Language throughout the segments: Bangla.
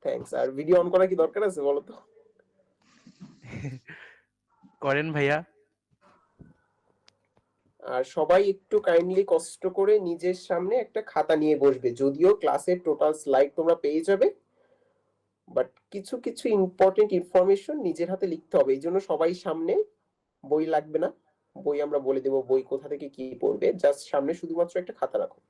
থ্যাঙ্কস। আর ভিডিও অন করা কি দরকার আছে বলো তো? করেন ভাইয়া। আর সবাই একটু কাইন্ডলি কষ্ট করে নিজের সামনে একটা খাতা নিয়ে বসবে। যদিও ক্লাসের টোটাল স্লাইড তোমরা পেয়ে যাবে, বাট কিছু কিছু ইম্পর্টেন্ট ইনফরমেশন নিজের হাতে লিখতে হবে। এই জন্য সবাই সামনে, বই লাগবে না, বই আমরা বলে দেবো বই কোথা থেকে কি পড়বে, জাস্ট সামনে শুধুমাত্র একটা খাতা রাখো।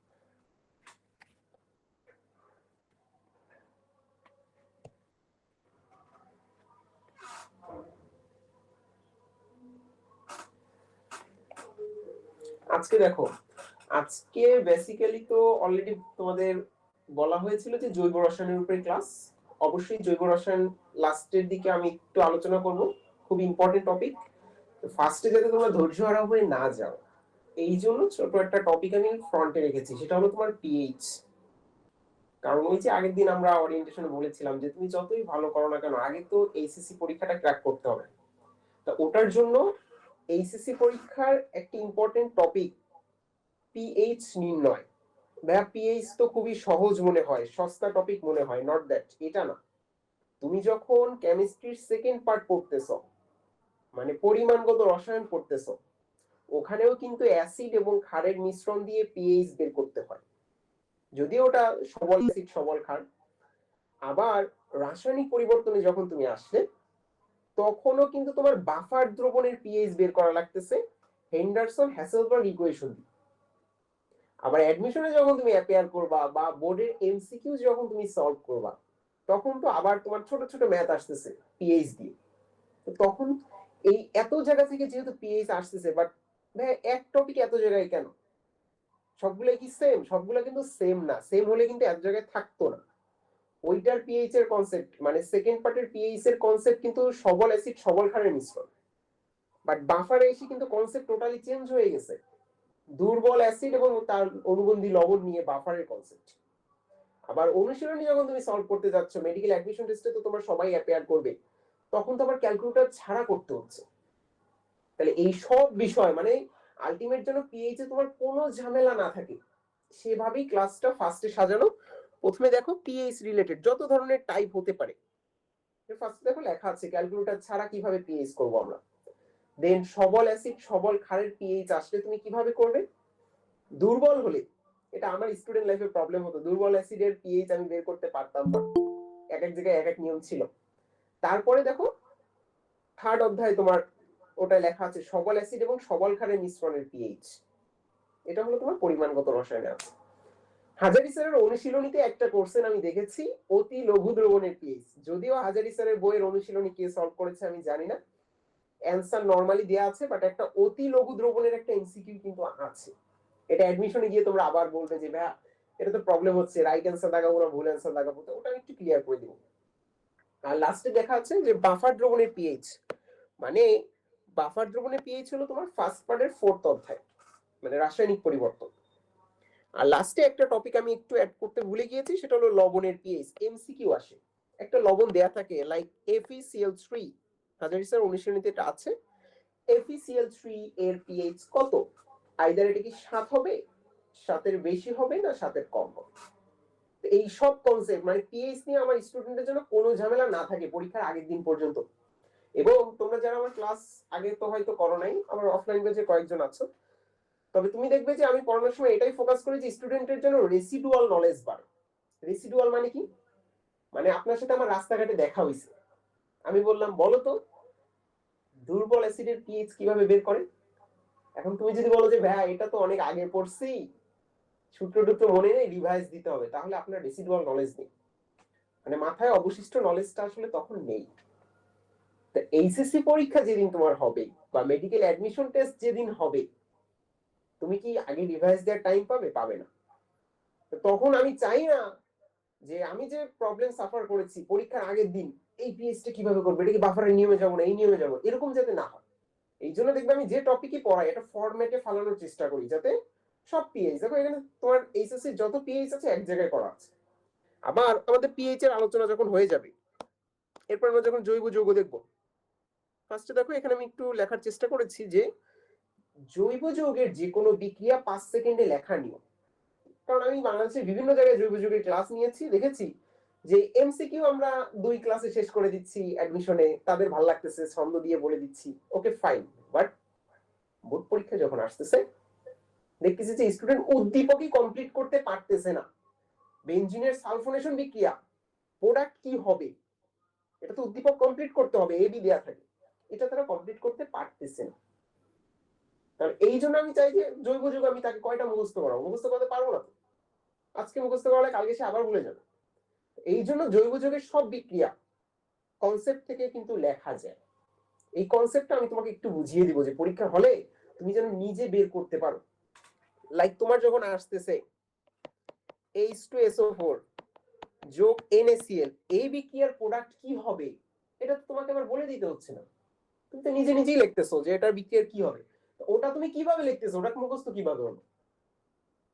আজকে দেখো, আজকে বেসিক্যালি তো অলরেডি তোমাদের বলা হয়েছিল যে জৈব রসায়নের উপরে ক্লাস। অবশ্যই জৈব রসায়ন লাস্টের দিকে আমি একটু আলোচনা করব, খুব ইম্পর্টেন্ট টপিক। ফার্স্টে যাতে তোমরা ধৈর্য হারা হয়ে না যাও, এই জন্য ছোট একটা টপিক আমি ফ্রন্টে রেখেছি, সেটা হলো তোমার পিএইচ। কারণ ওই যে আগের দিন আমরা ওরিয়েন্টেশনে বলেছিলাম যে তুমি যতই ভালো করো না কেন, আগে তো এইচএসসি পরীক্ষাটা ক্র্যাক করতে হবে। তা ওটার জন্য এইচএসসি পরীক্ষার একটা ইম্পর্টেন্ট টপিক পিএইচ নির্ণয়। ভাইয়া পিএইচ তো খুবই সহজ মনে হয়, সস্তা টপিক মনে হয়, নট দ্যাট, এটা না। তুমি যখন কেমিস্ট্রির সেকেন্ড পার্ট পড়তেছ, মানে পরিমাণগত রসায়ন পড়তেছ, ওখানেও কিন্তু অ্যাসিড এবং ক্ষারের মিশ্রণ দিয়ে পিএইচ বের করতে হয়, যদিও ওটা সবল অ্যাসিড সবল ক্ষার। আবার রাসায়নিক পরিবর্তনে যখন তুমি আসলে, তখনও কিন্তু তোমার বাফার দ্রবণের পিএইচ বের করা লাগতেছে হেন্ডারসন হ্যাসেলবার্গ ইকুয়েশন। আবার অ্যাডমিশনে যখন তুমি অ্যাপিয়ার করবা বা বোর্ডের এমসিকিউ যখন তুমি সলভ করবা, তখন তো আবার তোমার ছোট ছোট ম্যাথ আসতেছে পিএইচ দিয়ে। তো তখন এই এত জায়গা থেকে যেহেতু পিএইচ আসতেছে, বাট ভাই এক টপিক এত জায়গায় কেন? সবগুলাই কি সেম? সবগুলো কিন্তু সেম না। সেম হলে কিন্তু এক জায়গায় থাকতো না। ওইটার পিএইচ এর কনসেপ্ট, মানে সেকেন্ড পার্টের পিএইচ এর কনসেপ্ট কিন্তু সবল অ্যাসিড সবল ক্ষারের মিশ্রণ। বাট বাফারে এসে কিন্তু কনসেপ্ট টোটালি চেঞ্জ হয়ে গেছে, দুর্বল অ্যাসিড এবং তার অনুবন্ধী লবণ নিয়ে বাফারের কনসেপ্ট। আবার অনুশীলনী যখন তুমি সলভ করতে যাচ্ছ, মেডিকেল অ্যাডমিশন টেস্টে তো তোমার সবাই অ্যাপিয়ার করবে, তখন তো আবার ক্যালকুলেটর ছাড়া করতে হচ্ছে। তাহলে এই সব বিষয় মানে আলটিমেট যেন পিএইচ এ তোমার কোনো ঝামেলা না থাকে, সেভাবেই ক্লাসটা ফার্স্টে সাজানো। প্রথমে দেখো পিএইচ রিলেটেড যত ধরনের টাইপ হতে পারে, ফার্স্টে দেখো লেখা আছে ক্যালকুলেটর ছাড়া কিভাবে পিএইচ করব আমরা। দেন সবল অ্যাসিড সবল ক্ষারের পিএইচ আসলে তুমি কিভাবে করবে। দুর্বল হলে, এটা আমার স্টুডেন্ট লাইফে প্রবলেম হতো, দুর্বল অ্যাসিডের পিএইচ আমি বের করতে পারতাম না, এক এক জায়গায় এক এক নিয়ম ছিল। তারপরে দেখো থার্ড অধ্যায় তোমার ওটা লেখা আছে সবল অ্যাসিড এবং সবল ক্ষারের মিশ্রণের পিএইচ। এটা হলো তোমার পরিমাণগত রসায়নে আছে। হাজারি স্যারের অনুশীলনীতে একটা কোশ্চেন আমি দেখেছি, অতি লঘু দ্রবণের পিএইচ। যদিও হাজারি স্যারের বইয়ের অনুশীলনী কে সলভ করেছে আমি জানি না, অ্যান্সার নরমালি দেয়া আছে, বাট একটা অতি লঘু দ্রবণের একটা এমসিকিউ কিন্তু আছে। এটা অ্যাডমিশনে গিয়ে তোমরা আবার বলবে যে ভাইয়া এটা তো প্রবলেম হচ্ছে, রাইট অ্যান্সার লাগাবো না ভুল অ্যান্সার লাগাবো, তো ওটা একটু ক্লিয়ার করে দিব। আর লাস্টে দেখা আছে যে বাফার দ্রবণের পিএইচ, মানে বাফার দ্রবণের পিএইচ হলো তোমার ফার্স্ট পার্টের ফোর্থ অধ্যায়, মানে রাসায়নিক পরিবর্তন। আর লাস্টে একটা টপিক আমি একটু অ্যাড করতে ভুলে গিয়েছি, সেটা হলো লবণের পিএইচ। এমসিকিউ আসে, একটা লবণ দেয়া থাকে লাইক FeCl3, হাজারি স্যার অনুশীলনীতে এটা আছে, FeCl3 এর পিএইচ কত? আইদার এটা কি 7 হবে, 7-এর বেশি হবে, না 7-এর কম হবে। এই সব কনসেপ্ট মানে পিএইচ নিয়ে আমার স্টুডেন্টের জন্য কোনো ঝামেলা না থাকে পরীক্ষার আগের দিন পর্যন্ত। এবং তোমরা যারা আমার ক্লাস আগে তো হয়তো করো নাই, আমার অফলাইন ব্যাচে কয়েকজন আছো, তবে তুমি দেখবে যে আমি পড়ানোর সময় এটাই ফোকাস করি যে স্টুডেন্টের জন্য রেসিডুয়াল নলেজ বাড়ে। রেসিডুয়াল মানে কি? মানে আপনার সাথে আমার রাস্তাঘাটে দেখা হয়েছে, আমি বললাম বলো তো দুর্বল অ্যাসিডের পিএইচ কিভাবে বের করে। এখন তুমি যদি বলো যে ভাই এটা তো অনেক আগে পড়ছি, সূত্র টুত্র মনে নেই, রিভাইজ দিতে হবে, তাহলে আপনার রেসিডুয়াল নলেজ নেই, মানে মাথায় অবশিষ্ট নলেজটা আসলে তখন নেই। তো এইচএসসি পরীক্ষা যেদিন তোমার হবে বা মেডিকেল অ্যাডমিশন টেস্ট যেদিন হবে, তুমি কি আগে রিভাইজ দেওয়ার টাইম পাবে? পাবে না। তখন আমি চাই না যে আমি যে প্রবলেম সাফার করেছি পরীক্ষার আগের দিন, এই পিএইচটা কিভাবে করবে, এটা কি বাফারের নিয়মে যাবো না এই নিয়মে যাবো, এরকম যাতে না হয়। এই জন্য দেখবে আমি যে টপিকই পড়াই এটা ফরম্যাটে ফালানোর চেষ্টা করি, যাতে সব পিএইচ, দেখো এখানে তোমার এইচএসসি যত পিএইচ আছে এক জায়গায় করা আছে। আবার আমাদের পিএইচ এর আলোচনা যখন হয়ে যাবে, এরপর আমরা যখন জৈব যৌগ দেখবো, ফার্স্টে দেখো এখানে আমি একটু লেখার চেষ্টা করেছি যে জৈব যৌগের যে কোনো বিক্রিয়া 5 সেকেন্ডে লেখার নিয়ম। কারণ আমি বাংলাদেশের বিভিন্ন জায়গায় জৈব যৌগের ক্লাস নিয়েছি, দেখেছি যে এমসিকিউ আমরা 2 ক্লাসে শেষ করে দিচ্ছি অ্যাডমিশনে, তাদের ভালো লাগতেছে, ছন্দ দিয়ে বলে দিচ্ছি, ওকে ফাইন। বাট বোর্ড পরীক্ষা যখন আসতেছে, দেখতেছি যে স্টুডেন্ট উদ্দীপকই কমপ্লিট করতে পারতেছে না। বেনজিনের সালফোনেশন বিক্রিয়া, প্রোডাক্ট কি হবে, এটা তো উদ্দীপক কমপ্লিট করতে হবে, এবি দেয়া থাকে, এটা তারা কমপ্লিট করতে পারতেছে না। কারণ এই জন্য আমি চাই যে জৈব যুগ আমি তাকে কয়টা মুখস্থ করাবো, মুখস্থ করতে পারবো না। আজকে মুখস্থ করালে কালকে সে আবার ভুলে যাবে। এই জন্য জৈব যুগের সব বিক্রিয়া কনসেপ্ট থেকে কিন্তু লেখা যায়। এই কনসেপ্টটা আমি তোমাকে একটু বুঝিয়ে দিব যে পরীক্ষা হলে তুমি যেন নিজে বের করতে পারো। লাইক তোমার যখন আসতেছে H2SO4 যোগ NaCl, এই বিক্রিয়ার প্রোডাক্ট কি হবে, এটা তো তোমাকে আবার বলে দিতে হচ্ছে না, তুমি তো নিজে নিজেই লিখতেছো যে এটার বিক্রিয়ার কি হবে। ওটা তুমি কিভাবে লিখতেছো, ওটা মুখস্থ কিভাবে হবে,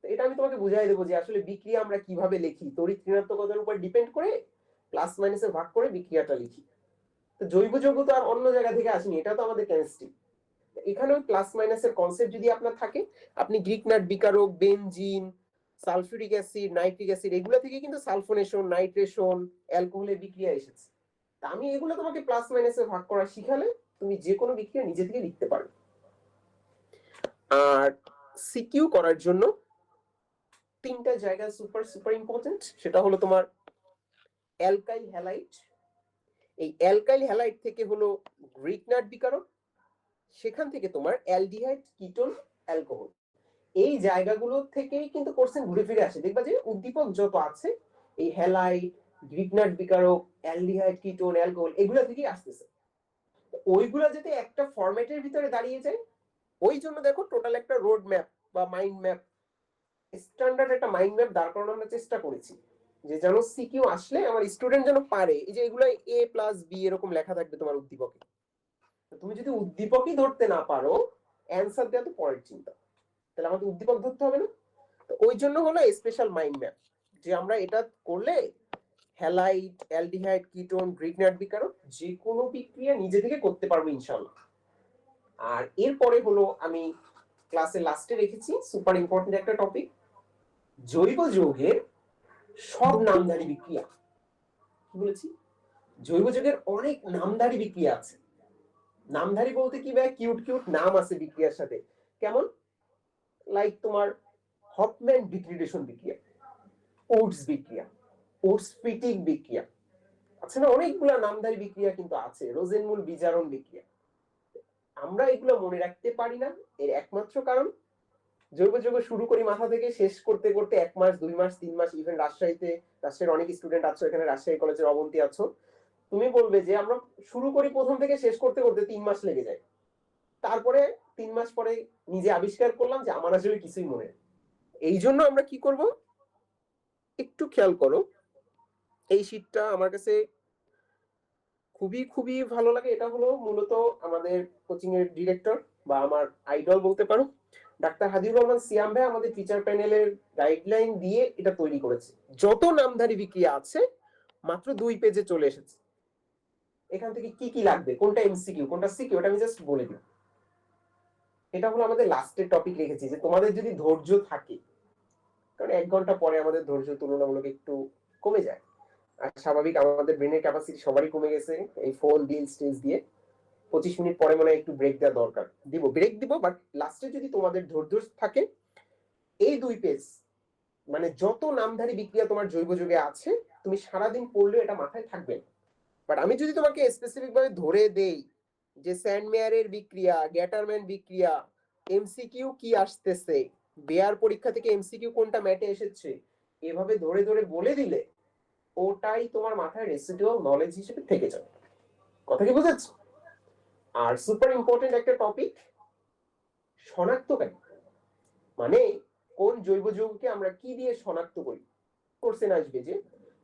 এটা আমি তোমাকে বুঝাই দেবো যে আসলে বিক্রিয়া আমরা কিভাবে লিখি, তড়িৎ ঋণাত্মকতার উপর ডিপেন্ড করে প্লাস মাইনাসে ভাগ করে বিক্রিয়াটা লিখি। তো জৈব যৌগ তো আর অন্য জায়গা থেকে আসেনি, এটা তো আমাদের কেমিস্ট্রি। এখানেও প্লাস মাইনাসের কনসেপ্ট যদি আপনার থাকে, আপনি গ্রিকনাট বিকারক, benzene, sulphuric acid, nitric acid, এগুলো থেকে কিন্তু সালফোনেশন, নাইট্রেশন, অ্যালকোহলের বিক্রিয়া এসেছে। তা আমি এগুলো তোমাকে প্লাস মাইনাসে ভাগ করা শিখালে তুমি যে কোনো বিক্রিয়া নিজে থেকে লিখতে পারবে। আর সিকিউ করার জন্য 3টা জায়গা সুপার সুপার ইম্পর্টেন্ট, সেটা হলো তোমার অ্যালকাইল হ্যালাইড, এই অ্যালকাইল হ্যালাইড থেকে হলো গ্রিকনাট বিকারক, সেখান থেকে তোমার অ্যালডিহাইড, কিটোন, অ্যালকোহল। এই জায়গাগুলো থেকেই কিন্তু কোশ্চেন ঘুরে ফিরে আসে। দেখবা যে উদ্দীপক যত আছে এই হ্যালাইড, গ্রিকনাট বিকারক, অ্যালডিহাইড, কিটোন, অ্যালকোহল, এগুলো থেকেই আসতেছে। ওইগুলো যাতে একটা ফরম্যাটের ভিতরে দাঁড়িয়ে যায়, ওই জন্য দেখো টোটাল একটা রোড ম্যাপ বা মাইন্ড ম্যাপ, স্ট্যান্ডার্ড একটা মাইন্ড ম্যাপ দাঁড় করানোর আমরা চেষ্টা করেছি, যে যেন সিকিউ আসলে আমার স্টুডেন্ট যেন পারে, এই যে এগুলো A প্লাস B এরকম লেখা থাকবে তোমার উদ্দীপকে। তুমি যদি উদ্দীপকই ধরতে না পারো, অ্যান্সার দেওয়া তো পরের চিন্তা, তাহলে আমাদের উদ্দীপক ধরতে হবে না। তো ওই জন্য হলো স্পেশাল মাইন্ড ম্যাপ, যে আমরা এটা করলে হ্যালাইড, অ্যালডিহাইড, কিটোন, গ্রিকনাট বিকারক যে কোনো বিক্রিয়া নিজে থেকে করতে পারবো ইনশাআল্লাহ। আর এরপরে হলো আমি ক্লাসের লাস্টে রেখেছি সুপার ইম্পর্টেন্ট একটা টপিক, জৈব যৌগের সব নামধারী বিক্রিয়া। কি বলেছি, জৈব যৌগের অনেক নামধারী বিক্রিয়া আছে। নামধারী বলতে কি ভাই, কিউট কিউট নাম আছে বিক্রিয়ার সাথে, কেমন লাইক তোমার হফম্যান ডিগ্রেডেশন বিক্রিয়া, ওটস বিক্রিয়া, ওটস ফিটিক বিক্রিয়া, আচ্ছা না, অনেকগুলা নামধারী বিক্রিয়া কিন্তু আছে, রোজেনমুল বিজারণ বিক্রিয়া। আমরা এগুলো মনে রাখতে পারি না, এর একমাত্র কারণ জৈব যৌগ শুরু করি মাথা থেকে, শেষ করতে করতে 1 মাস 2 মাস 3 মাস, ইভেন রাজশাহীর অনেক স্টুডেন্ট আছো এখানে, রাজশাহী কলেজের অবন্তি আছো, তুমি বলবে যে আমরা শুরু করি প্রথম থেকে শেষ করতে করতে 3 মাস লেগে যায়, তারপরে 3 মাস পরে নিজে আবিষ্কার করলাম যে আমার আসলে কিছুই মনে নেই। এই জন্য আমরা কি করব, একটু খেয়াল করো, এই শীটটা আমার কাছে খুবই খুবই ভালো লাগে। এটা হলো মূলত আমাদের কোচিং এর ডিরেক্টর বা আমার আইডল বলতে পারো, ডাক্তার হাদিউর রহমান সিয়াম ভাই আমাদের টিচার প্যানেলের গাইডলাইন দিয়ে এটা তৈরি করেছে। যত নামধারী বিক্রিয়া আছে মাত্র 2 পেজে চলে এসেছে। এখান থেকে কি কি লাগবে, কোনটা এমসিকিউ কোনটা সিকিউ, এটা আমি জাস্ট বলে দিই। এটা হলো আমাদের লাস্টের টপিক রেখেছি, যে তোমাদের যদি ধৈর্য থাকে, কারণ 1 ঘন্টা পরে আমাদের ধৈর্য তুলনামূলক একটু কমে যায়, আর স্বাভাবিক আমাদের ব্রেনের ক্যাপাসিটি সবারই কমে গেছে এই ফোন ডিল স্টেজ দিয়ে। 25 মিনিট পরে মনে হয় একটু ব্রেক দেওয়া দরকার, ব্রেক দিব, বাট লাস্টে যদি তোমাদের ধৈর্য থাকে, এই 2 পেজ মানে যত নামধারী বিক্রিয়া তোমার জৈব যৌগে আছে, তুমি সারাদিন পড়লেও এটা মাথায় থাকবে। বাট আমি যদি তোমাকে স্পেসিফিক ভাবে ধরে দেই যে স্যান্ডমেয়ারের বিক্রিয়া, গ্যাটারম্যান বিক্রিয়া, এমসিকিউ কি আসতেছে, বেয়ার পরীক্ষা থেকে এমসিকিউ কোনটা ম্যাটে এসেছে, এভাবে ধরে ধরে বলে দিলে ওটাই তোমার মাথায় রেসিডুয়াল নলেজ হিসেবে থেকে যাবে। কথা কি বুঝেছ? আর সুপার ইম্পর্টেন্ট একটা টপিক, শনাক্তকারী, মানে কোন জৈব যৌগকে আমরা কি দিয়ে শনাক্ত করি। কোশ্চেন আসবে যে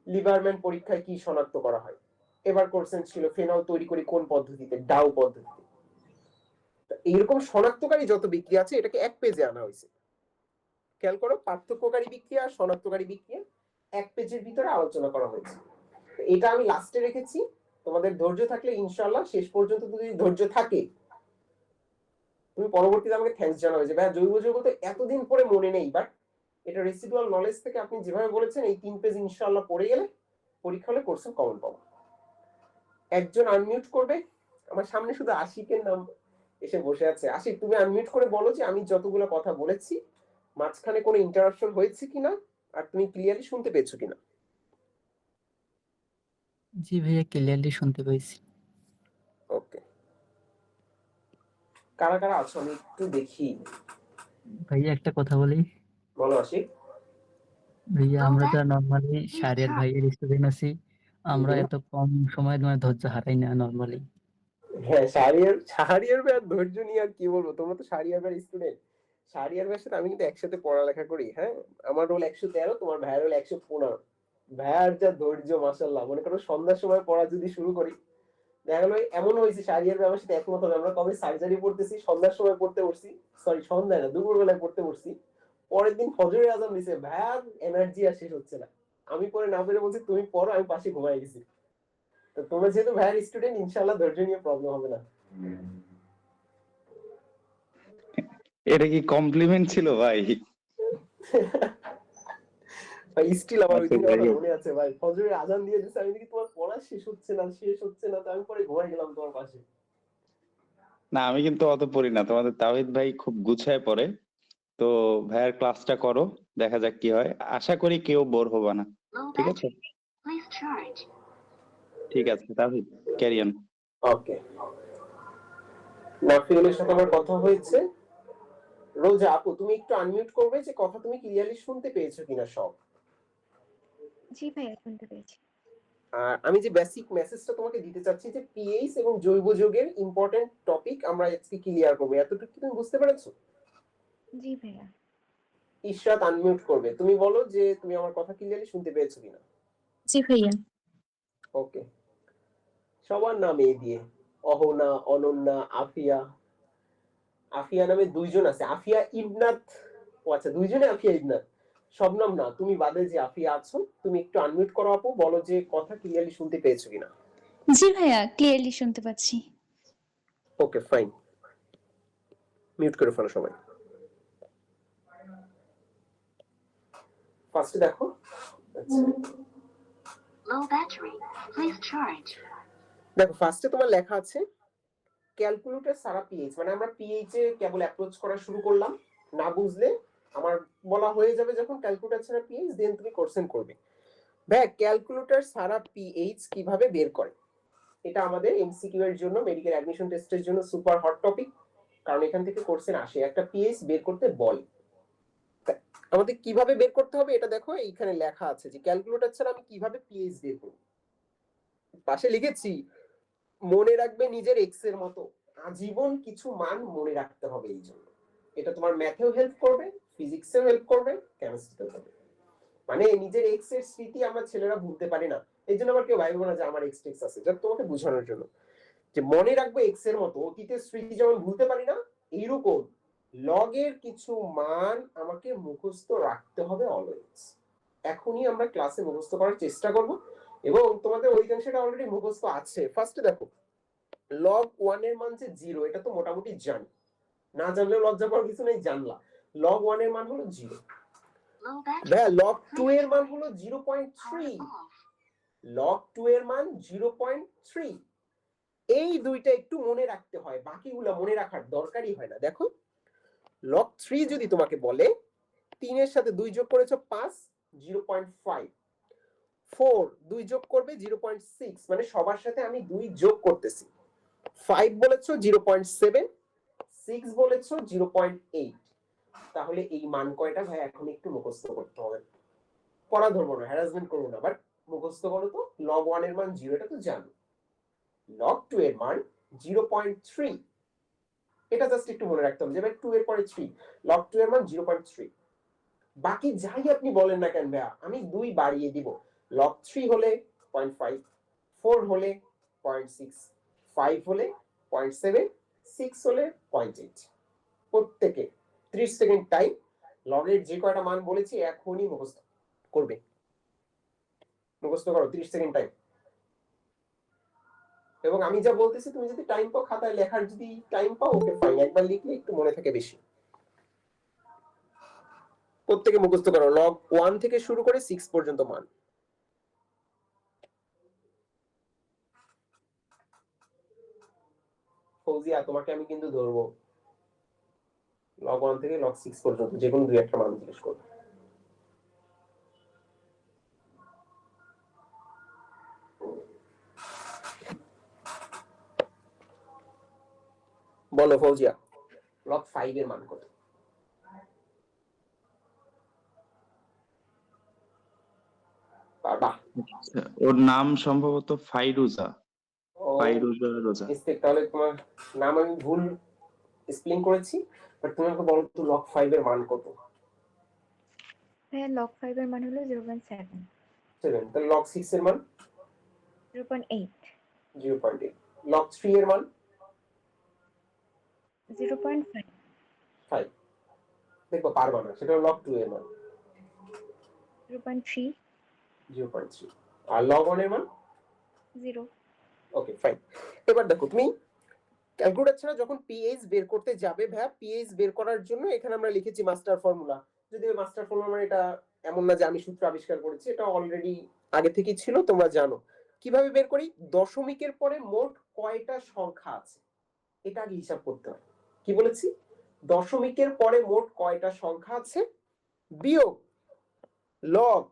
লিভারম্যান পরীক্ষায় কি শনাক্ত করা হয়, এবার কোশ্চেন ছিল ফেনল তৈরি করি কোন পদ্ধতিতে, ডাউ পদ্ধতিতে। এইরকম শনাক্তকারী যত বিক্রিয়া আছে এটাকে 1 পেজে আনা হয়েছে। খেয়াল করো, পার্থক্যকারী বিক্রিয়া আর শনাক্তকারী বিক্রিয়া 1 পেজের ভিতরে আলোচনা করা হয়েছে। এটা আমি লাস্টে রেখেছি, তোমাদের ধৈর্য থাকলে ইনশাআল্লাহ শেষ পর্যন্ত যদি ধৈর্য থাকে, তুমি পরবর্তীতে আমাকে থ্যাঙ্কস জানাবে যে ভাই জৈব যৌগ তো এতদিন পরে মনে নেই, বাট এটা রেসিডুয়াল নলেজ থেকে আপনি যেভাবে বলেছেন এই 3 পেজ ইনশাআল্লাহ পড়ে গেলে পরীক্ষা হলে কোর্সে কমন পাবো। একজন আনমিউট করবে, আমার সামনে শুধু আশিকের নাম এসে বসে আছে। আশিক, তুমি আনমিউট করে বলো যে আমি যতগুলো কথা বলেছি মাঝখানে কোনো ইন্টারাপশন হয়েছে কিনা আর তুমি ক্লিয়ারলি শুনতে পেয়েছো কিনা। জি ভাইয়া, ক্লিয়ারলি শুনতে পেয়েছি। ওকে, কারা কারা আছো আমি একটু দেখি। ভাইয়া একটা কথা বলি। বলো আশিক। ভাইয়া আমরা যারা নর্মালি শাহরিয়ার ভাইয়ের স্টুডেন্ট আছি, আমরা এত কম সময় মানে ধৈর্য হারাই না নর্মালি। হ্যাঁ, শাহরিয়ার ভাই ধৈর্য নিয়ে আর কি বলবো, তোমরা তো শাহরিয়ার ভাইয়ের স্টুডেন্ট। শাহরিয়ার ভাইয়ের সাথে আমি কিন্তু একসাথে পড়ালেখা করি। হ্যাঁ, আমার রোল 113, তোমার ভাইয়ের রোল 115। ভাইয়ার যা ধৈর্য মাশাআল্লাহ, মনে করো সন্ধ্যার সময় পড়া যদি শুরু করি, দেখা গেলো এমন হয়েছে শাহরিয়ার ভাই আমার সাথে একমত হবে, আমরা কবে সার্জারি পড়তেছি সন্ধ্যার সময় পড়তে বসছি, সরি সন্ধ্যায় না দুপুর বেলায় পড়তে বসছি, পরের দিন ফজরের আজান দিছে, ভাইয়ার এনার্জি আর শেষ হচ্ছে না। আমি পরে না পেরে বলছি তুমি পড়ো, আমি পাশে ঘুমাই গেছি। তো তোমরা যেহেতু ভাইয়ার স্টুডেন্ট, ইনশাআল্লাহ ধৈর্য নিয়ে প্রবলেম হবে না। এটা কি কমপ্লিমেন্ট ছিল ভাই? ভাই স্টিল আমার ওই আচ্ছা, দিনের যাই কথা হোক। মনে আছে ভাই, ফজরের আজান দিয়ে দিছে, আমি দেখি তোমার পড়া শেষ হচ্ছে না শেষ হচ্ছে না, তো আমি পরে ঘুমাই গেলাম তোমার পাশে। না, আমি কিন্তু অত পড়ি না, তোমাদের তাওহিদ ভাই খুব গুছায় পড়ে। তো ভাইয়ার ক্লাসটা করো, দেখা যাক কি হয়। আশা করি কেউ বোর হবে না। ঠিক আছে, ঠিক আছে তাওহিদ, ক্যারি অন। ওকে, নাফিউলের সাথে আমার কথা হয়েছে। রোজা আপু, তুমি একটু আনমিউট করবে যে কথা তুমি ক্লিয়ারলি শুনতে পেয়েছো কিনা সব। জি ভাইয়া, শুনতে পেয়েছি। আর আমি যে বেসিক মেসেজটা তোমাকে দিতে চাচ্ছি যে পিএইচ এবং জৈব যৌগের ইম্পর্টেন্ট টপিক আমরা আজকে ক্লিয়ার করব, এতটুকু কি তুমি বুঝতে পেরেছো? জি ভাইয়া। ইশরাত আনমিউট করবে, তুমি বলো যে তুমি আমার কথা ক্লিয়ারলি শুনতে পেয়েছো কিনা। জি ভাইয়া। ওকে, সবার নাম এ দিয়ে, অহনা, অনন্যা, আফিয়া। আফিয়া নামে দুইজন আছে, আফিয়া ইবনাত। ও আচ্ছা, দুইজনে আফিয়া ইবনাত। শবনম না, তুমি বাদে যে আফিয়া আছো, তুমি একটু আনমিউট করো আপু, বলো যে কথা ক্লিয়ারলি শুনতে পেয়েছো কিনা। জি ভাইয়া, ক্লিয়ারলি শুনতে পাচ্ছি। ওকে ফাইন, মিউট করে ফেলো সবাই। ফার্স্টে দেখো, Low battery. Please charge. দেখো ফার্স্টে তোমার লেখা আছে ক্যালকুলেটর সারা পিএইচ, মানে আমরা পিএইচ এ কেবল অ্যাপ্রোচ করা শুরু করলাম। না বুঝলে আমার বলা হয়ে যাবে যখন ক্যালকুলেটর ছাড়া পিএইচ, দেন তুমি কোশ্চেন করবে। ভাই ক্যালকুলেটর সারা পিএইচ কিভাবে বের করে, এটা আমাদের এমসিকিউ এর জন্য, মেডিকেল অ্যাডমিশন টেস্টের জন্য সুপার হট টপিক, কারণ এখান থেকে কোশ্চেন আসে, একটা পিএইচ বের করতে বলে। আমাদের কিভাবে বের করতে হবে এটা দেখো, এইখানে লেখা আছে যে ক্যালকুলেটর ছাড়া আমি কিভাবে পিএইচ বের করব। পাশে লিখেছি মনে রাখবে নিজের এক্স এর মতো, আজীবন কিছু মান মনে রাখতে হবে। এই জন্য এটা তোমার ম্যাথেও হেল্প করবে, ফিজিক্সেও হেল্প করবে, কেমিস্ট্রিতেও করবে। মানে নিজের এক্স এর স্মৃতি আমরা ছেলেরা ভুলতে পারি না, এই জন্য আবার কেউ ভাইবো না যে আমার এক্স টেক্স আছে, যাতে তোমাকে বোঝানোর জন্য যে মনে রাখবে এক্স এর মতো, অতীতের স্মৃতি যেমন ভুলতে পারি না, এইরকম লগের কিছু মান আমাকে মুখস্থ রাখতে হবে অলওয়েজ। এখনই আমরা ক্লাসে মুখস্থ করার চেষ্টা করব, এবং তোমাদের অধিকাংশটা অলরেডি মুখস্থ আছে। ফার্স্টে দেখো লগ 1 এর মান যে 0, এটা তো মোটামুটি জানি, না জানলেও লজ্জা পাওয়ার কিছু নেই, জানলা। লগ 1 এর মান হলো 0। Low battery. ভাই লগ 2 এর মান হলো 0.3, লগ 2 এর মান 0.3। এই দুইটা একটু মনে রাখতে হয়, বাকিগুলো মনে রাখার দরকারই হয় না। দেখো লগ 3 যদি তোমাকে বলে 3 এর সাথে 2 যোগ করেছো 5, 0.5। 4 2 যোগ করবে 0.6, মানে সবার সাথে আমি 2 যোগ করতেছি। 5 বলেছো 0.7, 6 বলেছো 0.8। তাহলে এই মান কয়টা ভাই এখন একটু মুখস্থ করতে হবে, পড়া ধরবো না, হ্যারাসমেন্ট করবো না, বাট মুখস্থ করো তো। লগ 1 এর মান 0, এটা তো জানো। লগ 2 এর মান 0.3, এটা জাস্ট একটু মনে রাখতে হবে যে ভাই 2 এর পরে 3, লগ 2 এর মান 0.3। বাকি যাই আপনি বলেন না কেন ভাইয়া, আমি 2 বাড়িয়ে দিব। লগ 3 হলে 0.5, 4 হলে 0.6, 5 হলে 0.7, 6 হলে 0.8। প্রত্যেকে 30 সেকেন্ড টাইম, লগের যে কয়টা মান বলেছি এখনই মুখস্থ করবে। মুখস্থ করো, 30 সেকেন্ড টাইম। এবং আমি যা বলতেছি তুমি যদি টাইম পাও, খাতায় লেখার যদি টাইম পাও, ওকে ফাইন, একবার লিখলে একটু মনে থাকে বেশি। প্রত্যেকে মুখস্থ করো লগ 1 থেকে শুরু করে 6 পর্যন্ত মান। ফৌজিয়া তোমাকে আমি কিন্তু ধরবো log 1 থেকে log 6 পর্যন্ত যে কোনো দুই একটা মান জিজ্ঞেস করবো। বলো ফৌজিয়া log 5 এর মান কত? পারবা? আচ্ছা, ওর নাম সম্ভবত ফাইরুজা রোজা। মিস্টেক, তাহলে তোমার নাম আমি ভুল স্পেলিং করেছি, বাট তুমি আমাকে বলো তো log 5 এর মান কত? ভাইয়া log 5 এর মান হলো 0.7 7। তাহলে log 6 এর মান 0.8 0.8। log 3 এর মান 0.5 5। দেখো পারবা না, সেটা log 2 এর মান 0.3 0.3। আর log 1 এর মান 0 ওকে ফাইন। এবার দেখো তুমি ক্যালকুলেটর ছাড়া যখন পিএইচ বের করতে যাবে ভাইয়া, পিএইচ বের করার জন্য এখানে আমরা লিখেছি মাস্টার ফর্মুলা। যদি মাস্টার ফর্মুলা মানে এটা এমন না যে আমি সূত্র আবিষ্কার করেছি, এটা অলরেডি আগে থেকেই ছিল, তোমরা জানো। কিভাবে বের করি? দশমিকের পরে মোট কয়টা সংখ্যা আছে এটা আগে হিসাব করতে হয়। কি বলেছি? দশমিকের পরে মোট কয়টা সংখ্যা আছে বিয়োগ লগ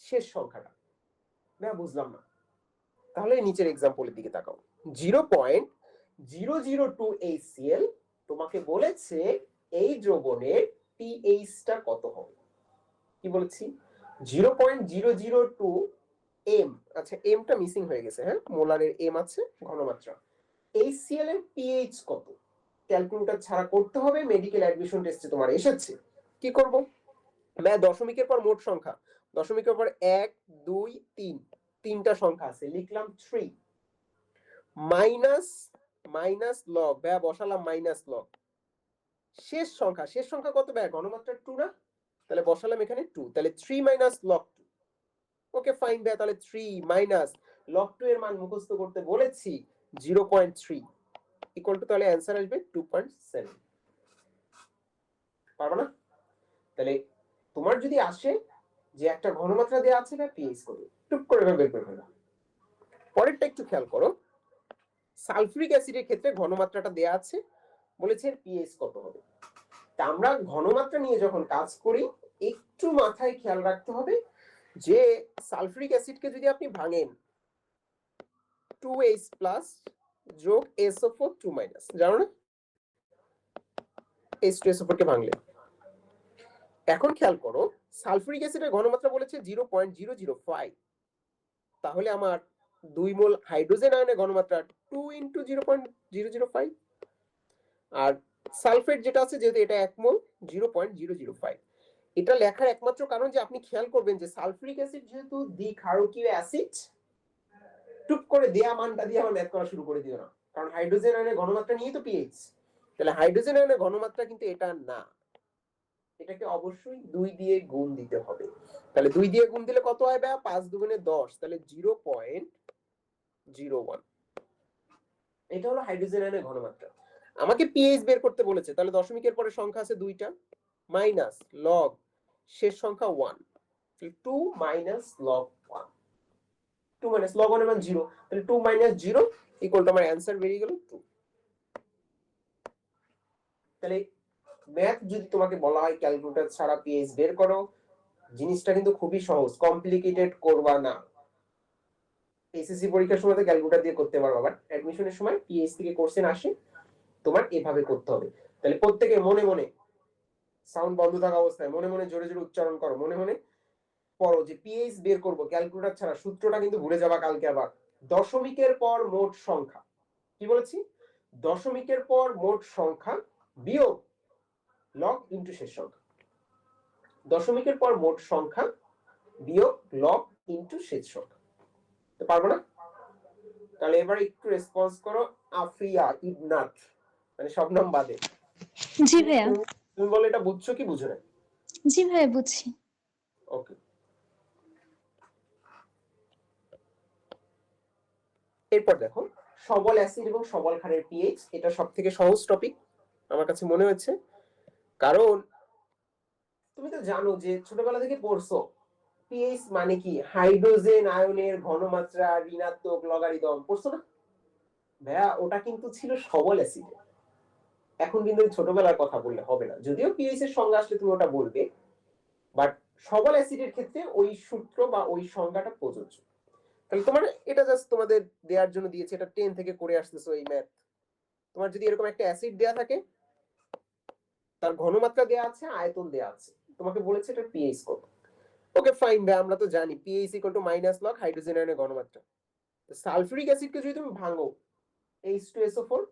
শেষ সংখ্যাটা। না বুঝলাম না, তাহলে নিচের এক্সাম্পলের দিকে তাকাও। 0.002 HCl তোমাকে বলেছে এই দ্রবণের পিএইচটা কত হবে। কি বলেছি? 0.002 এম। আচ্ছা এমটা মিসিং হয়ে গেছে, হ্যাঁ মোলারের এম আছে, ঘনমাত্রা। HCl এর পিএইচ কত ক্যালকুলেটর ছাড়া করতে হবে, মেডিকেল অ্যাডমিশন টেস্টে তোমার এসেছে। কি করব? দশমিকের পর মোট সংখ্যা, দশমিকের পর 1 2 3 তিনটা সংখ্যা আছে, লিখলাম 3 মাইনাস লগ বসালাম মাইনাস লগ শেষ সংখ্যা কত ঘনমাত্রা 2 না, তাহলে বসালাম এখানে 2, তাহলে 3 মাইনাস লগ 2। ওকে ফাইন তাহলে 3 মাইনাস লগ 2 এর মান মুখস্থ করতে বলেছি 0.3 ইকুয়াল টু, তাহলে অ্যানসার আসবে 2.7। পারবে না? তাহলে তোমার যদি আসে যে একটা ঘনমাত্রা দেওয়া আছে বা পিএইচ কত, টুক করে বের করে ফেলো। পরেরটা একটু খেয়াল করো, সালফিউরিক অ্যাসিডের ক্ষেত্রে ঘনমাত্রাটা দেয়া আছে, বলেছে এর পিএইচ কত হবে। তা আমরা ঘনমাত্রা নিয়ে যখন কাজ করি একটু মাথায় খেয়াল রাখতে হবে যে সালফিউরিক অ্যাসিডকে যদি আপনি ভাঙেন 2H+ যোগ SO4 2- জানো না H2SO4 কে ভাঙলে। এখন খেয়াল করো সালফিউরিক অ্যাসিডের ঘনমাত্রা বলেছে 0.005, তাহলে আমার 2 মোল হাইড্রোজেন আয়নের ঘনমাত্রা 2 × 0.005, আর সালফেট যেটা আছে যেহেতু এটা 1 মোল 0.005। এটা লেখার একমাত্র কারণ যে আপনি খেয়াল করবেন যে সালফিউরিক অ্যাসিড যেহেতু দ্বিক্ষারকীয় অ্যাসিড, টুক করে দেয়া মানটা দিয়ে আবার ম্যাথ করা শুরু করে দিও না, কারণ হাইড্রোজেন আয়নের ঘনমাত্রা নিয়ে তো পিএইচ। তাহলে হাইড্রোজেন আয়নের ঘনমাত্রা কিন্তু এটা না, এটাকে অবশ্যই 2 দিয়ে গুণ দিতে হবে। তাহলে 2 দিয়ে গুণ দিলে কত হয় 5 দুগুণে 10, তাহলে 0.01। এটা হলো হাইড্রোজেন আয়নের ঘনমাত্রা। আমাকে পিএইচ বের করতে বলেছে, তাহলে দশমিকের পরে সংখ্যা আছে দুইটা, মাইনাস লগ শেষ সংখ্যা 1, 2 মাইনাস লগ 1, 2 মাইনাস লগ 1 এর মান 0, তাহলে 2 মাইনাস 0 ইকুয়াল টু আমার অ্যানসার বেরিয়ে গেল 2। তাহলে ম্যাথ যদি তোমাকে বলা হয় ক্যালকুলেটর ছাড়া পিএইচ বের করো, জিনিসটা কিন্তু খুবই সহজ, কমপ্লিকেটেড করবা না। এসএসসি পরীক্ষার সময় তো ক্যালকুলেটর দিয়ে করতে পারবা, বাট অ্যাডমিশনের সময় পিএইচ থেকে কোশ্চেন আসে, তোমার এভাবে করতে হবে। তাহলে প্রত্যেকে মনে মনে সাউন্ড বন্ধ থাকা অবস্থায় মনে মনে জোরে জোরে উচ্চারণ করো, মনে মনে পড়ো যে পিএইচ বের করব ক্যালকুলেটর ছাড়া, সূত্রটা কিন্তু ভুলে যাবা কালকে আবার। দশমিকের পর মোট সংখ্যা, কি বলেছি? দশমিকের পর মোট সংখ্যা বিয়োগ লগ ইনটু শেষ সংখ্যা, দশমিকের পর মোট সংখ্যা বিয়োগ লগ ইনটু শেষ সংখ্যা। তো পারবো না? তাহলে এবার একটু রেসপন্স করো। আফিয়া ইবনাথ মানে শবনম বাদে। জি ভাইয়া। তুমি বলো এটা বুঝছো কি বুঝো না? জি ভাইয়া বুঝছি। ওকে, এরপর দেখো সবল অ্যাসিড এবং সবল ক্ষারের পিএইচ, এটা সবথেকে সহজ টপিক আমার কাছে মনে হচ্ছে, কারণ তুমি তো জানো যে ছোটবেলা থেকে পড়ছো পিএইচ মানে কি, হাইড্রোজেন আয়নের ঘনমাত্রা ঋণাত্মক লগারিদম, পড়ছো না? ভাইয়া ওটা কিন্তু ছিল সবল অ্যাসিড। এখন কিন্তু ওই ছোটবেলার কথা বললে হবে না, যদিও পিএইচ এর সংজ্ঞা আসলে তুমি ওটা বলবে, বাট সবল অ্যাসিডের ক্ষেত্রে ওই সূত্র বা ওই সংজ্ঞাটা প্রযোজ্য। তাহলে তোমার এটা জাস্ট তোমাদের দেওয়ার জন্য দিয়েছে, এটা 10 থেকে করে আসতেছো এই ম্যাথ। তোমার যদি এরকম একটা অ্যাসিড দেয়া থাকে, তার ঘনমাত্রা দেয়া আছে, আয়তন দেয়া আছে, তোমাকে বলেছে এটা পিএইচ কত। ওকে ফাইন ভাই, আমরা তো জানি pH equal to minus log hydrogen আয়নের ঘনমাত্রা। তো সালফিউরিক অ্যাসিডকে যদি তুমি ভাঙো, H2SO4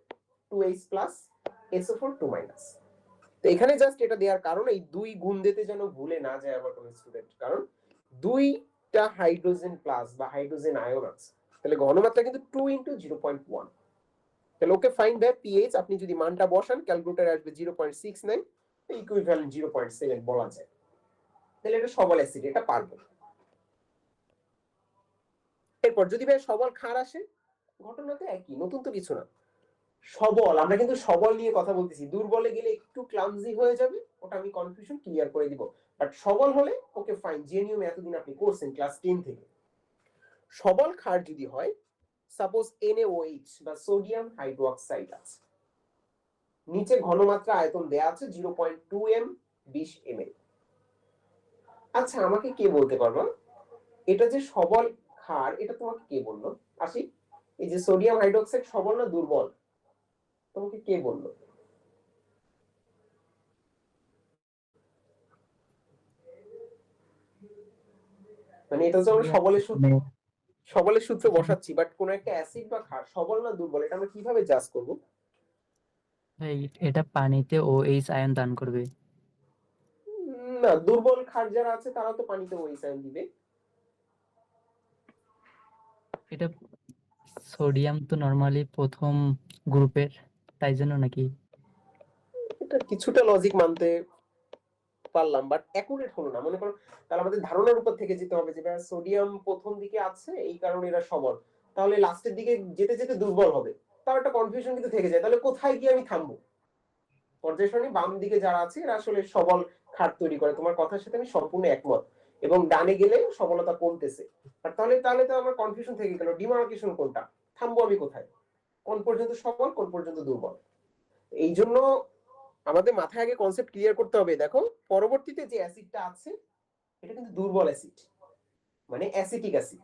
2H plus SO4 2 minus. তো এখানে জাস্ট এটা দেওয়ার কারণ এই দুই গুণ দিতে যেন ভুলে না যায় আমার কোনো স্টুডেন্ট, কারণ দুইটা হাইড্রোজেন প্লাস বা হাইড্রোজেন আয়ন আছে, তাহলে ঘনমাত্রা কিন্তু 2 × 0.1। তাহলে ওকে ফাইন দ্য পিএইচ আপনি যদি মানটা বসান ক্যালকুলেটরে আসবে 0.69, ইকুইভ্যালেন্ট 0.7 বলা যায়। তাহলে এটা সবল অ্যাসিড, এটা পারবো। এরপর যদি ভাই সবল ক্ষার আসে, ঘটনা তো একই, নতুন তো কিছু না। সবল, আমরা কিন্তু সবল নিয়ে কথা বলতেছি, দুর্বলে গেলে একটু ক্লামজি হয়ে যাবে, ওটা আমি কনফিউশন ক্লিয়ার করে দিব। বাট সবল হলে ওকে ফাইন, যে নিয়ম এতদিন আপনি করছেন ক্লাস 10 থেকে। সবল ক্ষার যদি হয়, সাপোজ NaOH বা সোডিয়াম হাইড্রোক্সাইড আছে, নিচে ঘনমাত্রা আয়তন দেয়া আছে 0.2 m 20 ml। আচ্ছা আমাকে কে বলতে পারবা এটা যে সবল ক্ষার, এটা তোমাকে কে বললো? আসি, এই যে সোডিয়াম হাইড্রোক্সাইড সবল না দুর্বল, তোমাকে কে বললো? মানে এটা হচ্ছে আমরা সবলের সূত্র বসাচ্ছি, বাট কোন একটা অ্যাসিড বা ক্ষার সবল না দুর্বল, এটা আমরা কিভাবে জাজ করব? ভাই এটা পানিতে OH আয়ন দান করবে। না, দুর্বল ক্ষার যারা আছে তারা তো পানিতে OH আয়ন দিবে। এটা সোডিয়াম তো নরমালি প্রথম গ্রুপের, তাই জন্য নাকি? এটা কিছুটা লজিক মানতে পারলাম, বাট অ্যাকুরেট হলো না। মনে করো তাহলে আমাদের ধারণার উপর থেকে যেতে হবে যে সোডিয়াম প্রথম দিকে আছে এই কারণে এরা সবল, তাহলে লাস্টের দিকে যেতে যেতে দুর্বল হবে, তার একটা কনফিউশন কিন্তু থেকে যায়। তাহলে কোথায় গিয়ে আমি থামবো? পর্যায় সারণী বাম দিকে যারা আছে এরা আসলে সবল ক্ষার তৈরি করে, তোমার কথার সাথে আমি সম্পূর্ণ একমত, এবং ডানে গেলে সবলতা কমতেছে। আর তাহলে তাহলে তো আমার কনফিউশন থেকে গেল, ডিমার্কেশন কোনটা, থামবো আমি কোথায়, কোন পর্যন্ত সবল কোন পর্যন্ত দুর্বল। এই জন্য আমাদের মাথায় আগে কনসেপ্ট ক্লিয়ার করতে হবে। দেখো পরবর্তীতে যে অ্যাসিডটা আছে এটা কিন্তু দুর্বল অ্যাসিড, মানে অ্যাসিটিক অ্যাসিড।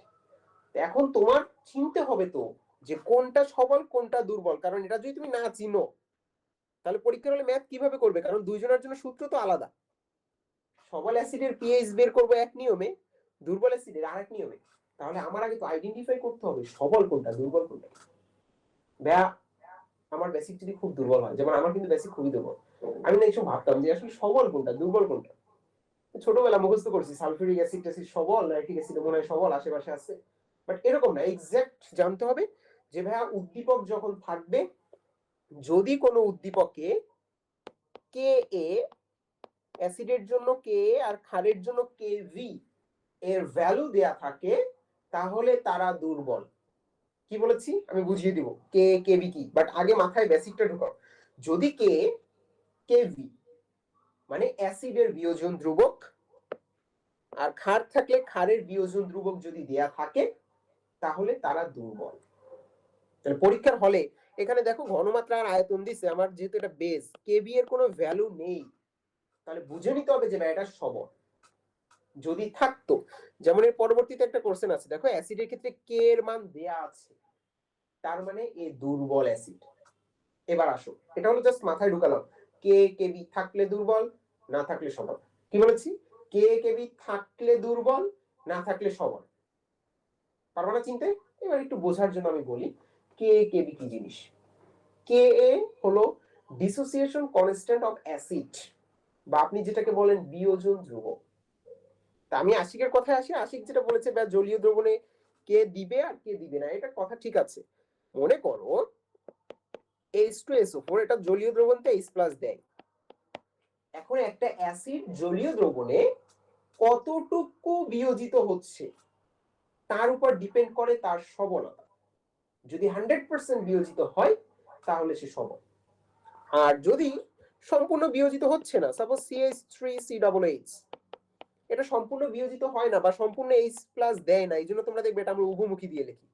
এখন তোমার চিনতে হবে তো যে কোনটা সবল কোনটা দুর্বল, কারণ এটা যদি তুমি না চিনো তাহলে পরীক্ষার হলে ম্যাথ কিভাবে করবে, কারণ দুইজনের জন্য সূত্র তো আলাদা। সবল অ্যাসিডের পিএইচ বের করবো এক নিয়মে, দুর্বল অ্যাসিডের আরেক নিয়মে। তাহলে আমার আগে তো আইডেন্টিফাই করতে হবে সবল কোনটা দুর্বল কোনটা। ভাইয়া আমার বেসিক যদি খুব দুর্বল হয়, যেমন আমার কিন্তু বেসিক খুবই দুর্বল, আমি না এইসব ভাবতাম যে আসলে সবল কোনটা দুর্বল কোনটা। ছোটবেলা মুখস্থ করছি সালফিউরিক অ্যাসিড ট্যাসিড সবল, নাইট্রিক অ্যাসিড মনে হয় সবল আশেপাশে আছে, বাট এরকম না। এক্সাক্ট জানতে হবে যে ভাইয়া উদ্দীপক যখন থাকবে, যদি কোনো উদ্দীপকে কে এ, অ্যাসিডের জন্য কে আর ক্ষারের জন্য কে ভি এর ভ্যালু দেয়া থাকে, তাহলে তারা দুর্বল। কি বলেছি আমি বুঝিয়ে দিব কে কেভি কি, বাট আগে মাথায় বেসিকটা ঢুকাও। যদি কে কেভি মানে অ্যাসিডের বিয়োজন ধ্রুবক, আর ক্ষার থাকলে ক্ষারের বিয়োজন ধ্রুবক যদি দেয়া থাকে, তাহলে তারা দুর্বল। তাহলে পরীক্ষার হলে এখানে দেখো ঘনমাত্রা আর আয়তন দিছে, আমার যেহেতু এটা বেস কেবি এর কোনো ভ্যালু নেই, তাহলে বুঝে নিতে হবে যে এটা সবল। যদি থাকতো, যেমন এর পরবর্তীতে একটা কোশ্চেন আছে, দেখো অ্যাসিডের ক্ষেত্রে কে এর মান দেয়া আছে, তার মানে এ দুর্বল অ্যাসিড। এবার আসো, এটা হলো জাস্ট মাথায় ঢুকালাম, কে কেবি থাকলে দুর্বল, না থাকলে সবল। কি বলেছি? কে কেবি থাকলে দুর্বল, না থাকলে সবল। পারবা না চিনতে? এবার একটু বোঝার জন্য আমি বলি কে কেবি কি জিনিস। কে এ হলো ডিসোসিয়েশন কনস্ট্যান্ট অফ অ্যাসিড, বা আপনি যেটাকে বলেন বিয়োজন ধ্রুবক। তা আমি আশিকের কথায় আসি, আশিক যেটা বলেছে বা জলীয় দ্রবণে কে দিবে আর কে দিবে না, এটা কথা ঠিক আছে। মনে করো H2SO4 এটা জলীয় দ্রবণতে H+ দেয়। এখন একটা অ্যাসিড জলীয় দ্রবণে কতটুকু বিয়োজিত হচ্ছে তার উপর ডিপেন্ড করে তার সবলতা। যদি 100% বিয়োজিত হয় তাহলে সে সবল, আর যদি সম্পূর্ণ বিয়োজিত হচ্ছে না, সাপোজ CH3COOH এটা সম্পূর্ণ বিয়োজিত হয় না বা সম্পূর্ণ H+ দেয় না, এই জন্য তোমরা দেখবে এটা আমরা উভমুখী দিয়ে লিখি।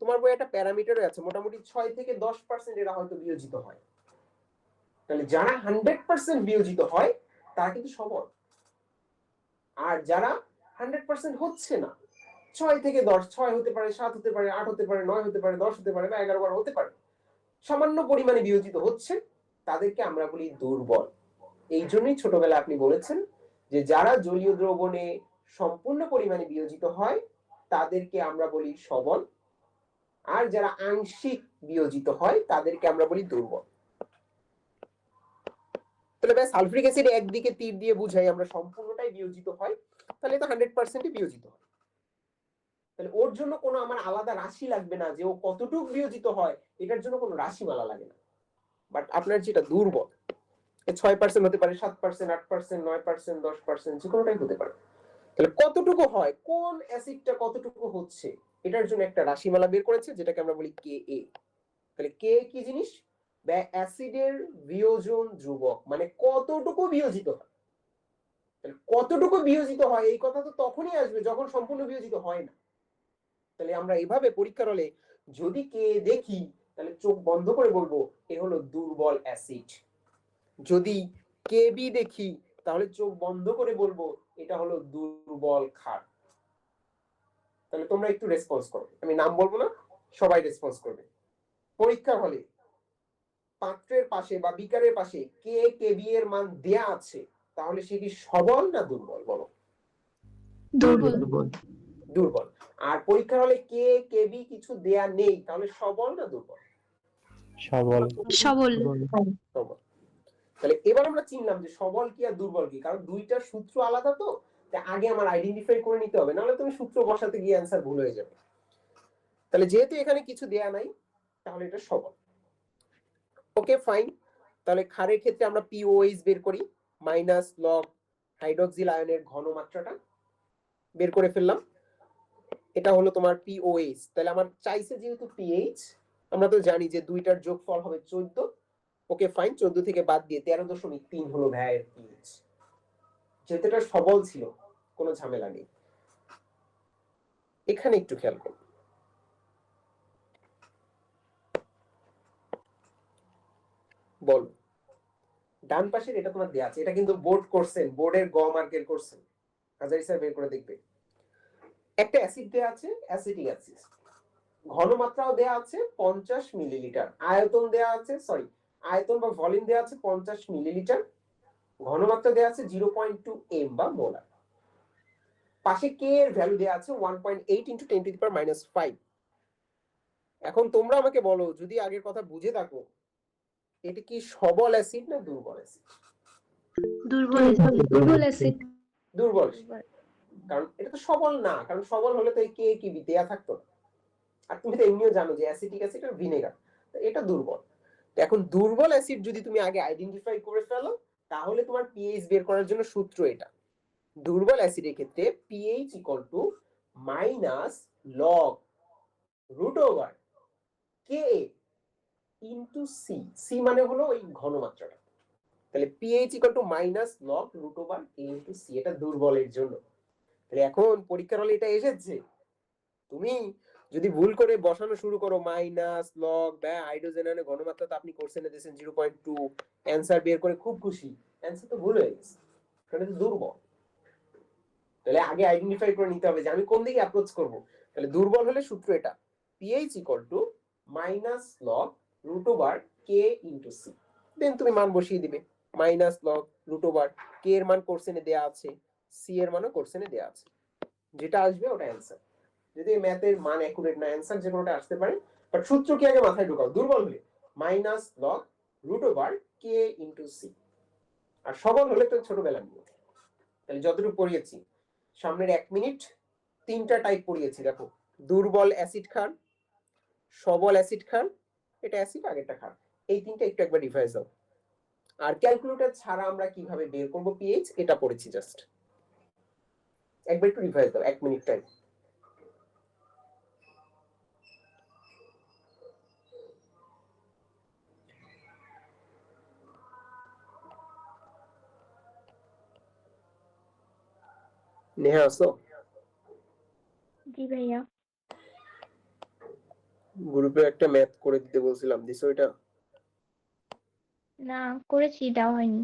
তোমার বই একটা প্যারামিটারও আছে, মোটামুটি 6 থেকে 10% এরা হয়তো বিয়োজিত হয়। তাহলে যারা 100% বিয়োজিত হয় তারা কিন্তু সবল, আর যারা 100% হচ্ছে না, 6 থেকে 10, 6 হতে পারে, 7 হতে পারে, 8 হতে পারে, 9 হতে পারে, 10 হতে পারে, বা 11, 12 হতে পারে, সামান্য পরিমাণে বিয়োজিত হচ্ছে, তাদেরকে আমরা বলি দুর্বল। এই জন্যই ছোটবেলায় আপনি বলেছেন যে যারা জলীয় দ্রবণে সম্পূর্ণ পরিমাণে বিয়োজিত হয় তাদেরকে আমরা বলি সবল, আর যারা আংশিক বিয়োজিত হয় তাদেরকে আমরা বলি দুর্বল। তাহলে ব্যাস সালফিউরিক অ্যাসিড একদিকে তীর দিয়ে বুঝাই আমরা সম্পূর্ণটাই বিয়োজিত হয়, তাহলে তো 100% বিয়োজিত হয়। তাহলে ওর জন্য কোনো আমার আলাদা রাশি লাগবে না যে ও কতটুকু বিয়োজিত হয়, এটার জন্য কোনো রাশিমালা লাগে না। বাট আপনার যেটা দুর্বল, 6% হতে পারে, 7%, 8%, 9%, 10%, যে কোনোটাই হতে পারে। তাহলে কতটুকু হয়, কোন অ্যাসিডটা কতটুকু হচ্ছে, এটার জন্য একটা রাশিমালা বের করেছে যেটাকে আমরা বলি Ka। তাহলে Ka কি জিনিস? অ্যাসিডের বিয়োজন ধ্রুবক, মানে কতটুকু বিয়োজিত হয়। তাহলে কতটুকু বিয়োজিত হয় এই কথা তো তখনই আসবে যখন সম্পূর্ণ বিয়োজিত হয় না। তাহলে আমরা এইভাবে পরীক্ষার হলে যদি Ka দেখি তাহলে চোখ বন্ধ করে বলবো এ হলো দুর্বল অ্যাসিড। যদি Kb দেখি তাহলে চোখ বন্ধ করে বলবো এটা হলো দুর্বল ক্ষার। তাহলে তোমরা একটু রেসপন্স করো, আমি নাম বলবো না, সবাই রেসপন্স করবে। পরীক্ষা হলে পাত্রের পাশে বা বিকারের পাশে কে কেবি এর মান দেয়া আছে, তাহলে সে কি সবল না দুর্বল? বলো। দুর্বল। দুর্বল। আর পরীক্ষা হলে কে কেবি কিছু দেয়া নেই, তাহলে সবল না দুর্বল? সবল। সবল। সবল। তাহলে এবার আমরা চিনলাম যে সবল কি আর দুর্বল কি, কারণ দুইটার সূত্র আলাদা, তো আগে আমার আইডেন্টিফাই করে নিতে হবে, নাহলে তুমি সূত্র বসাতে গিয়ে অ্যান্সার ভুল হয়ে যাবে। তাহলে যেহেতু এখানে কিছু দেয়া নাই তাহলে এটা সবল। ওকে ফাইন। তাহলে ক্ষারের ক্ষেত্রে আমরা পিওএইচ বের করি, মাইনাস লগ হাইড্রোক্সিল আয়নের ঘনমাত্রাটা বের করে ফেললাম, এটা হলো তোমার পিওএইচ। তাহলে আমার চাইছে যেহেতু পিএইচ, আমরা তো জানি যে দুইটার যোগফল হবে 14। ওকে ফাইন, 14 থেকে বাদ দিয়ে 13.3 হলো ভ্যায়ের পিএইচ। যেহেতু এটা সবল ছিল কোনো ঝামেলা নেই। এখানে একটু খেয়াল করুন, বল ডান পাশের এটা তোমার দেয়া আছে, এটা কিন্তু বোর্ড করছেন, বোর্ডের গ মার্কের করছেন, হাজারি স্যার বের করে দেখবে। একটা অ্যাসিড দেয়া আছে, অ্যাসিটিক অ্যাসিড, ঘনমাত্রাও দেয়া আছে 50 মিলিলিটার, আয়তন দেয়া আছে, সরি আয়তন বা ভলিউম দেয়া আছে 50 মিলিলিটার, ঘনমাত্রা দেয়া আছে 0.2 এম বা মোলার, পাশে কে এর ভ্যালু দেয়া আছে 1.8 × 10⁻⁵। এখন তোমরা আমাকে বলো, যদি আগের কথা বুঝে থাকো, এটা কি সবল অ্যাসিড না দুর্বল অ্যাসিড? দুর্বল অ্যাসিড। দুর্বল, কারণ এটা তো সবল না, কারণ সবল হলে তো এই কে কি দেয়া থাকতো না। আর তুমি তো এমনিও জানো যে অ্যাসিটিক অ্যাসিড আর ভিনেগার, এটা দুর্বল। এখন দুর্বল অ্যাসিড যদি তুমি আগে আইডেন্টিফাই করে ফেলো, তাহলে তোমার পিএইচ বের করার জন্য সূত্র এটা। দুর্বল অ্যাসিডের ক্ষেত্রে pH minus log root over K into C. C মানে হলো ওই ঘনমাত্রাটা। তাহলে pH minus log root over K into C, এটা দুর্বলের জন্য। তাহলে এখন পরীক্ষার হলে এটা এসেছে, তুমি যদি ভুল করে বসানো শুরু করো মাইনাস লগ বা হাইড্রোজেন আয়নের ঘনমাত্রা, তো আপনি কোশ্চেনে দিয়েছেন 0.2, অ্যানসার বের করে খুব খুশি, অ্যানসার তো ভুল হয়ে গেছে, কারণ এটা দুর্বল। তাহলে আগে আইডেন্টিফাই করে নিতে হবে যে আমি কোন দিকে অ্যাপ্রোচ করব। তাহলে দুর্বল হলে সূত্র এটা, pH minus log root over K into C. Then তুমি মান বসিয়ে দিবে, minus log root over K এর মান কোশ্চেনে দেয়া আছে, সি এর মানও কোশ্চেনে দেয়া আছে, যেটা আসবে ওটা অ্যানসার। যদি ম্যাথের মান অ্যাকুরেট না, অ্যানসার যে কোনোটা আসতে পারে, বাট সূত্র কি আগে মাথায় ঢোকাও। দুর্বল হলে minus log root over K into C, আর সবল হলে তো ছোটবেলা নিয়ে। তাহলে যতটুকু পড়িয়েছি সামনের 1 মিনিট, 3টা টাইপ পড়িয়েছি। দেখো, দুর্বল অ্যাসিড ক্ষার, সবল অ্যাসিড ক্ষার, এটা অ্যাসিড আগেরটা ক্ষার, এই তিনটা একটু একবার রিভাইজ দাও। আর ক্যালকুলেটর ছাড়া আমরা কিভাবে বের করব পিএইচ, এটা পড়েছি জাস্ট, একবার একটু রিভাইজ দাও 1 মিনিট টাইম। নেহা আসো? জি ভাইয়া। গ্রুপে একটা ম্যাথ করে দিতে বলছিলাম, দিছো এটা? না, করেছি, দেওয়া হয়নি।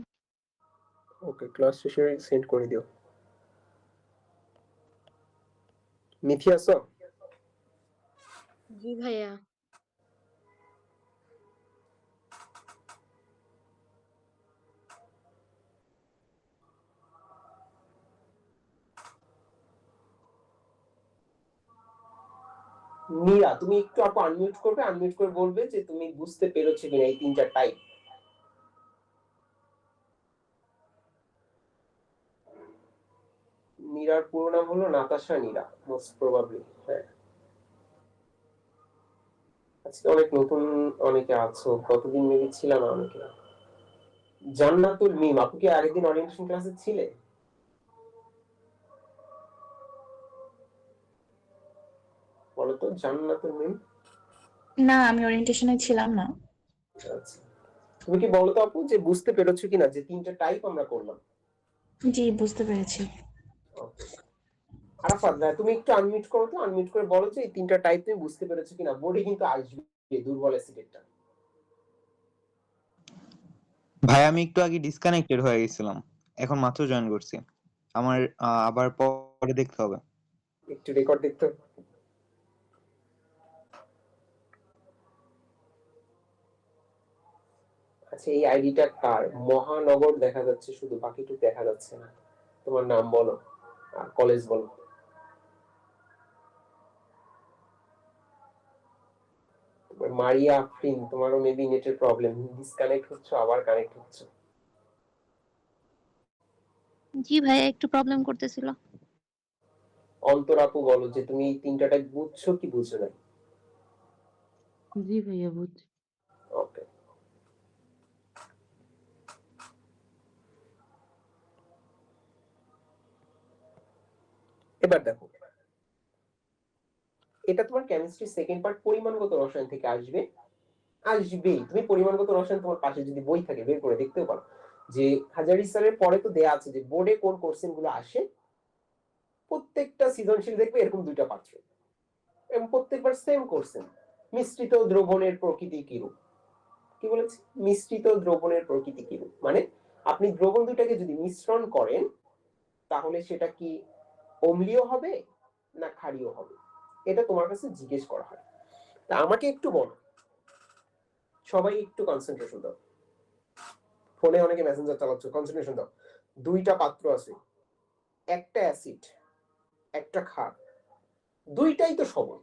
ওকে, ক্লাস শেষে সেন্ড করে দিও। মিথি আছো? জি ভাইয়া। নীরা, তুমি একটু আপু আনমিউট করবে, আনমিউট করে বলবে যে তুমি বুঝতে পেরেছো কিনা এই তিনটা টাইপ। নীরার পুরো নাম হলো নাতাশা নীরা, মোস্ট প্রবাবলি। হ্যাঁ, আজকে অনেক নতুন অনেকে আছো, কতদিন মেবি ছিল না অনেকে। জান্নাতুল মিম, আপু কি আগের দিন অরিয়েন্টেশন ক্লাসে ছিলে? বলো তো জান্নাতুল মিম। না, আমি ওরিয়েন্টেশনে ছিলাম না। আচ্ছা, তুমি কি বলো তো আপু যে বুঝতে পেরেছো কিনা যে তিনটা টাইপ আমরা করলাম? জি, বুঝতে পেরেছি। ওকে, আরাফাত ভাই তুমি একটু আনমিউট করো তো, আনমিউট করে বলো যে এই তিনটা টাইপ তুমি বুঝতে পেরেছো কিনা। বোর্ডে কিন্তু আসবে দুর্বল অ্যাসিডেরটা। ভাই আমি একটু আগে ডিসকানেক্টেড হয়ে গেছিলাম, এখন মাত্র জয়েন করছি। আমার আবার পরে দেখতে হবে। একটু রেকর্ড দেখতে হবে। আচ্ছা, এই আইডিটা কার? মহানগর দেখা যাচ্ছে শুধু, বাকিটুকু দেখা যাচ্ছে না। তোমার নাম বলো আর কলেজ বলো। মারিয়া আফরিন, তোমারও মেবি নেটের প্রবলেম, ডিসকানেক্ট হচ্ছে আবার কানেক্ট হচ্ছে। জি ভাইয়া, একটু প্রবলেম করতেছিল। অন্তর আপু বলো যে তুমি এই তিনটা টাইপ বুঝছো কি বুঝছো না? জি ভাইয়া, বুঝছি। ওকে, এবার দেখো, এটা তোমার কেমিস্ট্রি সেকেন্ড পার্ট পরিমাণগত রসায়ন থেকে আসবে। আসবেই, তুমি পরিমাণগত রসায়ন তোমার পাশে যদি বই থাকে বের করে দেখতেও পারো যে হাজারি স্যারের পরে তো দেয়া আছে যে বোর্ডে কোন কোশ্চেন গুলো আসে। প্রত্যেকটা সৃজনশীল দেখবে এরকম দুইটা পাত্র, এবং প্রত্যেকবার সেম কোশ্চেন, মিশ্রিত দ্রবণের প্রকৃতি কিরূপ। কি বলেছি? মিশ্রিত দ্রবণের প্রকৃতি কিরূপ, মানে আপনি দ্রবণ দুইটাকে যদি মিশ্রণ করেন তাহলে সেটা কি অম্লীয় হবে না ক্ষারীয় হবে, এটা তোমার কাছে জিজ্ঞেস করা হয়। তা আমাকে একটু বলো, সবাই একটু কনসেন্ট্রেশন দাও, ফোনে অনেকে মেসেঞ্জার চালাচ্ছ, কনসেন্ট্রেশন দাও। দুইটা পাত্র আছে, একটা অ্যাসিড একটা ক্ষার, দুইটাই তো সবল।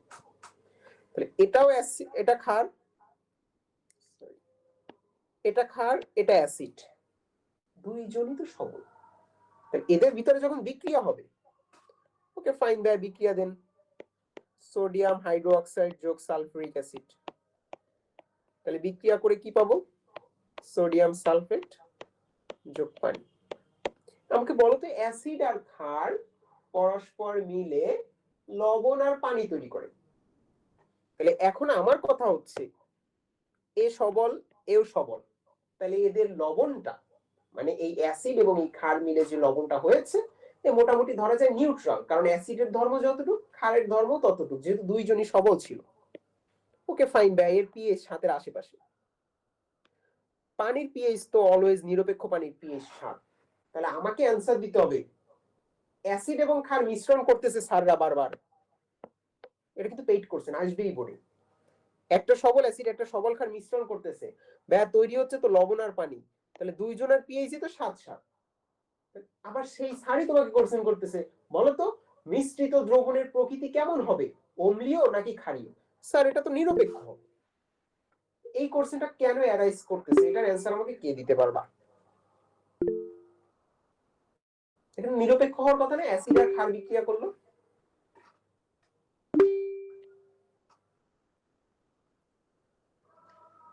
তাহলে এটাও অ্যাসিড, এটা ক্ষার, এটা ক্ষার, এটা অ্যাসিড, দুইজনই তো সবল। তাহলে এদের ভিতরে যখন বিক্রিয়া হবে, ওকে ফাইন, দেয় বিক্রিয়া দেন, সোডিয়াম হাইড্রোক্সাইড যোগ সালফিউরিক অ্যাসিড। তাহলে বিক্রিয়া করে কি পাবো? সোডিয়াম সালফেট যোগ পানি। আমাকে বলো তো অ্যাসিড আর ক্ষার পরস্পর মিলে লবণ আর পানি তৈরি করে। তাহলে এখন আমার কথা হচ্ছে এ সবল এও সবল, তাহলে এদের লবণটা, মানে এই অ্যাসিড এবং এই ক্ষার মিলে যে লবণটা হয়েছে এ মোটামুটি ধরা যায় নিউট্রাল, কারণ অ্যাসিডের ধর্ম যতটুকু ক্ষারের ধর্ম ততটুকু, যেহেতু দুইজনই সবল ছিল। ওকে ফাইন, ব্যয়ের পিএইচ 7 এর আশেপাশে। পানির পিএইচ তো অলওয়েজ নিরপেক্ষ, পানির পিএইচ 7। তাহলে আমাকে অ্যান্সার দিতে হবে অ্যাসিড এবং ক্ষার মিশ্রণ করতেছে স্যাররা বারবার, এটা কিন্তু পেইড করছেন, আসবেই বোর্ডে। একটা সবল অ্যাসিড একটা সবল ক্ষার মিশ্রণ করতেছে, ব্যয় তৈরি হচ্ছে তো লবণ আর পানি, তাহলে দুইজনের পিএইচ তো 7-7। আবার সেই স্যারই তোমাকে কোশ্চেন করতেছে, বলো তো মিশ্রিত দ্রবণের প্রকৃতি কেমন হবে, অম্লীয় নাকি ক্ষারীয়? স্যার এটা তো নিরপেক্ষ। এই কোশ্চেনটা কেন অ্যারাইজ করতেছে, এটার অ্যান্সার আমাকে কে দিতে পারবা? এখানে নিরপেক্ষ হওয়ার কথা না, অ্যাসিড আর ক্ষার বিক্রিয়া করলো।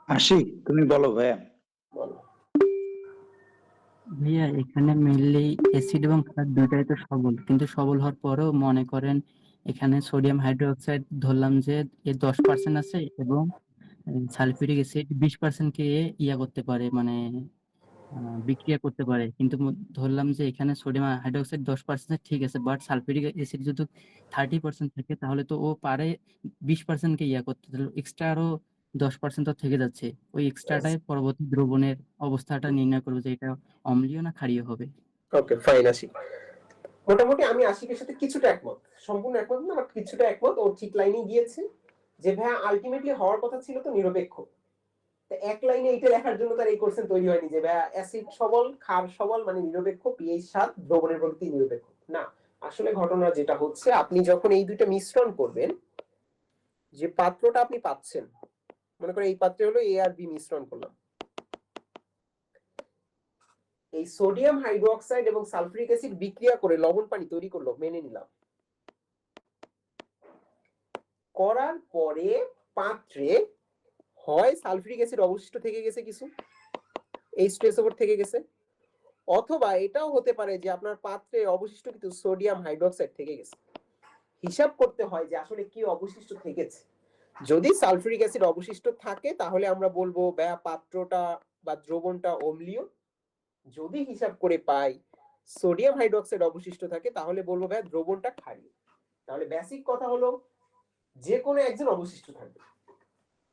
আশিক তুমি বলো ভাইয়া। বলো। ভাইয়া এখানে মেইনলি অ্যাসিড এবং ক্ষার দুইটাই তো সবল, কিন্তু সবল হওয়ার পরেও মনে করেন এখানে সোডিয়াম হাইড্রোক্সাইড ধরলাম যে এর 10% আছে এবং সালফিউরিক অ্যাসিড 20% কে ইয়া করতে পারে, মানে বিক্রিয়া করতে পারে, কিন্তু ধরলাম যে এখানে সোডিয়াম হাইড্রোক্সাইড 10% ঠিক আছে, বাট সালফিউরিক অ্যাসিড যদি 30% থাকে তাহলে তো ও পারে 20% কে ইয়া করতে, তাহলে এক্সট্রা আরো 10% তো থেকে যাচ্ছে। ওই এক্সট্রাটাই পরবর্তী দ্রবণের অবস্থাটা নির্ণয় করবে যে এটা অম্লীয় না ক্ষারীয় হবে। ওকে ফাইন, আসি। মোটামুটি আমি আশিকের সাথে কিছুটা একমত, সম্পূর্ণ একমত না, বাট কিছুটা একমত। ও ঠিক লাইনে গিয়েছে যে ভাইয়া আলটিমেটলি হওয়ার কথা ছিল তো নিরপেক্ষ। এক লাইনে এটা লেখার জন্য তার এই কোশ্চেন তৈরি হয়নি যে ভাইয়া অ্যাসিড সবল, ক্ষার সবল মানে নিরপেক্ষ, পিএইচ 7, দ্রবণের প্রকৃতি নিরপেক্ষ। না, আসলে ঘটনা যেটা হচ্ছে, আপনি যখন এই দুইটা মিশ্রণ করবেন, যে পাত্রটা আপনি পাচ্ছেন, মনে করেন এই পাত্রে হলো এ আর বি মিশ্রণ করলাম, এই সোডিয়াম হাইড্রোক্সাইড এবং সালফিউরিক অ্যাসিড বিক্রিয়া করে লবণ পানি তৈরি করলো, মেনে নিলাম। করার পরে পাত্রে হয় সালফিউরিক অ্যাসিড অবশিষ্ট থেকে গেছে কিছু, H2SO4 থেকে গেছে, অথবা এটাও হতে পারে যে আপনার পাত্রে অবশিষ্ট কিছু সোডিয়াম হাইড্রোক্সাইড থেকে গেছে। হিসাব করতে হয় যে আসলে কি অবশিষ্ট থেকেছে। যদি সালফিউরিক অ্যাসিড অবশিষ্ট থাকে তাহলে আমরা বলবো ব্যা পাত্রটা বা দ্রবণটা অম্লীয়। যদি হিসাব করে পাই সোডিয়াম হাইড্রোক্সাইড অবশিষ্ট থাকে তাহলে বলবো ব্যা দ্রবণটা ক্ষারীয়। তাহলে বেসিক কথা হলো যে কোনো একজন অবশিষ্ট থাকবে,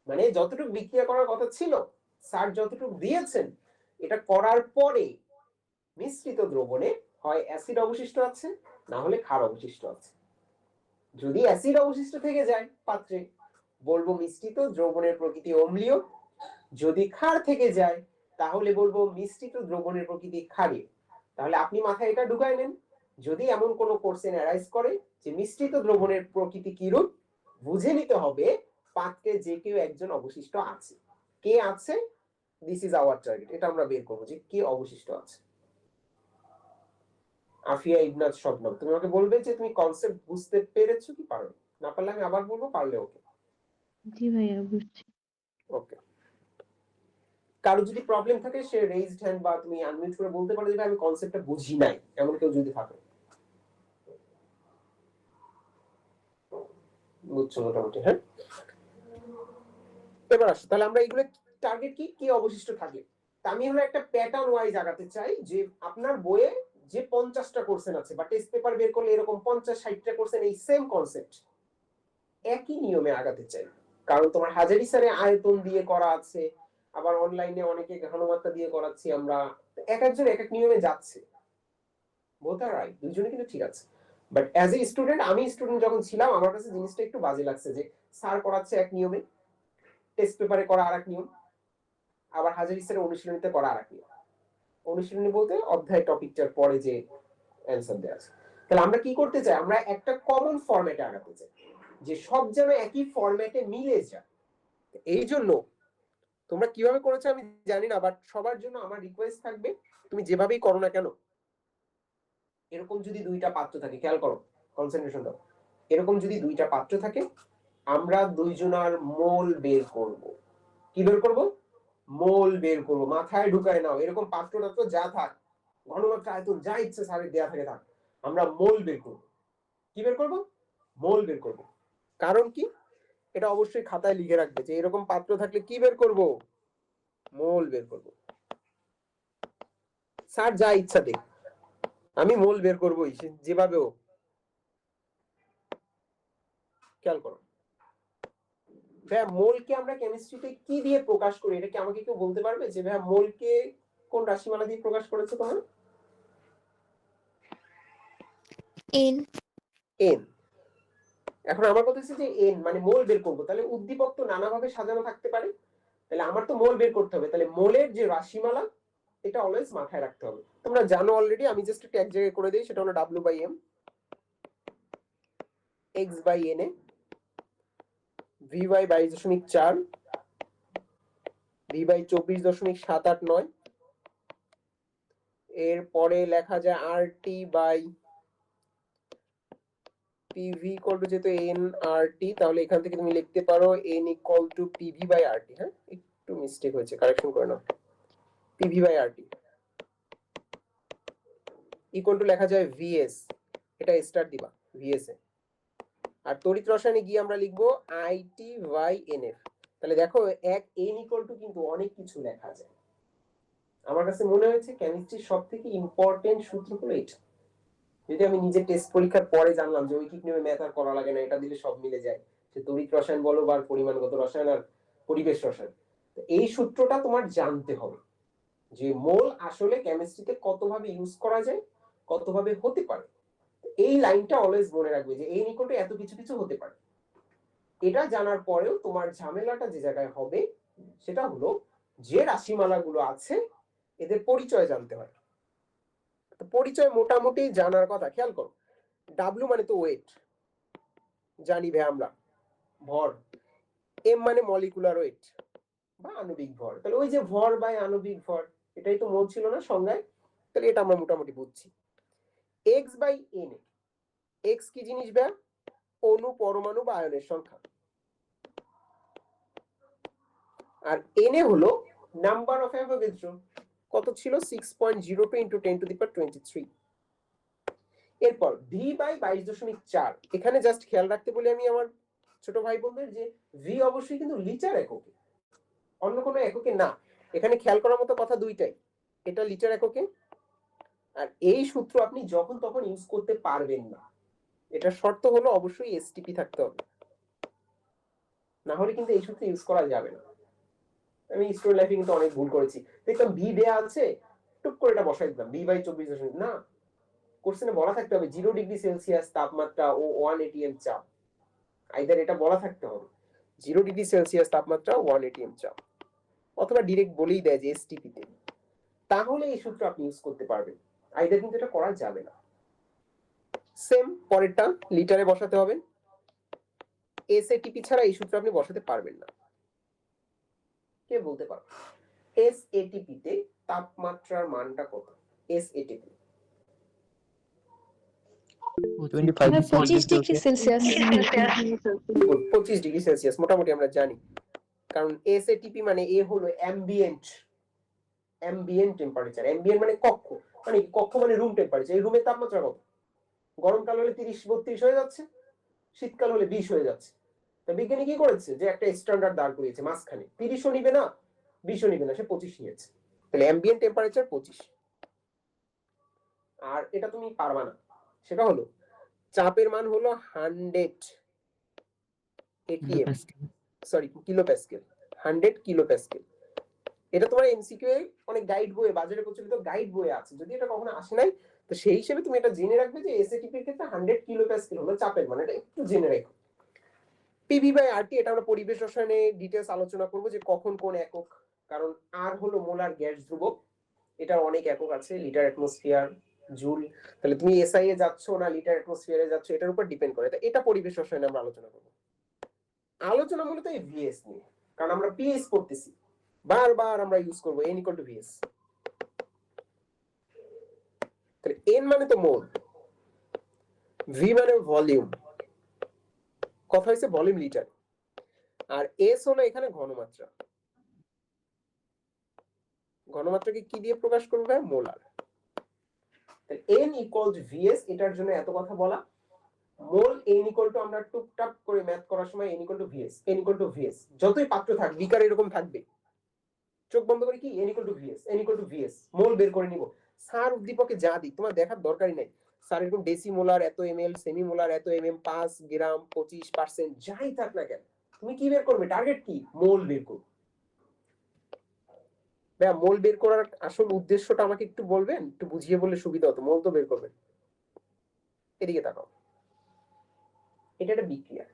মানে যতটুকু বিক্রিয়া করার কথা ছিল স্যার যতটুকু দিয়েছেন, এটা করার পরে মিশ্রিত দ্রবণে হয় অ্যাসিড অবশিষ্ট আছে, না হলে ক্ষার অবশিষ্ট আছে। যদি অ্যাসিড অবশিষ্ট থেকে যায় পাত্রে, বলবো মিশ্রিত দ্রবণের প্রকৃতি অম্লীয়। যদি ক্ষার থেকে যায় তাহলে বলবো মিশ্রিত দ্রবণের প্রকৃতি ক্ষারীয়। তাহলে আপনি মাথায় এটা ঢুকায় নেন, যদি এমন কোনো কোশ্চেন অ্যারাইজ করে যে মিশ্রিত দ্রবণের প্রকৃতি কি রূপ, বুঝে নিতে হবে পাত্রে যে কেউ একজন অবশিষ্ট আছে। কে আছে, দিস ইজ আওয়ার টার্গেট, এটা আমরা বের করবো যে কে অবশিষ্ট আছে। আফিয়া ইবনাত শবনম, তুমি আমাকে বলবে যে তুমি কনসেপ্ট বুঝতে পেরেছো কি পারো, না পারলে আমি আবার বলবো, পারলে ওকে। জি ভাইয়া বুঝছি। ওকে, কারো যদি প্রবলেম থাকে সে রেইজড হ্যান্ড বা তুমি আনমিউট করে বলতে পারো যে আমি কনসেপ্টটা বুঝি নাই, এমন কেউ যদি থাকে। বুঝছো মোটামুটি? হ্যাঁ, এবার আসো তাহলে আমরা এগুলো টার্গেট কি কি অবশিষ্ট থাকে। তা আমি হলো একটা প্যাটার্ন ওয়াইজ আগাতে চাই যে আপনার বইয়ে যে 50টা কোশ্চেন আছে বা টেস্ট পেপার বের করলে এরকম 50-60টা কোশ্চেন এই সেম কনসেপ্ট একই নিয়মে আগাতে চাই। কারণ তোমার হাজারি স্যারে আয়তন দিয়ে করা আছে, আবার অনলাইনে অনেকে ঘনমাত্রা দিয়ে করাচ্ছি আমরা, এক একজন এক এক নিয়মে যাচ্ছে, বোথ আর রাইট, দুইজনে কিন্তু ঠিক আছে। বাট অ্যাজ এ স্টুডেন্ট, আমি স্টুডেন্ট যখন ছিলাম আমার কাছে জিনিসটা একটু বাজে লাগছে যে স্যার করাচ্ছে এক নিয়মে, টেস্ট পেপারে করা আরেক নিয়ম, আবার হাজারি স্যারের অনুশীলনীতে করা আরেক নিয়ম। অনুশীলনী বলতে অধ্যায় টপিকটার পরে যে অ্যানসার দেওয়া আছে। তাহলে আমরা কি করতে চাই, আমরা একটা কমন ফরম্যাটে আগাতে চাই যে সব যেন একই ফরম্যাটে মিলে যায়। এই জন্য তোমরা কিভাবে করেছো আমি জানি না, বাট সবার জন্য আমার রিকোয়েস্ট থাকবে তুমি যেভাবেই করো না কেন, এরকম যদি দুইটা পাত্র থাকে, খেয়াল করো, কনসেন্ট্রেশন দাও, এরকম যদি দুইটা পাত্র থাকে আমরা দুইজনার মোল বের করব। কি বের করব? মোল বের করব। মাথায় ঢুকায় নাও, এরকম পাত্রটা তো যা থাক, ঘনমাত্রা আয়তন যা ইচ্ছে স্যারের দেয়া থাকে থাক, আমরা মোল বের করব। কি বের করব? মোল বের করব। কারণ কি, এটা অবশ্যই খাতায় লিখে রাখবে যে এরকম পাত্র থাকলে কি বের করব, মোল বের করব। স্যার যা ইচ্ছা দেখ, আমি মোল বের করবোই যেভাবে হোক। খেয়াল করো ভাইয়া, মোলকে আমরা কেমিস্ট্রিতে কি দিয়ে প্রকাশ করি, এটা কি আমাকে কেউ বলতে পারবে যে ভাইয়া মোলকে কোন রাশিমালা দিয়ে প্রকাশ করেছে তোমরা? এন। এন। এখন আমার কথা হচ্ছে যে এন মানে মোল বের করবো, তাহলে উদ্দীপক তো নানাভাবে সাজানো থাকতে পারে, তাহলে আমার তো মোল বের করতে হবে, তাহলে মোলের যে রাশিমালা এটা অলওয়েজ মাথায় রাখতে হবে। তোমরা জানো অলরেডি, আমি জাস্ট একটা এক জায়গায় করে দিই, সেটা হলো W/M X/Na Vy 22.4 Vy 24.789, এরপরে লেখা যায় RT by PV equal to, যেহেতু nRT তাহলে এখান থেকে তুমি লিখতে পারো n equal to PV by RT। হ্যাঁ, একটু মিস্টেক হয়েছে, কারেকশন করে নাও। PV by RT equal to লেখা যায় VS, এটা স্টার দিবা VS এ, আর তড়িৎ রসায়নে গিয়ে আমরা লিখবো IT/NF। তাহলে দেখো এক n ইকুয়াল টু কিন্তু অনেক কিছু লেখা যায়, আমার কাছে মনে হয়েছে কেমিস্ট্রির সব থেকে ইম্পর্টেন্ট সূত্র হলো এটা। যদি আমি নিজে টেস্ট পরীক্ষার পরে জানলাম যে ঐকিক নিয়মে ম্যাথ আর করা লাগে না, এটা দিলে সব মিলে যায়, সে তড়িৎ রসায়ন বলো বা পরিমাণগত রসায়ন আর পরিবেশ রসায়ন, এই সূত্রটা তোমার জানতে হবে যে মোল আসলে কেমিস্ট্রিতে কতভাবে ইউজ করা যায়, কতভাবে হতে পারে। এই লাইনটা অলওয়েজ মনে রাখবে যে এই নিকটে এত কিছু কিছু হতে পারে। এটা জানার পরেও তোমার ঝামেলাটা যে জায়গায় হবে সেটা হলো যে রাশিমালাগুলো আছে এদের পরিচয় জানতে হয়। তো পরিচয় মোটামুটি জানার কথা। খেয়াল করো, ডাব্লিউ মানে তো ওয়েট, জানি ভাই আমরা, ভর। এম মানে মলিকুলার ওয়েট বা আণবিক ভর, তাহলে ওই যে ভর বাই আণবিক ভর, এটাই তো মোল ছিল না সংজ্ঞায়, তাহলে এটা আমরা মোটামুটি বুঝছি। এক্স বাই এন, এক্স কি জিনিস ভাই? অণু, পরমাণু বা আয়নের সংখ্যা। আর এনে হলো নাম্বার অফ অ্যাভোগাড্রো, কত ছিল? 6.02 × 10⁻23। এরপর ভি বাই 22.4, এখানে জাস্ট খেয়াল রাখতে বলি আমি আমার ছোট ভাই বোনদের যে ভি অবশ্যই কিন্তু লিটার এককে, অন্য কোনো এককে না। এখানে খেয়াল করার মতো কথা দুইটাই, এটা লিটার এককে। আর এই সূত্র আপনি যখন তখন ইউজ করতে পারবেন না, এটা শর্ত হলো অবশ্যই এসটিপি থাকতে হবে, না হলে কিন্তু এই সূত্র ইউজ করা যাবে না। আমি স্টুডেন্ট লাইফে কিন্তু অনেক ভুল করেছি, দেখলাম ভি দেয়া আছে, টুক করে এটা বসাই দিলাম ভি বাই 24, না, কোশ্চেনে বলা থাকতে হবে 0°C তাপমাত্রা ও 1 atm চাপ, আইদার এটা বলা থাকতে হবে 0°C তাপমাত্রা 1 atm চাপ, অথবা ডাইরেক্ট বলেই দেয় যে এসটিপি তে, তাহলে এই সূত্র আপনি ইউজ করতে পারবেন, আইদার কিন্তু এটা করা যাবে না। সেম পরেরটা লিটারে বসাতে হবে, এসএটিপি ছাড়া এই সূত্র আপনি বসাতে পারবেন না। কে বলতে পারো এসএটিপি তে তাপমাত্রার মানটা কত? এসএটিপি 25°C। 25°C মোটামুটি আমরা জানি, কারণ এসএটিপি মানে এ হলো অ্যাম্বিয়েন্ট, অ্যাম্বিয়েন্ট টেম্পারেচার। অ্যাম্বিয়েন্ট মানে কক্ষ, মানে কক্ষ মানে রুম টেম্পারেচার। এই রুমের তাপমাত্রা কত? গরমকাল হলে 30-32 হয়ে যাচ্ছে, শীতকাল হলে 20 হয়ে যাচ্ছে। তা বিজ্ঞানী কি করেছে যে একটা স্ট্যান্ডার্ড দাঁড় করিয়েছে মাঝখানে, 30ও নিবে না 20ও নিবে না, সে 25 নিয়েছে। তাহলে অ্যাম্বিয়েন্ট টেম্পারেচার 25। আর এটা তুমি পারবা না, সেটা হলো চাপের মান হলো 100 atm, sorry kilo Pascal, 100 kilo Pascal. এটা তোমার এমসিকিউ এ অনেক গাইড বইয়ে, বাজারে প্রচলিত গাইড বইয়ে আছে, যদি এটা কখনো আসে নাই তো সেই হিসেবে তুমি এটা জেনে রাখবে যে এসএটিপি এর ক্ষেত্রে 100 কিলো প্যাসকেল হলো চাপের মান, এটা একটু জেনে রাখো। পিভি বাই আরটি, এটা আমরা পরিবেশ রসায়নে ডিটেইলস আলোচনা করব যে কখন কোন একক, কারণ আর হলো মোলার গ্যাস ধ্রুবক, এটার অনেক একক আছে, লিটার, অ্যাটমসফিয়ার, জুল। তাহলে তুমি এসআই এ যাচ্ছ না লিটার অ্যাটমসফিয়ারে যাচ্ছ, এটার উপর ডিপেন্ড করে। এটা পরিবেশ রসায়নে আমরা আলোচনা করব। আলোচনা মূলত এই ভিএস নিয়ে, কারণ আমরা পিএস করতেছি, বারবার আমরা ইউজ করব n = vs। তাহলে n মানে তো মোল, v মানে ভলিউম, কথা হইছে ভলিউম লিটার, আর s হলো এখানে ঘনমাত্রা। ঘনমাত্রাকে কি দিয়ে প্রকাশ করবে? মোলার। তাহলে n = vs, এটার জন্য এত কথা বলা। মোল n = আমরা টুকটাক করে ম্যাথ করার সময় n = vs, n = vs, যতই পাত্র থাক বিকার এরকম থাকবে, চোখ বন্ধ করে কি n = vs, n = vs, মোল বের করে নিব। স্যার উদ্দীপকে যা দিই তোমার দেখার দরকারই নাই, স্যার এরকম ডেসিমোলার এত ml, সেমিমোলার এত mm, 5 গ্রাম, 25%, যাই থাক না কেন, তুমি কি বের করবে? টার্গেট কি? মোল বের করবে। ভাইয়া মোল বের করার আসল উদ্দেশ্যটা আমাকে একটু বলবেন, একটু বুঝিয়ে বললে সুবিধা হতো। মোল তো বের করবেন, এদিকে তাকাও, এটা একটা বিক্রিয়া,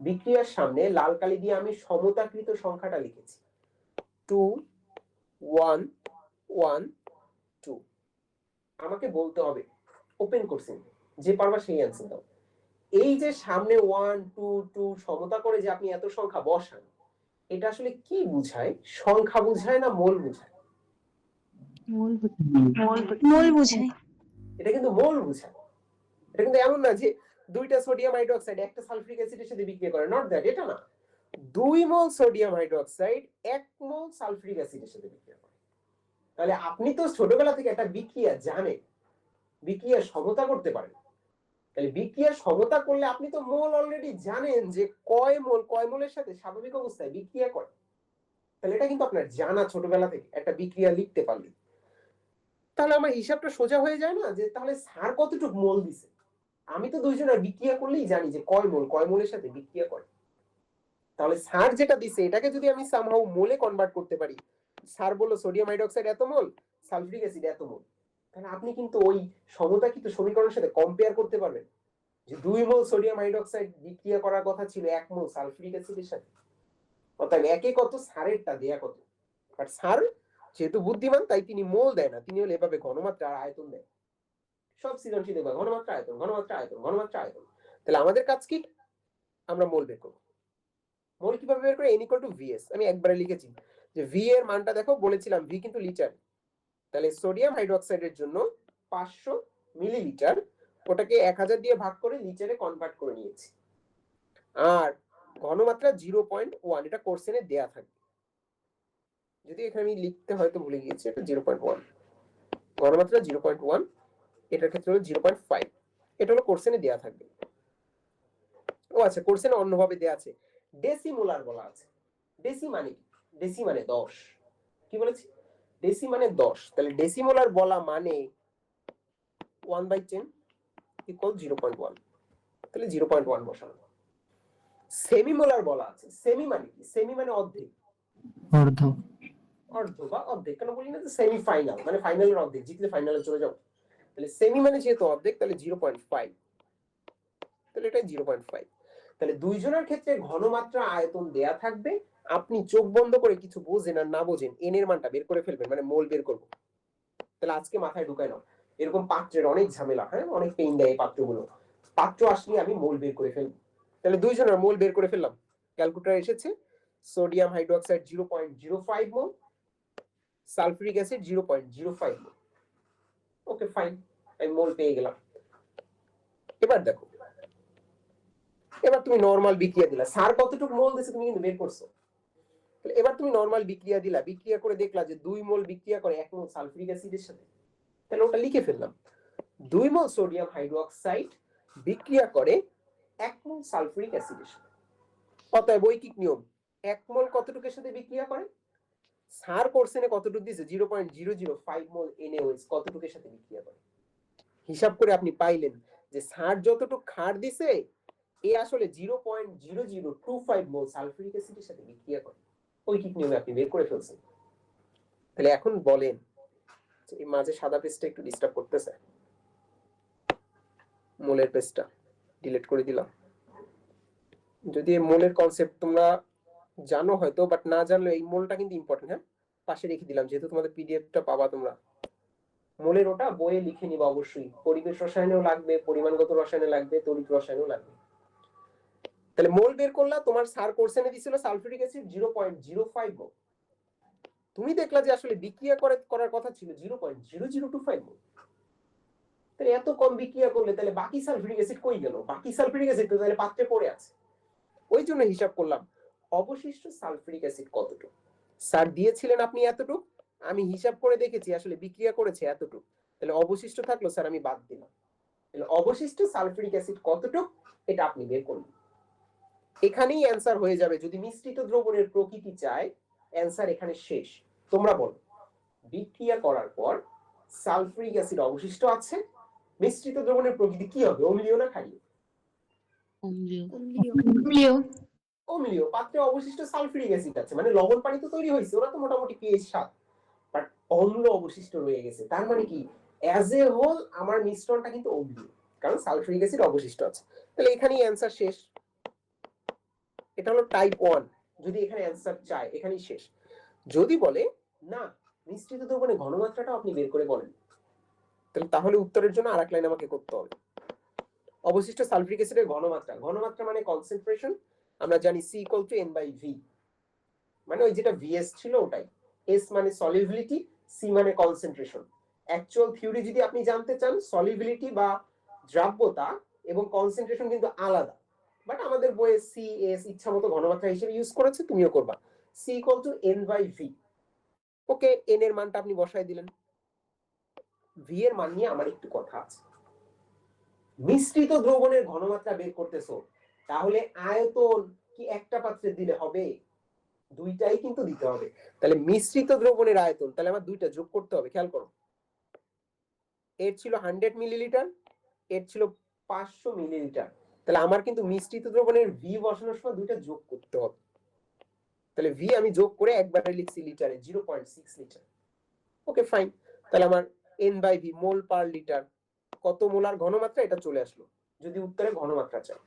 বিক্রিয়ার সামনে লাল কালি দিয়ে আমি সমতাকৃত সংখ্যাটা লিখেছি 2 1 1 2। আমাকে বলতে হবে, ওপেন কোশ্চেন, যে পারবা সেই অ্যান্সার দাও। এই যে সামনে 1 2 2 সমতা করে যে আপনি এত সংখ্যা বসান, এটা আসলে কি বুঝায়? সংখ্যা বুঝায় না মোল বুঝায়? মোল বুঝায়। এটা কিন্তু মোল বুঝায়। এটা কিন্তু এমন না যে দুইটা সোডিয়াম হাইড্রোক্সাইড একটা সালফিউরিক অ্যাসিডের সাথে বিক্রিয়া করে, নট দ্যাট, এটা না। 2 মোল সোডিয়াম হাইড্রোক্সাইড 1 মোল সালফিউরিক অ্যাসিডের সাথে বিক্রিয়া করে। তাহলে আপনি তো ছোটবেলা থেকে একটা বিক্রিয়া জানেন, বিক্রিয়ার সমতা করতে পারেন। তাহলে বিক্রিয়ার সমতা করলে আপনি তো মোল অলরেডি জানেন যে কয় মোলের সাথে স্বাভাবিক অবস্থায় বিক্রিয়া করে। তাহলে এটা কিন্তু আপনার জানা ছোটবেলা থেকে একটা বিক্রিয়া লিখতে পারলে, তাহলে আমার হিসাবটা সোজা হয়ে যায় না, যে তাহলে স্যার কতটুকু মোল দিছে। আমি তো দুইজনের বিক্রিয়া করলেই জানি যে কয় মোলের সাথে বিক্রিয়া করে। তাহলে স্যার যেটা দিছে এটাকে যদি আমি সামহাউ মোলে কনভার্ট করতে পারি, স্যার বললো সোডিয়াম হাইড্রোক্সাইড এত মোল, সালফিউরিক অ্যাসিড এত মোল, তাহলে আপনি কিন্তু ওই সমতাকিত সমীকরণের সাথে কম্পেয়ার করতে পারবেন যে 2 মোল সোডিয়াম হাইড্রোক্সাইড বিক্রিয়া করার কথা ছিল 1 মোল সালফিউরিক অ্যাসিডের সাথে। অর্থাৎ একে কত, স্যারেরটা দেয়া কত। বাট স্যার যেহেতু বুদ্ধিমান তাই তিনি মোল দেয় না, তিনি হলো এভাবে ঘনমাত্রা আর আয়তন দেয়। সব সৃজনশীল এভাবে ঘনমাত্রা আয়তন, ঘনমাত্রা আয়তন, ঘনমাত্রা আয়তন। তাহলে আমাদের কাজ কি, আমরা মোল বের করব। মোল কিভাবে বের করে, n = vs। আমি একবারে লিখেছি যে v এর মানটা দেখো, বলেছিলাম v কিন্তু লিটার। তাহলে সোডিয়াম হাইড্রোক্সাইডের জন্য 500 মিলিলিটার, ওটাকে 1000 দিয়ে ভাগ করে লিটারে কনভার্ট করে নিয়েছি। আর ঘনমাত্রা 0.1, এটা কোশ্চেনে দেয়া থাকবে, যদি এখানে আমি লিখতে হয়তো ভুলে গিয়েছি, এটা 0.1, ঘনমাত্রা 0.1, এটার ক্ষেত্রে হলো 0.5, এটা হলো কোশ্চেনে দেয়া থাকবে। ও আচ্ছা, কোশ্চেনে অন্যভাবে দেয়া আছে, ডেসিমোলার বলা আছে। ডেসি মানে কি? ডেসি মানে 10। কি বলেছি? ডেসি মানে 10। তাহলে ডেসিমোলার বলা মানে 1/10 = 0.1, তাহলে 0.1 বসানো। সেমিমোলার বলা আছে। সেমি মানে কি? সেমি মানে অর্ধেক, অর্ধ। অর্ধ বা অর্ধেক কেন বলি না, যে সেমি ফাইনাল মানে ফাইনালের অর্ধেক, জিতলে ফাইনালে চলে যাও। তাহলে সেমি মানে যেহেতু অর্ধেক, তাহলে 0.5, তাহলে এটা 0.5। তাহলে দুইজনের ক্ষেত্রে ঘনমাত্রা আয়তন দেয়া থাকবে, আপনি চোখ বন্ধ করে কিছু বোঝেন আর না বোঝেন এন এর মানটা বের করে ফেলবেন, মানে মোল বের করব। তাহলে আজকে মাথায় ঢুকায় নাও, এরকম পাত্রের অনেক ঝামেলা, হ্যাঁ অনেক পেইন দেয় এই পাত্রগুলো। পাত্র আসলে আমি মোল বের করে ফেলবো। তাহলে দুইজনের মোল বের করে ফেললাম, ক্যালকুলেটর এসেছে সোডিয়াম হাইড্রোক্সাইড 0.05 মোল, সালফিউরিক অ্যাসিড 0.05 মোল। ওকে ফাইন, আমি মোল পেয়ে গেলাম। এবার দেখো, এবার তুমি নরমাল বিক্রিয়া দিলা, স্যার কতটুকু মোল দিয়েছে তুমি কিন্তু বের করছো। তাহলে এবার তুমি নরমাল বিক্রিয়া দিলা, বিক্রিয়া করে দেখলা যে 2 মোল বিক্রিয়া করে 1 মোল সালফিউরিক অ্যাসিডের সাথে, তাহলে ওটা লিখে ফেললাম, 2 মোল সোডিয়াম হাইড্রোক্সাইড বিক্রিয়া করে 1 মোল সালফিউরিক অ্যাসিডের সাথে। অতএব বৈকিক নিয়ম, 1 মোল কতটুকুর সাথে বিক্রিয়া করে, স্যার কোশ্চেনে কতটুকু দিয়েছে 0.005 মোল NaOH কতটুকুর সাথে বিক্রিয়া করে। হিসাব করে আপনি পাইলেন যে স্যার যতটুকু ক্ষার দিছে এ আসলে 0.0025 মোল সালফিউরিক অ্যাসিডের সাথে বিক্রিয়া করে। ঐকিক নিয়মে আপনি বের করে ফেলছেন। তাহলে এখন বলেন, এই মাঝে সাদা পেজটা একটু ডিস্টার্ব করতেছে, মোলের পেজটা ডিলিট করে দিলাম। যদি এই মোলের কনসেপ্ট তোমরা জানো হয়তো, বাট না জানলে এই মোলটা কিন্তু ইম্পর্টেন্ট, হ্যাঁ পাশে রেখে দিলাম, যেহেতু তোমাদের পিডিএফটা পাবা তোমরা। মোলের ওটা বইয়ে লিখে নিবা অবশ্যই, পরিবেশ রসায়নেও লাগবে, পরিমাণগত রসায়নে লাগবে, তড়িৎ রসায়নেও লাগবে। তাহলে মোল বের করলা, তোমার স্যার কোশ্চেনে দিছিল সালফিউরিক অ্যাসিড 0.05 মোল, তুমি দেখলা যে আসলে বিক্রিয়া করার কথা ছিল 0.0025 মোল। তাহলে এত কম বিক্রিয়া করলে তাহলে বাকি সালফিউরিক অ্যাসিড কই গেল? বাকি সালফিউরিক অ্যাসিড তো তাহলে পাত্রে পড়ে আছে। ওই জন্য হিসাব করলাম অবশিষ্ট সালফিউরিক অ্যাসিড কতটুকু। স্যার দিয়েছিলেন আপনি এতটুকু, আমি হিসাব করে দেখেছি আসলে বিক্রিয়া করেছে এতটুকু, তাহলে অবশিষ্ট থাকলো স্যার আমি বাদ দিলাম। তাহলে অবশিষ্ট সালফিউরিক অ্যাসিড কতটুকু এটা আপনি বের করুন। এখানেই অ্যান্সার হয়ে যাবে। যদি মিশ্রিত দ্রবণের প্রকৃতি চায়, অ্যান্সার এখানে শেষ। তোমরা বলো, বিক্রিয়া করার পর সালফিউরিক অ্যাসিড অবশিষ্ট আছে, মিশ্রিত দ্রবণের প্রকৃতি কি হবে, অম্লীয় না ক্ষারীয়? অম্লীয়। অম্লীয়। পাত্রে অবশিষ্ট সালফিউরিক অ্যাসিড আছে, মানে লবণ পানি তো তৈরি হয়েছে, ওরা তো মোটামুটি pH 7, বাট অম্ল অবশিষ্ট রয়ে গেছে। তার মানে কি, অ্যাজ এ হোল আমার মিশ্রণটা কিন্তু অম্লীয়, কারণ সালফিউরিক অ্যাসিড অবশিষ্ট আছে। তাহলে এখানেই অ্যান্সার শেষ। এটা হলো টাইপ 1। যদি এখানে অ্যান্সার চায় এখানেই শেষ। যদি বলে না মিশ্রিত দ্রবণের ঘনমাত্রাটা আপনি বের করে বলেন, তাহলে উত্তরের জন্য আরেক লাইন আমাকে করতে হবে। অবশিষ্ট সালফিউরিক অ্যাসিডের ঘনমাত্রা, ঘনমাত্রা মানে কনসেন্ট্রেশন, আমরা জানি C = N/V, মানে ওই যেটা VS ছিল ওটাই। S মানে সলিবিলিটি, C মানে কনসেন্ট্রেশন। অ্যাকচুয়াল থিওরি যদি আপনি জানতে চান, সলিবিলিটি বা দ্রাব্যতা এবং কনসেন্ট্রেশন কিন্তু আলাদা, বাট আমাদের বইয়ে CS ইচ্ছামতো ঘনমাত্রা হিসেবে ইউজ করেছে, তুমিও করবা। C = N/V। ওকে, N এর মানটা আপনি বসায় দিলেন। V এর মান নিয়ে আমার একটু কথা আছে। মিশ্রিত দ্রবণের ঘনমাত্রা বের করতেছো, তাহলে আয়তন কি একটা পাত্রে দিলে হবে? দুইটাই কিন্তু দিতে হবে। তাহলে মিশ্রিত দ্রবণের আয়তন, তাহলে আমার দুইটা যোগ করতে হবে। খেয়াল করো, এর ছিল 100 মিলিলিটার, এর ছিল 500 মিলিলিটার। তাহলে আমার কিন্তু মিশ্রিত দ্রবণের ভি বসানোর সময় দুইটা যোগ করতে হবে। তাহলে ভি আমি যোগ করে একবারে লিখছি লিটারে 0.6 লিটার। ওকে ফাইন। তাহলে আমার N by V mole per litre, কত মোলার ঘনমাত্রা এটা চলে আসলো যদি উত্তরে ঘনমাত্রা চাই।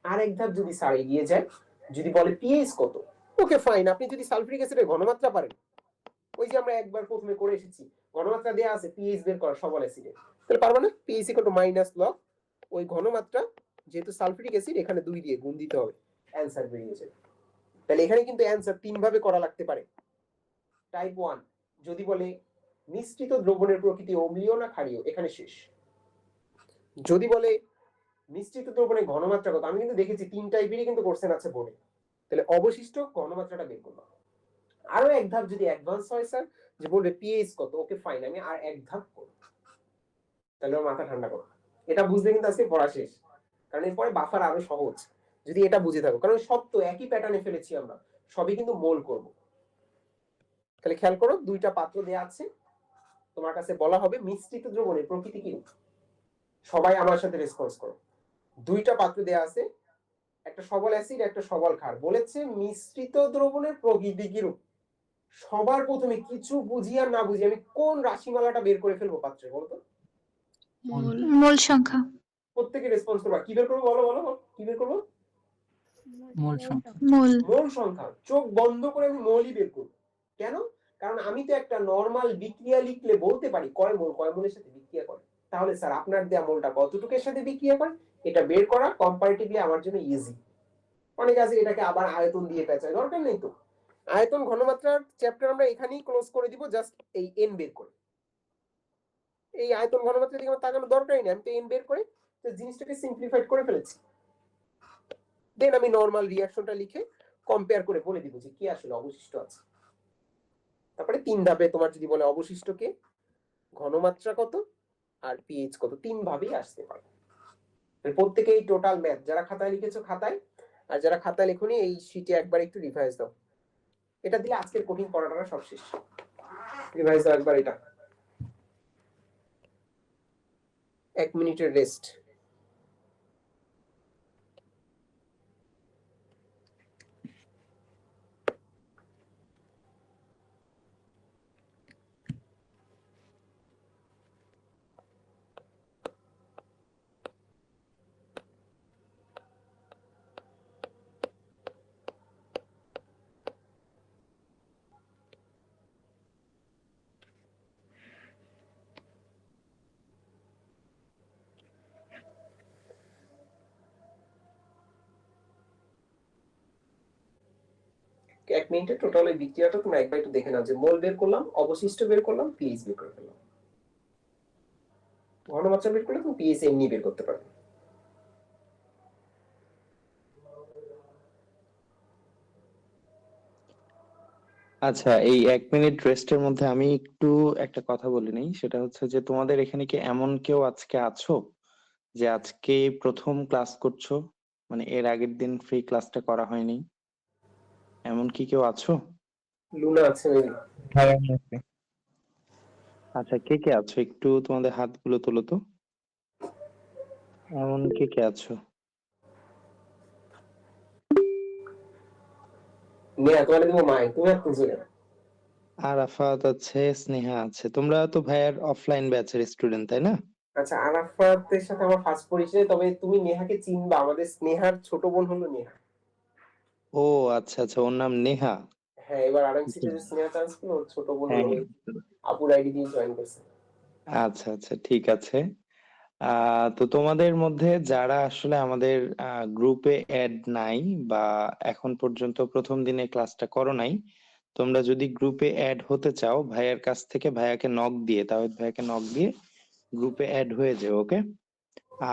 আর এক ধাপ যদি স্যার এগিয়ে যায়, যদি বলে পিএইচ কত, ওকে ফাইন। আপনি যদি সালফিউরিক অ্যাসিডের ঘনমাত্রা পারেন, ওই যে আমরা একবার প্রথমে করে এসেছি, ঘনমাত্রা দেয়া আছে পিএইচ বের করা সবল অ্যাসিডের, তাহলে পারবো না? PH equal to minus log ওই ঘনমাত্রা, যেহেতু সালফিউরিক অ্যাসিড এখানে 2 দিয়ে গুণ দিতে হবে, অ্যানসার বেরিয়ে যাবে। তাহলে এখানে কিন্তু অ্যানসার 3 ভাবে করা লাগতে পারে। টাইপ 1 যদি বলে মিশ্রিত দ্রবণের প্রকৃতি অম্লীয় না ক্ষারীয়, এখানে শেষ। যদি বলে মিশ্রিত দ্রবণের ঘনমাত্রা কত, আমি কিন্তু দেখেছি 3 টাইপেরই কিন্তু কোশ্চেন আছে বোর্ডে, তাহলে অবশিষ্ট ঘনমাত্রাটা বের করলাম। আরো এক ধাপ যদি অ্যাডভান্স হয় স্যার, যে বলবে পিএইচ কত, ওকে ফাইন, আমি আর এক ধাপ করব। তাহলে মাথা ঠান্ডা করো, এটা বুঝলে কিন্তু আজকে পড়া শেষ, কারণ এরপরে বাফার আরো সহজ যদি এটা বুঝে থাকো, কারণ সব তো একই প্যাটার্নে ফেলেছি আমরা, সবই কিন্তু মোল করব। তাহলে খেয়াল করো, দুইটা পাত্র দেয়া আছে, তোমার কাছে বলা হবে মিশ্রিত দ্রবণের প্রকৃতি কি। সবাই আমার সাথে রেসপন্স করো। দুইটা পাত্র দেয়া আছে, একটা সবল অ্যাসিড একটা সবল ক্ষার, বলেছে মিশ্রিত দ্রবণের প্রকৃতি কিরূপ। সবার প্রথমে কিছু বুঝি আর না বুঝি আমি কোন রাশিমালাটা বের করে ফেলবো পাত্রে, বলতো? মোল সংখ্যা। প্রত্যেকে রেসপন্স করবা, কি বের করবো বলো বলো বলো, কি বের করবো? মোল সংখ্যা। মোল। মোল সংখ্যা। চোখ বন্ধ করে আমি মোলই বের করবো। কেন? কারণ আমি তো একটা নরমাল বিক্রিয়া লিখলে বলতে পারি কয় মোল কয় মোলের সাথে বিক্রিয়া করে। তাহলে স্যার আপনার দেয়া মোলটা কতটুকুর সাথে বিক্রিয়া করে এটা বের করা কম্পারেটিভলি আমার জন্য ইজি। অনেক আছে এটাকে আবার আয়তন দিয়ে পেঁচায়, দরকার নেই তো। আয়তন ঘনমাত্রার চ্যাপ্টার আমরা এখানেই ক্লোজ করে দিব, জাস্ট এই এন বের করে। এই আয়তন ঘনমাত্রার দিকে আমার তাকানোর দরকারই নেই, আমি তো এন বের করে তো জিনিসটাকে সিম্পলিফাইড করে ফেলেছি। দেন আমি নরমাল রিঅ্যাকশনটা লিখে কম্পেয়ার করে বলে দিব যে কি আসলে অবশিষ্ট আছে। তারপরে 3 ধাপে তোমার যদি বলে অবশিষ্ট কে, ঘনমাত্রা কত আর পিএইচ কত, 3 ভাবেই আসতে পারে। প্রত্যেকে এই টোটাল ম্যাথ যারা খাতায় লিখেছো খাতায়, আর যারা খাতায় লেখনি এই শীটে একবার একটু রিভাইজ দাও। এটা দিলে আজকের কঠিন পড়াটা সব শেষ। রিভাইজ দাও একবার এটা। 1 মিনিটের রেস্ট। এক মিনিটে টোটাল এই বিক্রিয়াটা তোমরা একবার একটু দেখে নাও, যে মোল বের করলাম, অবশিষ্ট বের করলাম, পিএইচ বের করে ফেললাম। ঘনমাত্রা বের করলে তুমি পিএইচ এমনি বের করতে পারবে। আচ্ছা, এই 1 মিনিট রেস্টের মধ্যে আমি একটু একটা কথা বলে নিই, সেটা হচ্ছে যে তোমাদের এখানে কি এমন কেউ আজকে আছো যে আজকে প্রথম ক্লাস করছো, মানে এর আগের দিন ফ্রি ক্লাসটা করা হয়নি, এমন কি কেউ আছো? লুনা আছে মেবি। হ্যাঁ আমি আছি। আচ্ছা, কে কে আছো একটু তোমাদের হাতগুলো তোলো তো, এমন কে কে আছো? নেয়া তোমার দিব মাই, তুমি আর খুঁজো না। আরাফাত আছে, স্নেহা আছে, তোমরা তো ভাইয়ার অফলাইন ব্যাচের স্টুডেন্ট তাই না? আচ্ছা, আরাফাতের সাথে আমার ফার্স্ট পরিচয়, তবে তুমি নেহাকে চিনবা, আমাদের স্নেহার ছোট বোন হলো নেহা। ও আচ্ছা আচ্ছা, ওর নাম নেহা। হ্যাঁ, এবার আরএমসি তে যে স্নেহা চান্স পেল, ওর ছোট বোন হ্যাঁ হলো হ্যাঁ। ওই আপুর আইডি দিয়ে জয়েন করছে। আচ্ছা আচ্ছা, ঠিক আছে। তো তোমাদের মধ্যে যারা আসলে আমাদের গ্রুপে অ্যাড নাই বা এখন পর্যন্ত প্রথম দিনে ক্লাসটা করো নাই, তোমরা যদি গ্রুপে অ্যাড হতে চাও ভাইয়ার কাছ থেকে ভাইয়াকে নক দিয়ে, তাওহিদ ভাইয়াকে নক দিয়ে গ্রুপে অ্যাড হয়ে যাও, ওকে?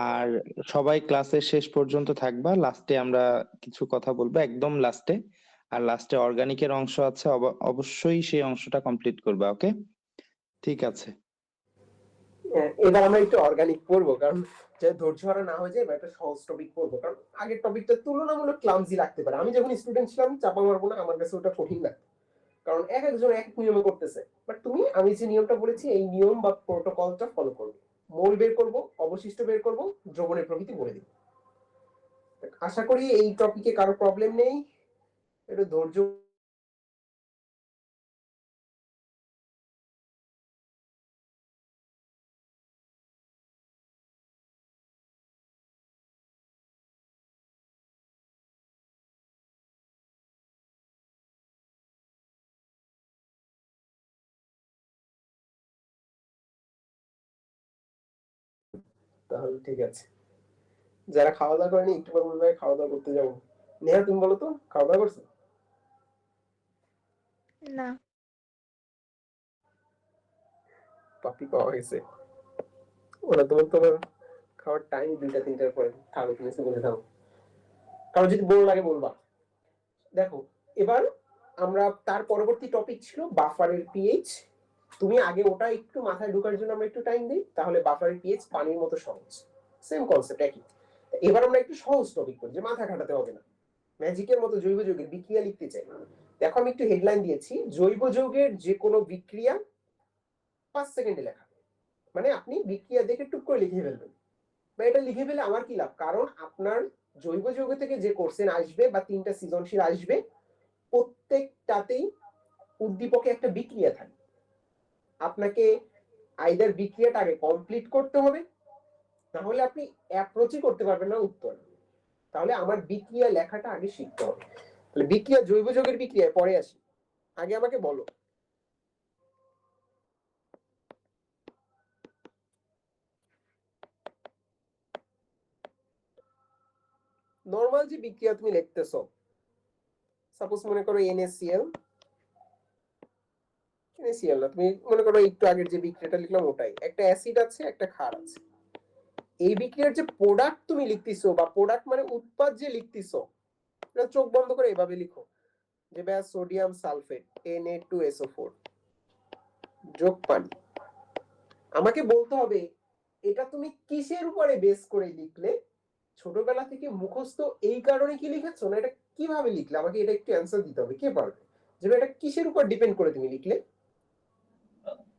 আর সবাই ক্লাসের শেষ পর্যন্ত থাকবা, লাস্টে আমরা কিছু কথা বলবো একদম লাস্টে, আর লাস্টে অর্গানিকের অংশ আছে, অবশ্যই সেই অংশটা কমপ্লিট করবা, ওকে? ঠিক আছে। এবার আমরা একটু অর্গানিক পড়বো, কারণ যে ধৈর্য হারা না হয়ে যায় বা একটা সহজ টপিক পড়বো, কারণ আগের টপিকটা তুলনামূলক ক্লামজি লাগতে পারে। আমি যখন স্টুডেন্ট ছিলাম চাপা মারবো না, আমার কাছে ওটা কঠিন লাগতো, কারণ এক একজন এক এক নিয়মে করতেছে। বাট আমি যে নিয়মটা বলেছি এই নিয়ম বা প্রোটোকলটা ফলো করবো। মোল বের করব, অবশিষ্ট বের করব, দ্রবণের প্রকৃতি বলে দিব। আশা করি এই টপিকে কারো প্রবলেম নেই। একটু ধৈর্য তাহলে ঠিক আছে। যারা খাওয়া দাওয়া করেনি একটু পর বলবে খাওয়া দাওয়া করতে যাবো। নেহা তুমি বলো তো, খাওয়া দাওয়া করছো? না। পাপি পাওয়া গেছে। ওরা তোমার খাওয়ার টাইম 2টা 3টার পরে। খাবে তুমি বলে দাও, কারণ যদি বোর লাগে বলবা। দেখো এবার আমরা তার পরবর্তী টপিক ছিল বাফারের পিএইচ। তুমি আগে ওটা একটু মাথায় ঢোকার জন্য আমরা একটু টাইম দিই, তাহলে বাফারের পিএইচ পানির মতো সহজ। সেম কনসেপ্ট একই। এবার আমরা একটু সহজ টপিক করি, যে মাথা খাটাতে হবে না। ম্যাজিকের মতো জৈব যৌগের বিক্রিয়া লিখতে চাই। দেখো আমি একটু হেডলাইন দিয়েছি, জৈব যৌগের যে কোনো বিক্রিয়া 5 সেকেন্ডে লেখা। মানে আপনি বিক্রিয়া দেখে টুক করে লিখে ফেলবেন, বা এটা লিখে ফেলে আমার কি লাভ, কারণ আপনার জৈব যৌগ থেকে যে কোশ্চেন আসবে বা 3টা সৃজনশীল আসবে প্রত্যেকটাতেই উদ্দীপকে একটা বিক্রিয়া থাকে। আপনাকে আইদার বিক্রিয়াটা আগে কমপ্লিট করতে হবে, তাহলে আপনি অ্যাপ্রোচই করতে পারবেন না উত্তর। তাহলে আমার বিক্রিয়া লেখাটা আগে শিখতে হবে। তাহলে বিক্রিয়া, জৈব যৌগের বিক্রিয়ায় পরে আসি। আগে আমাকে বলো নরমাল যে বিক্রিয়া তুমি লিখতেছো, সাপোজ মনে করো NaCl, NaCl না, তুমি মনে করো একটু আগের যে বিক্রিয়াটা লিখলাম ওটাই, একটা অ্যাসিড আছে একটা ক্ষার আছে। এই বিক্রিয়ার যে প্রোডাক্ট তুমি লিখতেছো, বা প্রোডাক্ট মানে উৎপাদ যে লিখতেছো, এটা চোখ বন্ধ করে এভাবে লিখো যে ব্যাস সোডিয়াম সালফেট Na2SO4 যোগ পানি। আমাকে বলতে হবে এটা তুমি কিসের উপরে বেস করে লিখলে, ছোটবেলা থেকে মুখস্থ এই কারণে কি লিখেছো, না এটা কিভাবে লিখলে, আমাকে এটা একটু অ্যান্সার দিতে হবে। কে পারবে যে এটা কিসের উপর ডিপেন্ড করে তুমি লিখলে?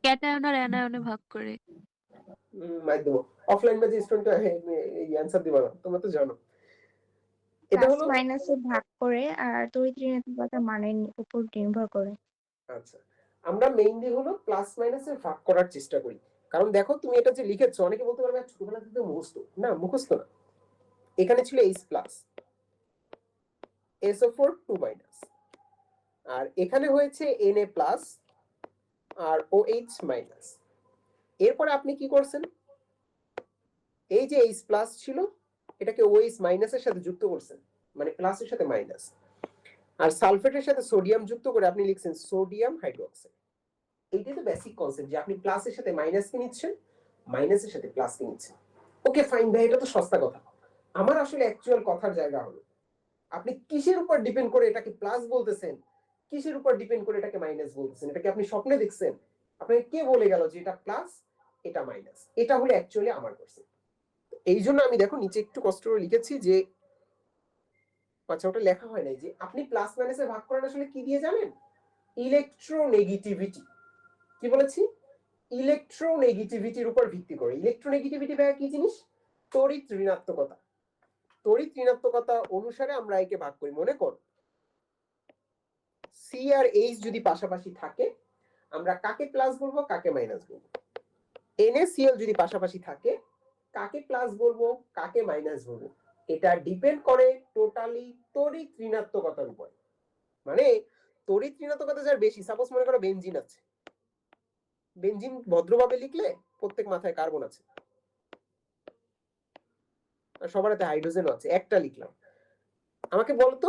ক্যাটায়ন আর অ্যানায়নে ভাগ করে। মাধ্যম অফলাইন বা যে স্টুডেন্ট এই অ্যান্সার দিবা না, তোমরা তো জানো। এটা প্লাস হলো মাইনাসে ভাগ করে আর তড়িৎ ঋণাত্মকতার মানের উপর নির্ভর করে। আচ্ছা, আমরা মেইনলি হলো প্লাস মাইনাসে ভাগ করার চেষ্টা করি। কারণ দেখো তুমি এটা যে লিখেছো, অনেকে বলতে পারবে ছোটবেলা থেকে মুখস্থ না, মুখস্থ না। এখানে ছিল H প্লাস, SO4 2 আর এখানে হয়েছে Na প্লাস আর OH মাইনাস। এরপরে আপনি কি করছেন, এই যে H প্লাস ছিল এটাকে OH মাইনাসের সাথে যুক্ত করছেন, মানে প্লাসের সাথে মাইনাস। আর সালফেটের সাথে সোডিয়াম যুক্ত করে আপনি লিখছেন সোডিয়াম হাইড্রোক্সাইড। এইটাই তো বেসিক কনসেপ্ট, যে আপনি প্লাসের সাথে মাইনাসকে নিচ্ছেন, মাইনাসের সাথে প্লাসকে নিচ্ছেন। ওকে ফাইন ভাই, এটা তো সস্তা কথা। আমার আসলে অ্যাকচুয়াল কথার জায়গা হলো আপনি কিসের উপর ডিপেন্ড করে এটাকে প্লাস বলতেছেন, কিসের উপর ডিপেন্ড করে এটাকে মাইনাস বলতেছেন। এটাকে আপনি স্বপ্নে দেখছেন? আপনাকে কে বলে গেল যে এটা প্লাস এটা মাইনাস? এটা হলো অ্যাকচুয়ালি আমার কোর্সে। এই জন্য আমি দেখো নিচে একটু কষ্ট করে লিখেছি যে, আচ্ছা ওটা লেখা হয় নাই, যে আপনি প্লাস মাইনাসে ভাগ করেন আসলে কি দিয়ে জানেন? ইলেকট্রোনেগেটিভিটি। কি বলেছি? ইলেকট্রোনেগেটিভিটির উপর ভিত্তি করে। ইলেকট্রোনেগেটিভিটি ভাই কি জিনিস? তড়িৎ ঋণাত্মকতা। তড়িৎ ঋণাত্মকতা অনুসারে আমরা একে ভাগ করি। মনে কর সি আর এইচ যদি পাশাপাশি থাকে, আমরা কাকে প্লাস বলবো কাকে মাইনাস বলবো। NaCl যদি পাশাপাশি থাকে, কাকে প্লাস বলবো কাকে মাইনাস বলবো, এটা ডিপেন্ড করে টোটালি তড়িৎ ঋণাত্মকতার উপর। মানে তড়িৎ ঋণাত্মকতা যার বেশি, সাপোজ মনে করো বেনজিন আছে, বেনজিন ভদ্রভাবে লিখলে প্রত্যেক মাথায় কার্বন আছে, আর সবার হাতে হাইড্রোজেনও আছে, একটা লিখলাম। আমাকে বলতো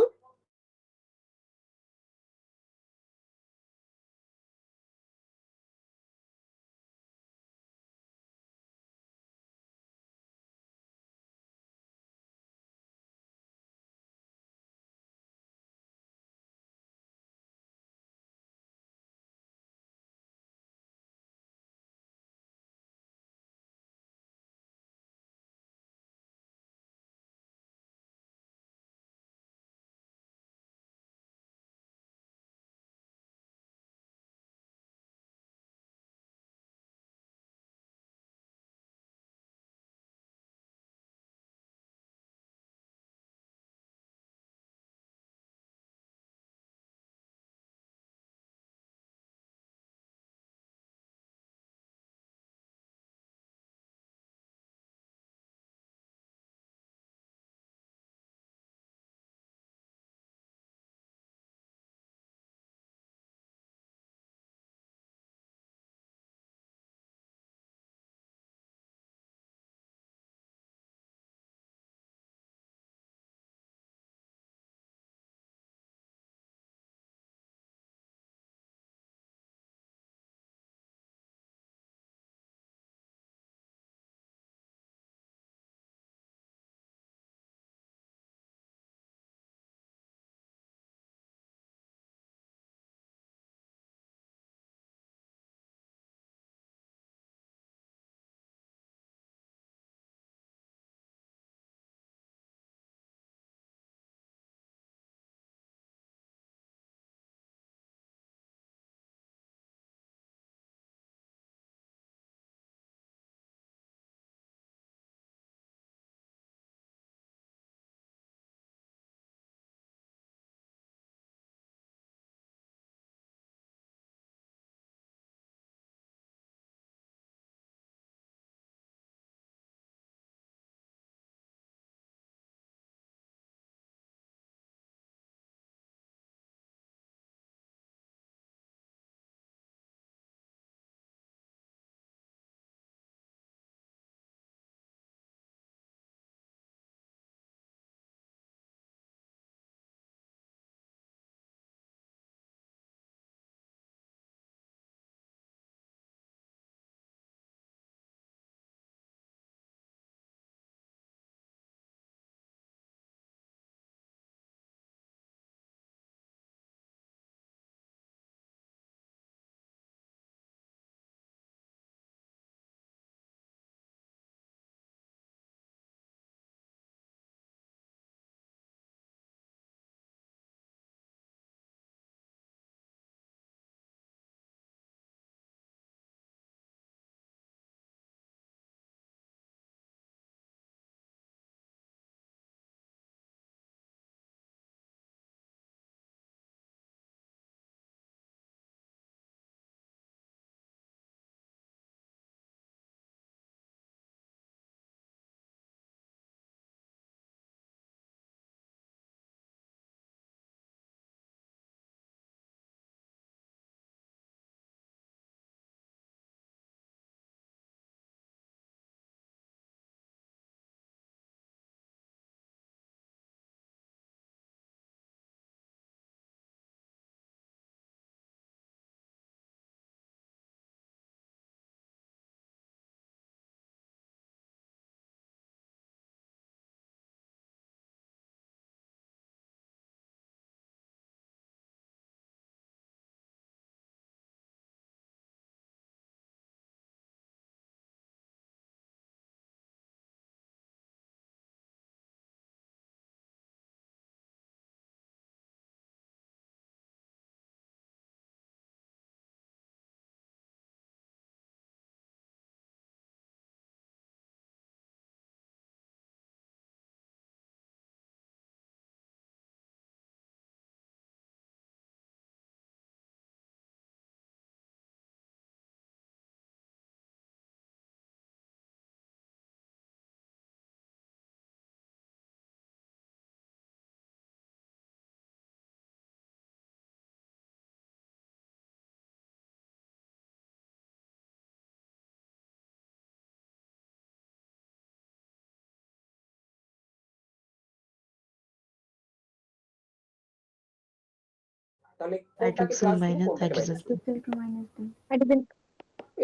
তাহলে কোনটাকে হাইড্রোক্সিল প্লাস দিব মাইনাস কোনটাকে হাইড্রোজেন। মাইনাস দিব? একটু মাইনাস দিন। হাইড্রোজেন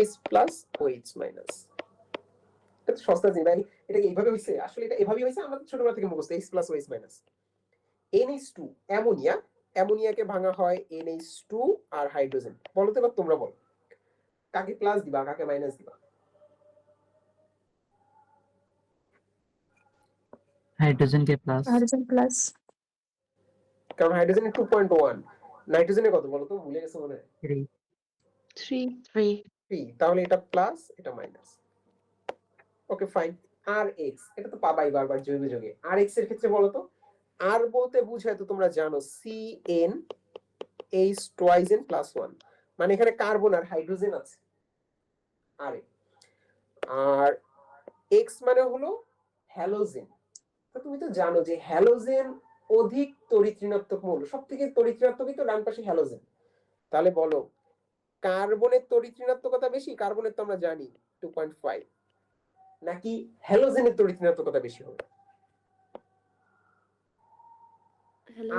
H প্লাস ও H মাইনাস। এটা তো সস্তা জিনিস ভাই, এটা কি এইভাবে হইছে? আসলে এটা এভাবেই হইছে, আমরা তো ছোটবেলা থেকে মুখস্থ H প্লাস ও H মাইনাস। NH2 অ্যামোনিয়া, অ্যামোনিয়াকে ভাঙা হয় NH2 আর হাইড্রোজেন। বলো তো এবার তোমরা বলো, কাকে প্লাস দিবা কাকে মাইনাস দিবা? হাইড্রোজেনকে প্লাস। Hydrogen plus. কারণ হাইড্রোজেনের 2.1, নাইট্রোজেনের কত বলো তো, ভুলে গেছো মনে হয়? 3 3, তাহলে এটা প্লাস এটা মাইনাস। Okay fine. আর এক্স এটা তো পাবাই বারবার জৈব যোগে। আর এক্স এর ক্ষেত্রে বলো তো, আর বলতে বুঝায় তো তোমরা জানো CN H twice N plus 1, মানে এখানে কার্বন আর হাইড্রোজেন আছে আরে। আর এক্স মানে হলো হ্যালোজেন। তো তুমি তো জানো যে হ্যালোজেন অধিক তড়িৎ ঋণাত্মক মৌল, সব থেকে তড়িৎ ঋণাত্মকই তো ডান পাশে হ্যালোজেন। তাহলে বলো কার্বনের তড়িৎ ঋণাত্মকতা বেশি, কার্বনের তো আমরা জানি 2.5, নাকি হ্যালোজেনের তড়িৎ ঋণাত্মকতা বেশি হবে?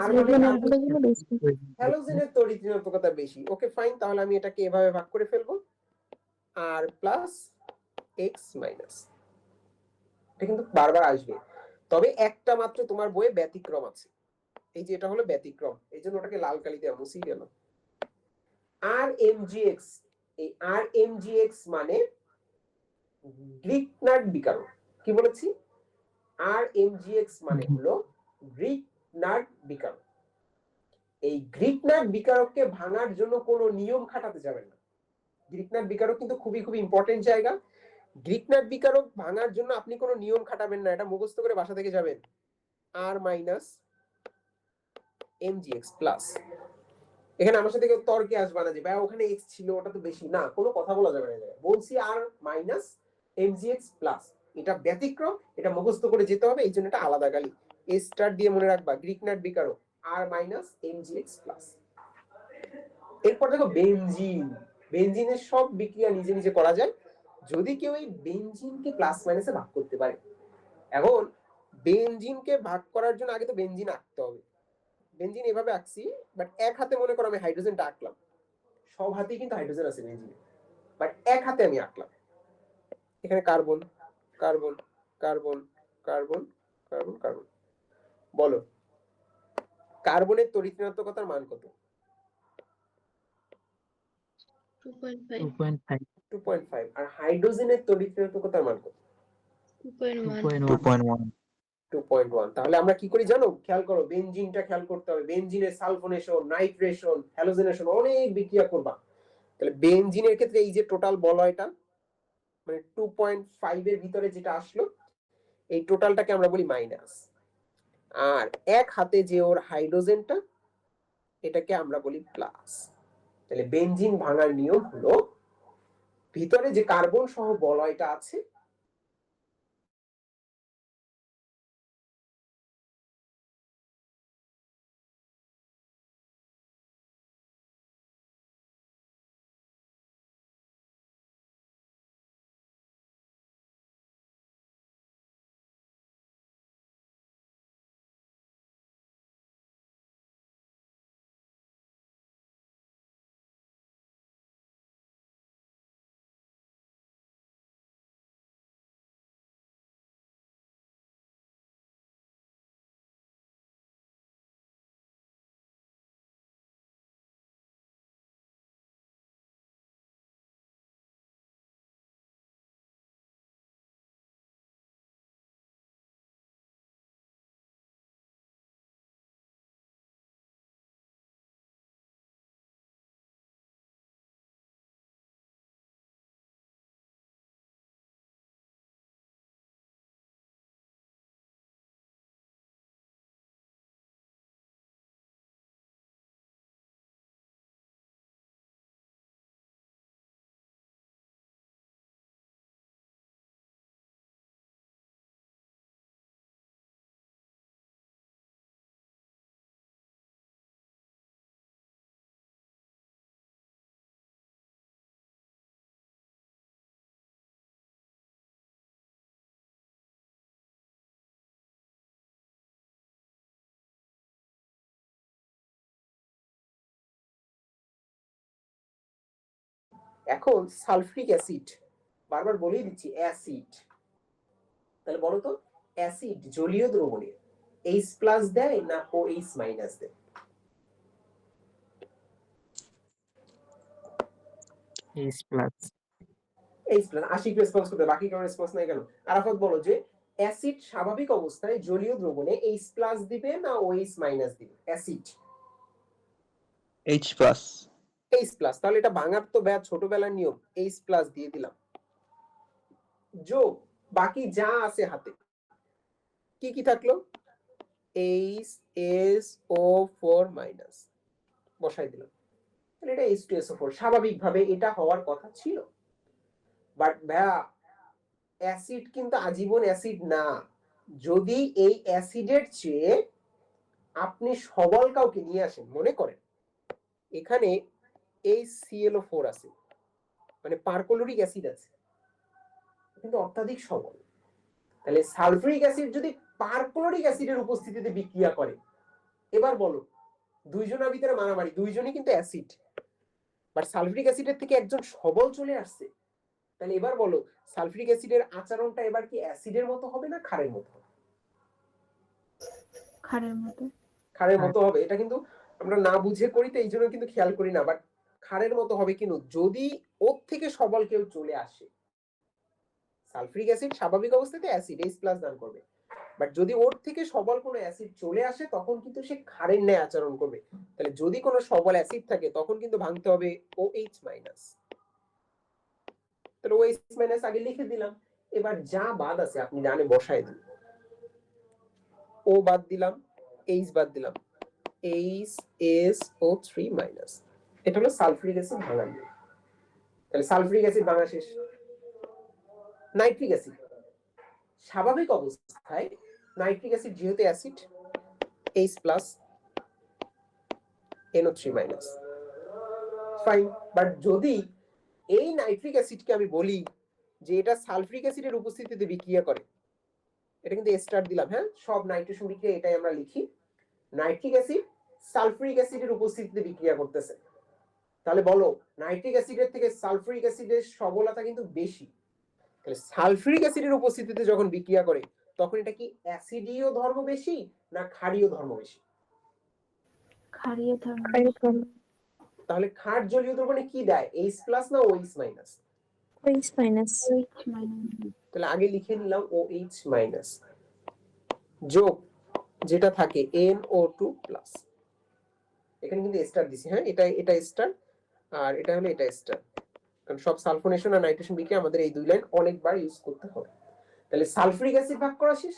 আর মানে হাইড্রোজেন বেশি। হ্যালোজেনের তড়িৎ ঋণাত্মকতা বেশি। ওকে ফাইন, তাহলে আমি এটাকে এভাবে ভাগ করে ফেলবো, আর প্লাস এক্স মাইনাস। এটা কিন্তু বারবার আসবে, তবে একটা মাত্র তোমার বইয়ে ব্যতিক্রম আছে। এই যে এটা হলো ব্যতিক্রম, এই জন্য ওটাকে লাল কালি দিয়ে মুছি গেল। আর এমজিএক্স, এই আর এমজিএক্স মানে গ্রিকনার্ড বিকারক। কি বলেছি? আর এমজিএক্স মানে হলো গ্রিকনার্ড বিকারক। এই গ্রিকনার্ড বিকারককে ভাঙার জন্য কোনো নিয়ম খাটাতে যাবেন না। গ্রিকনার্ড বিকারক কিন্তু খুবই খুবই ইম্পর্টেন্ট জায়গা। গ্রিকনার্ড বিকারক ভাঙার জন্য আপনি কোনো নিয়ম খাটাবেন না, এটা মুখস্থ করে বাসা থেকে যাবেন। আর মাইনাস এমজিএক্স প্লাস। এখানে আমার সাথে কেউ তর্কে আসবে না যে ভাই ওখানে এক্স ছিল ওটা তো বেশি, না কোনো কথা বলা যাবে না। বলছি আর মাইনাস এমজিএক্স প্লাস, এটা ব্যতিক্রম, এটা মুখস্থ করে যেতে হবে, এই জন্য এটা আলাদা গালি। এ স্টার দিয়ে মনে রাখবা গ্রিকনার্ড বিকারক আর মাইনাস এমজিএক্স প্লাস। এরপর দেখো বেনজিন। বেনজিনের সব বিক্রিয়া নিজে নিজে করা যায় যদি কেউ এই বেনজিনকে প্লাস মাইনাসে ভাগ করতে পারে। এখন বেনজিনকে ভাগ করার জন্য আগে তো বেনজিন আঁকতে হবে। বেনজিন এভাবে আঁকছি, বাট এক হাতে মনে করো আমি হাইড্রোজেনটা আঁকলাম, সব হাতেই কিন্তু হাইড্রোজেন আছে বেনজিনে, বাট এক হাতে আমি আঁকলাম। এখানে carbon carbon carbon carbon carbon carbon. বলো কার্বনের তড়িৎ ঋণাত্মকতার মান কত? 2.5 2.5। আর হাইড্রোজেনের তড়িৎ ঋণাত্মকতার মান কত? 2.1 2.1। তাহলে আমরা কি করি জানো, খেয়াল করো বেনজিনটা খেয়াল করতে হবে। বেনজিনের সালফোনেশন, নাইট্রেশন, হ্যালোজেনেশন অনেক বিক্রিয়া করবা। তাহলে বেনজিনের ক্ষেত্রে এই যে টোটাল বলয়টা মানে 2.5 এর ভিতরে যেটা আসলো, এই টোটালটাকে আমরা বলি মাইনাস। আর এক হাতে যে ওর হাইড্রোজেনটা, এটাকে আমরা বলি প্লাস। তাহলে বেনজিন ভাঙার নিয়ম হলো ভিতরে যে কার্বন সহ বলয়টা আছে এখন সালফ্রিক অ্যাসিড, বারবার বলেই দিচ্ছি অ্যাসিড, তাহলে বলো তো অ্যাসিড জলীয় দ্রবণে H প্লাস দেয় না OH মাইনাস দেয়? H plus. H plus. Ashiq response করতে, বাকি কারো রেসপন্স নাই কেন? আরাফাত বলো যে অ্যাসিড স্বাভাবিক অবস্থায় জলীয় দ্রবণে H প্লাস দিবে না OH মাইনাস দিবে? Acid H plus. H plus. তাহলে এটা ভাঙার তো ছোটবেলার নিয়ম, H প্লাস দিয়ে দিলাম। যোগ বাকি যা আছে হাতে, কি কি থাকলো? HSO4 মাইনাস বসাই দিলাম, তাহলে এটা H2SO4। স্বাভাবিকভাবে এটা হওয়ার কথা ছিল, বাট ভাইয়া অ্যাসিড কিন্তু আজীবন অ্যাসিড না। যদি এই অ্যাসিডের চেয়ে আপনি সবল কাউকে নিয়ে আসেন, মনে করেন এখানে এই ClO4 আছে, মানে পারক্লোরিক অ্যাসিড আছে, কিন্তু অত্যাধিক সবল, তাহলে সালফিউরিক অ্যাসিড যদি পারক্লোরিক অ্যাসিডের উপস্থিতিতে বিক্রিয়া করে, এবার বলো দুইজনের ভিতরে মারামারি, দুইজনই কিন্তু অ্যাসিড, বাট সালফিউরিক অ্যাসিডের থেকে একজন সবল চলে আসছে, তাহলে এবার বলো সালফিউরিক অ্যাসিডের আচরণটা এবার কি অ্যাসিডের মতো হবে না ক্ষারের মতো হবে? খারের মতো। ক্ষারের মতো হবে। এটা কিন্তু আমরা না বুঝে করি, তো এই জন্য কিন্তু খেয়াল করি না, বাট ক্ষারের মতো হবে। কিন্তু যদি ওর থেকে সবল কেউ চলে আসে, সালফিউরিক অ্যাসিড স্বাভাবিক অবস্থাতে অ্যাসিড H প্লাস দান করবে, বাট যদি ওর থেকে সবল কোনো অ্যাসিড চলে আসে তখন কিন্তু সে ক্ষারের ন্যায় আচরণ করবে। তাহলে যদি কোনো সবল অ্যাসিড থাকে তখন কিন্তু ভাঙতে হবে OH মাইনাস। তাহলে OH মাইনাস আগে লিখে দিলাম, এবার যা বাদ আছে আপনি ডানে বসায় দিন। O বাদ দিলাম, H বাদ দিলাম, HSO3 মাইনাস। এটা হলো সালফিউরিক অ্যাসিড ভাঙা নিয়ম। তাহলে সালফিউরিক অ্যাসিড ভাঙা শেষ। নাইট্রিক অ্যাসিড স্বাভাবিক অবস্থায়, নাইট্রিক অ্যাসিড যেহেতু acid H plus NO3 minus, fine. But যদি এই নাইট্রিক অ্যাসিডকে আমি বলি যে এটা সালফিউরিক অ্যাসিডের উপস্থিতিতে বিক্রিয়া করে, এটা কিন্তু স্টার দিলাম, হ্যাঁ সব নাইট্রেশন বিক্রিয়া এটাই আমরা লিখি, নাইট্রিক অ্যাসিড সালফিউরিক অ্যাসিডের উপস্থিতিতে বিক্রিয়া করতেছে, তাহলে বলো নাইট্রিক অ্যাসিডের থেকে সালফিউরিক অ্যাসিডের সবলতা কিন্তু বেশি। তাহলে সালফিউরিক অ্যাসিডের উপস্থিতিতে যখন বিক্রিয়া করে তখন এটা কি অ্যাসিডীয় ধর্ম বেশি না ক্ষারীয় ধর্ম বেশি? ক্ষারীয় ধর্ম। তাহলে ক্ষার জলীয় দ্রবণে কি দেয়, H প্লাস না OH মাইনাস? OH minus. তাহলে আগে লিখে নিলাম OH মাইনাস যোগ যেটা থাকে NO2 প্লাস। এখানে কিন্তু স্টার দিছি, হ্যাঁ এটা স্টার আর এটা হলো এটা স্টার, কারণ সব সালফোনেশন আর নাইট্রেশন বিক্রিয়া আমাদের এই দুই লাইন অনেকবার ইউজ করতে হবে। তাহলে সালফিউরিক অ্যাসিড ভাগ করা শেষ,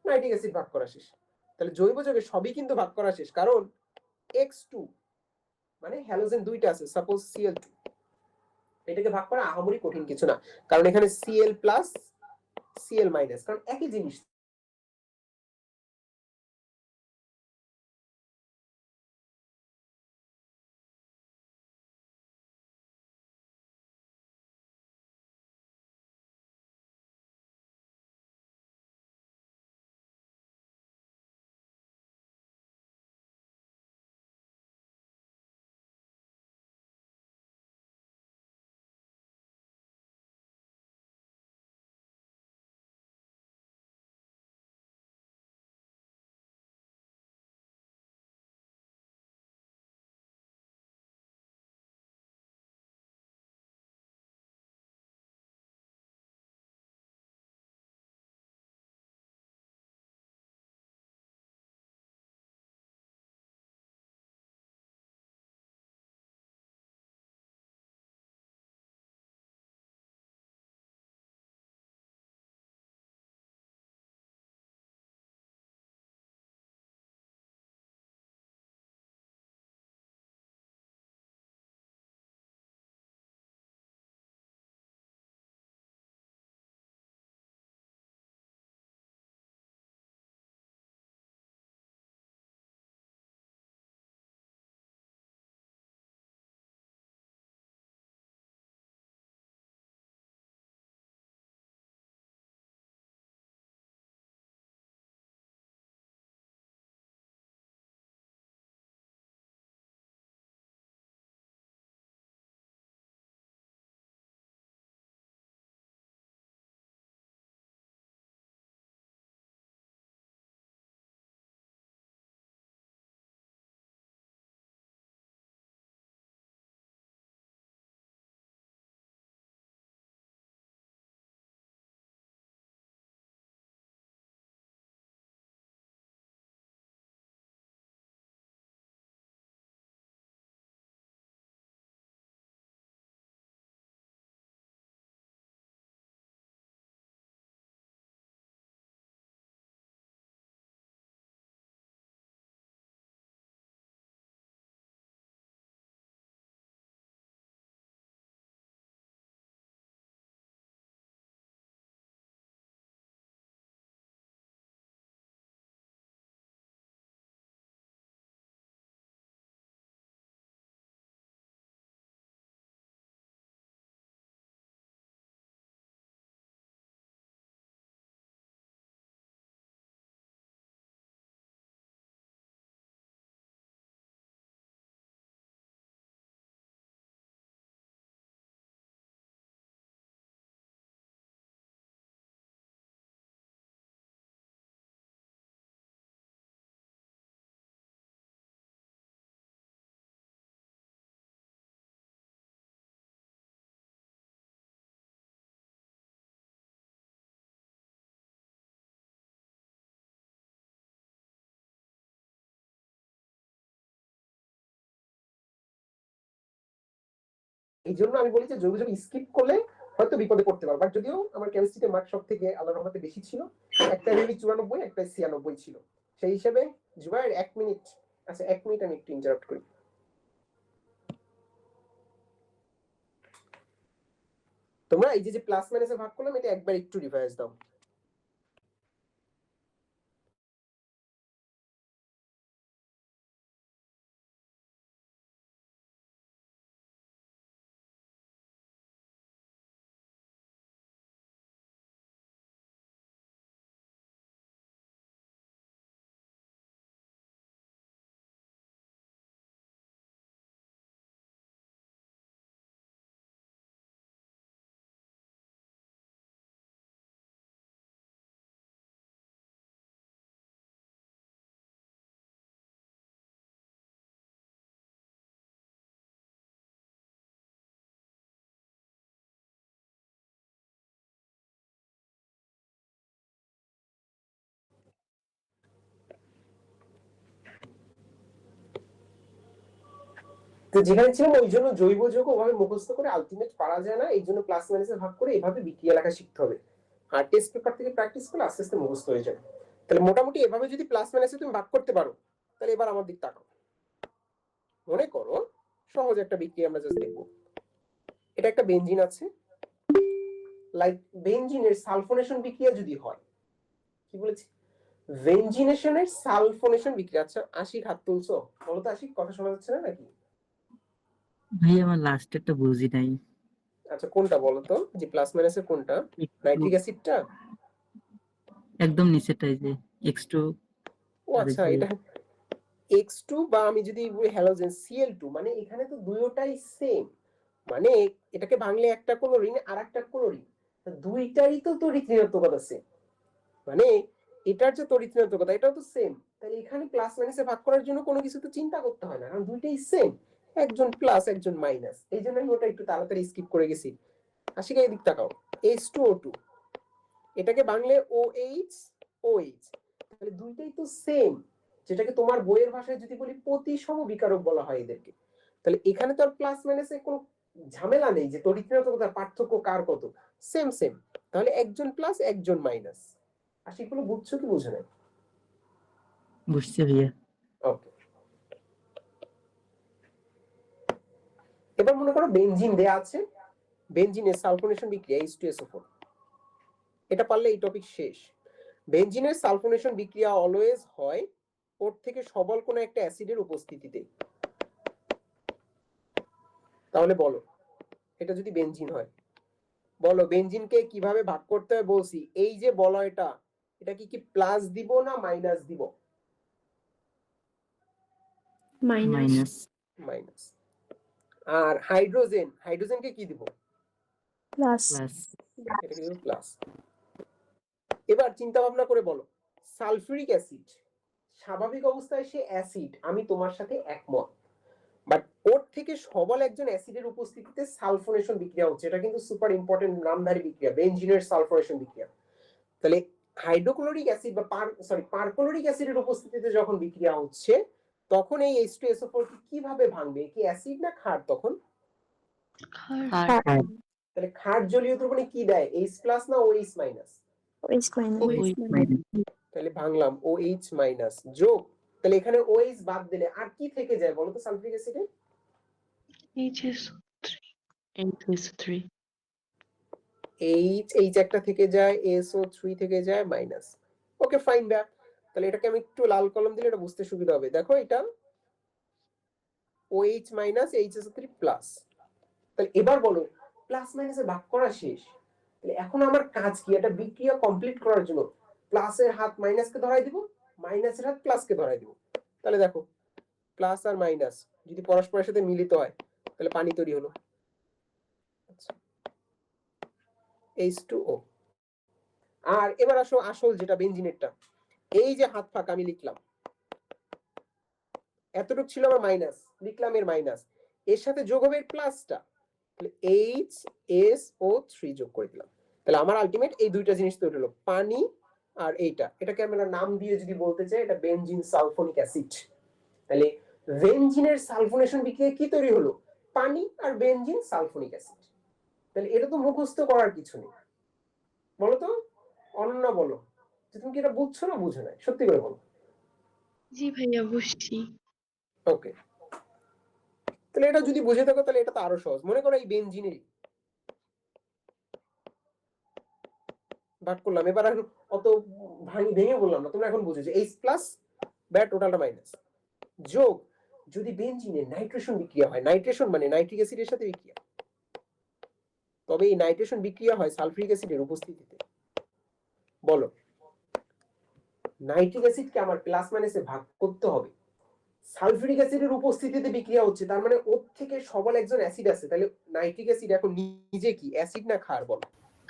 নাইট্রিক অ্যাসিড ভাগ করা শেষ, তাহলে জৈব যৌগে সবই কিন্তু ভাগ করা শেষ, কারণ X2 মানে হ্যালোজেন দুইটা আছে, সাপোজ Cl2, এটাকে ভাগ করা আহামরি কঠিন কিছু না, কারণ এখানে Cl প্লাস Cl মাইনাস, কারণ একই জিনিস। এই জন্য আমি বলি যে জৈব যৌগ স্কিপ করলে হয়তো বিপদে পড়তে পারো। বাট যদিও আমার কেমিস্ট্রিতে মার্ক সব থেকে আল্লাহর রহমতে বেশি ছিল, একটা রেডি 94, একটা 96 ছিল। সেই হিসেবে জুবাইর 1 মিনিট, আচ্ছা 1 মিনিট আমি একটু ইন্টারাপ্ট করি। তোমরা এই যে প্লাস মাইনাসে ভাগ করলাম, এটা একবার একটু রিভাইজ দাও। তো যেখানে ছিলাম ওই জন্য জৈব যৌগ ওভাবে মুখস্থ করে আলটিমেট পারা যায় না, এই জন্য প্লাস মাইনাসে ভাগ করে এভাবে বিক্রিয়া লেখা শিখতে হবে। আর টেস্ট পেপার থেকে প্র্যাকটিস করলে আস্তে আস্তে মুখস্থ হয়ে যাবে। তাহলে মোটামুটি এভাবে যদি প্লাস মাইনাসে তুমি ভাগ করতে পারো, তাহলে এবার আমার দিক তাকাও। মনে করো সহজ একটা বিক্রিয়া আমরা জাস্ট দেখবো। এটা একটা বেনজিন আছে, লাইক বেনজিনের সালফোনেশন বিক্রিয়া যদি হয়, কি বলেছি, বেনজিনেশনের সালফোনেশন বিক্রিয়া। আচ্ছা আশিক হাত তুলছো, বলো তো আশিক, কথা শোনা যাচ্ছে না নাকি? ভাই আমার লাস্টেরটা বুঝি নাই। আচ্ছা কোনটা বলো তো, যে প্লাস মাইনাসের কোনটা? নাইট্রিক অ্যাসিডটা? একদম নিচেরটাই যে X2। ও আচ্ছা, এটা X2 বা আমি যদি বলি হ্যালোজেন Cl2, মানে এখানে তো দুইটাই সেম, মানে এটাকে ভাঙলে একটা ক্লোরিন আর একটা ক্লোরিন, দুইটারই তো তড়িৎ ঋণাত্মকতা আছে, মানে এটার যে তড়িৎ ঋণাত্মকতা এটাও তো সেম। তাহলে এখানে প্লাস মাইনাসে ভাগ করার জন্য কোনো কিছু তো চিন্তা করতে হয় না, কারণ দুইটাই সেম, একজন প্লাস একজন মাইনাস। এই জন্য আমি ওটা একটু তাড়াতাড়ি স্কিপ করে গেছি। আশিকা এদিক তাকাও, H2O2, এটাকে ভাঙলে OH OH, তাহলে দুইটাই তো সেম, যেটাকে তোমার বইয়ের ভাষায় যদি বলি প্রতিসম বিকারক বলা হয় এদেরকে। তাহলে এখানে তো আর প্লাস মাইনাসে কোনো ঝামেলা নেই যে তড়িৎ ঋণাত্মকতার পার্থক্য কার কত, সেম সেম। তাহলে একজন প্লাস একজন মাইনাস। আশিকগুলো বুঝছো কি বুঝে নাই? বুঝছি ভাইয়া। ওকে, এবার মনে করো বেনজিন দেয়া আছে, বেনজিনের সালফোনেশন বিক্রিয়া H2SO4, এটা পারলে এই টপিক শেষ। বেনজিনের সালফোনেশন বিক্রিয়া অলওয়েজ হয় ওর থেকে সবল কোনো একটা অ্যাসিডের উপস্থিতিতে। তাহলে বলো এটা যদি বেনজিন হয়, বলো বেনজিনকে কিভাবে ভাগ করতে হয় বলছি, এই যে বলো এটা কি প্লাস দিব না মাইনাস দিব? মাইনাস। মাইনাস। আর হাইড্রোজেনকে কি দিব? প্লাস। এটা কিন্তু প্লাস। এবার চিন্তা ভাবনা করে বলো, সালফিউরিক অ্যাসিড স্বাভাবিক অবস্থায় সে অ্যাসিড, আমি তোমার সাথে একমত, বাট ওর থেকে সবল একজন অ্যাসিডের উপস্থিতিতে সালফোনেশন বিক্রিয়া হচ্ছে, এটা কিন্তু সুপার ইম্পর্টেন্ট নামধারী বিক্রিয়া, বেনজিনের সালফোনেশন বিক্রিয়া। তাহলে হাইড্রোক্লোরিক অ্যাসিড বা পারক্লোরিক অ্যাসিডের উপস্থিতিতে যখন বিক্রিয়া হচ্ছে, তখন এই H2SO4 কিভাবে ভাঙবে, কি অ্যাসিড না ক্ষার? তখন তাহলে ক্ষার জলীয় দ্রবণে কি দেয়, H+ না OH-? তাহলে ভাঙলাম OH- যোগ, তাহলে এখানে OH বাদ দিলে আর কি থেকে যায় বলো তো সালফিউরিক অ্যাসিডে? H একটা থেকে যায়, SO3 থেকে যায় মাইনাস। Okay fine back. তাহলে এটাকে আমি একটু লাল কলম দিলে এটা বুঝতে সুবিধা হবে। দেখো এটা OH HSO3 প্লাস। তাহলে এবার বলো প্লাস মাইনাসে ভাগ করা শেষ, তাহলে এখন আমার কাজ কি? এটা বিক্রিয়া কমপ্লিট করার জন্য প্লাসের হাত মাইনাসকে ধরাই দিব, মাইনাসের হাত প্লাসকে ধরাই দিব। তাহলে দেখো প্লাস আর মাইনাস যদি পরস্পরের সাথে মিলিত হয় তাহলে পানি তৈরি হলো, আচ্ছা H2O। আর এবার আসো আসল যেটা বেনজিনেরটা, এই যে হাত ফাঁক আমি লিখলাম, এতটুকু ছিল আমার মাইনাস, লিখলাম এর মাইনাস, এর সাথে যোগ হবে এর প্লাসটা, তাহলে HSO3 যোগ করে দিলাম। তাহলে আমার আলটিমেট এই দুইটা জিনিস তৈরি হলো, পানি আর এটাকে আমরা নাম দিয়ে যদি বলতে চাই, এটা বেনজিন সালফোনিক অ্যাসিড। তাহলে বেনজিনের সালফোনেশন বিক্রিয়া কি তৈরি হলো, পানি আর বেনজিন সালফোনিক অ্যাসিড। তাহলে এটা তো মুখস্থ করার কিছু নেই। বলো তো অনন্যা, বলো যে তুমি কি এটা বুঝছো না বুঝো না, সত্যি করে বলো। জি ভাইয়া বুঝছি। ওকে, তাহলে এটা যদি বুঝে থাকো তাহলে এটা তো আরো সহজ। মনে করো এই বেনজিনের ভাগ করলাম, এবার এখন অত ভেঙে বললাম না, তোমরা এখন বুঝেছো এইচ প্লাস ব্যাট টোটালটা মাইনাস যোগ যদি বেনজিনে নাইট্রেশন বিক্রিয়া হয়, নাইট্রেশন মানে নাইট্রিক অ্যাসিডের সাথে বিক্রিয়া, তবে এই নাইট্রেশন বিক্রিয়া হয় সালফিউরিক অ্যাসিডের উপস্থিতিতে। বলো নাইট্রিক অ্যাসিডকে আমার প্লাস মাইনাসে ভাগ করতে হবে, সালফিউরিক অ্যাসিডের উপস্থিতিতে বিক্রিয়া হচ্ছে, তার মানে ওর থেকে সবল একজন অ্যাসিড আছে। তাহলে নাইট্রিক অ্যাসিড এখন নিজে কি অ্যাসিড না ক্ষার? বলো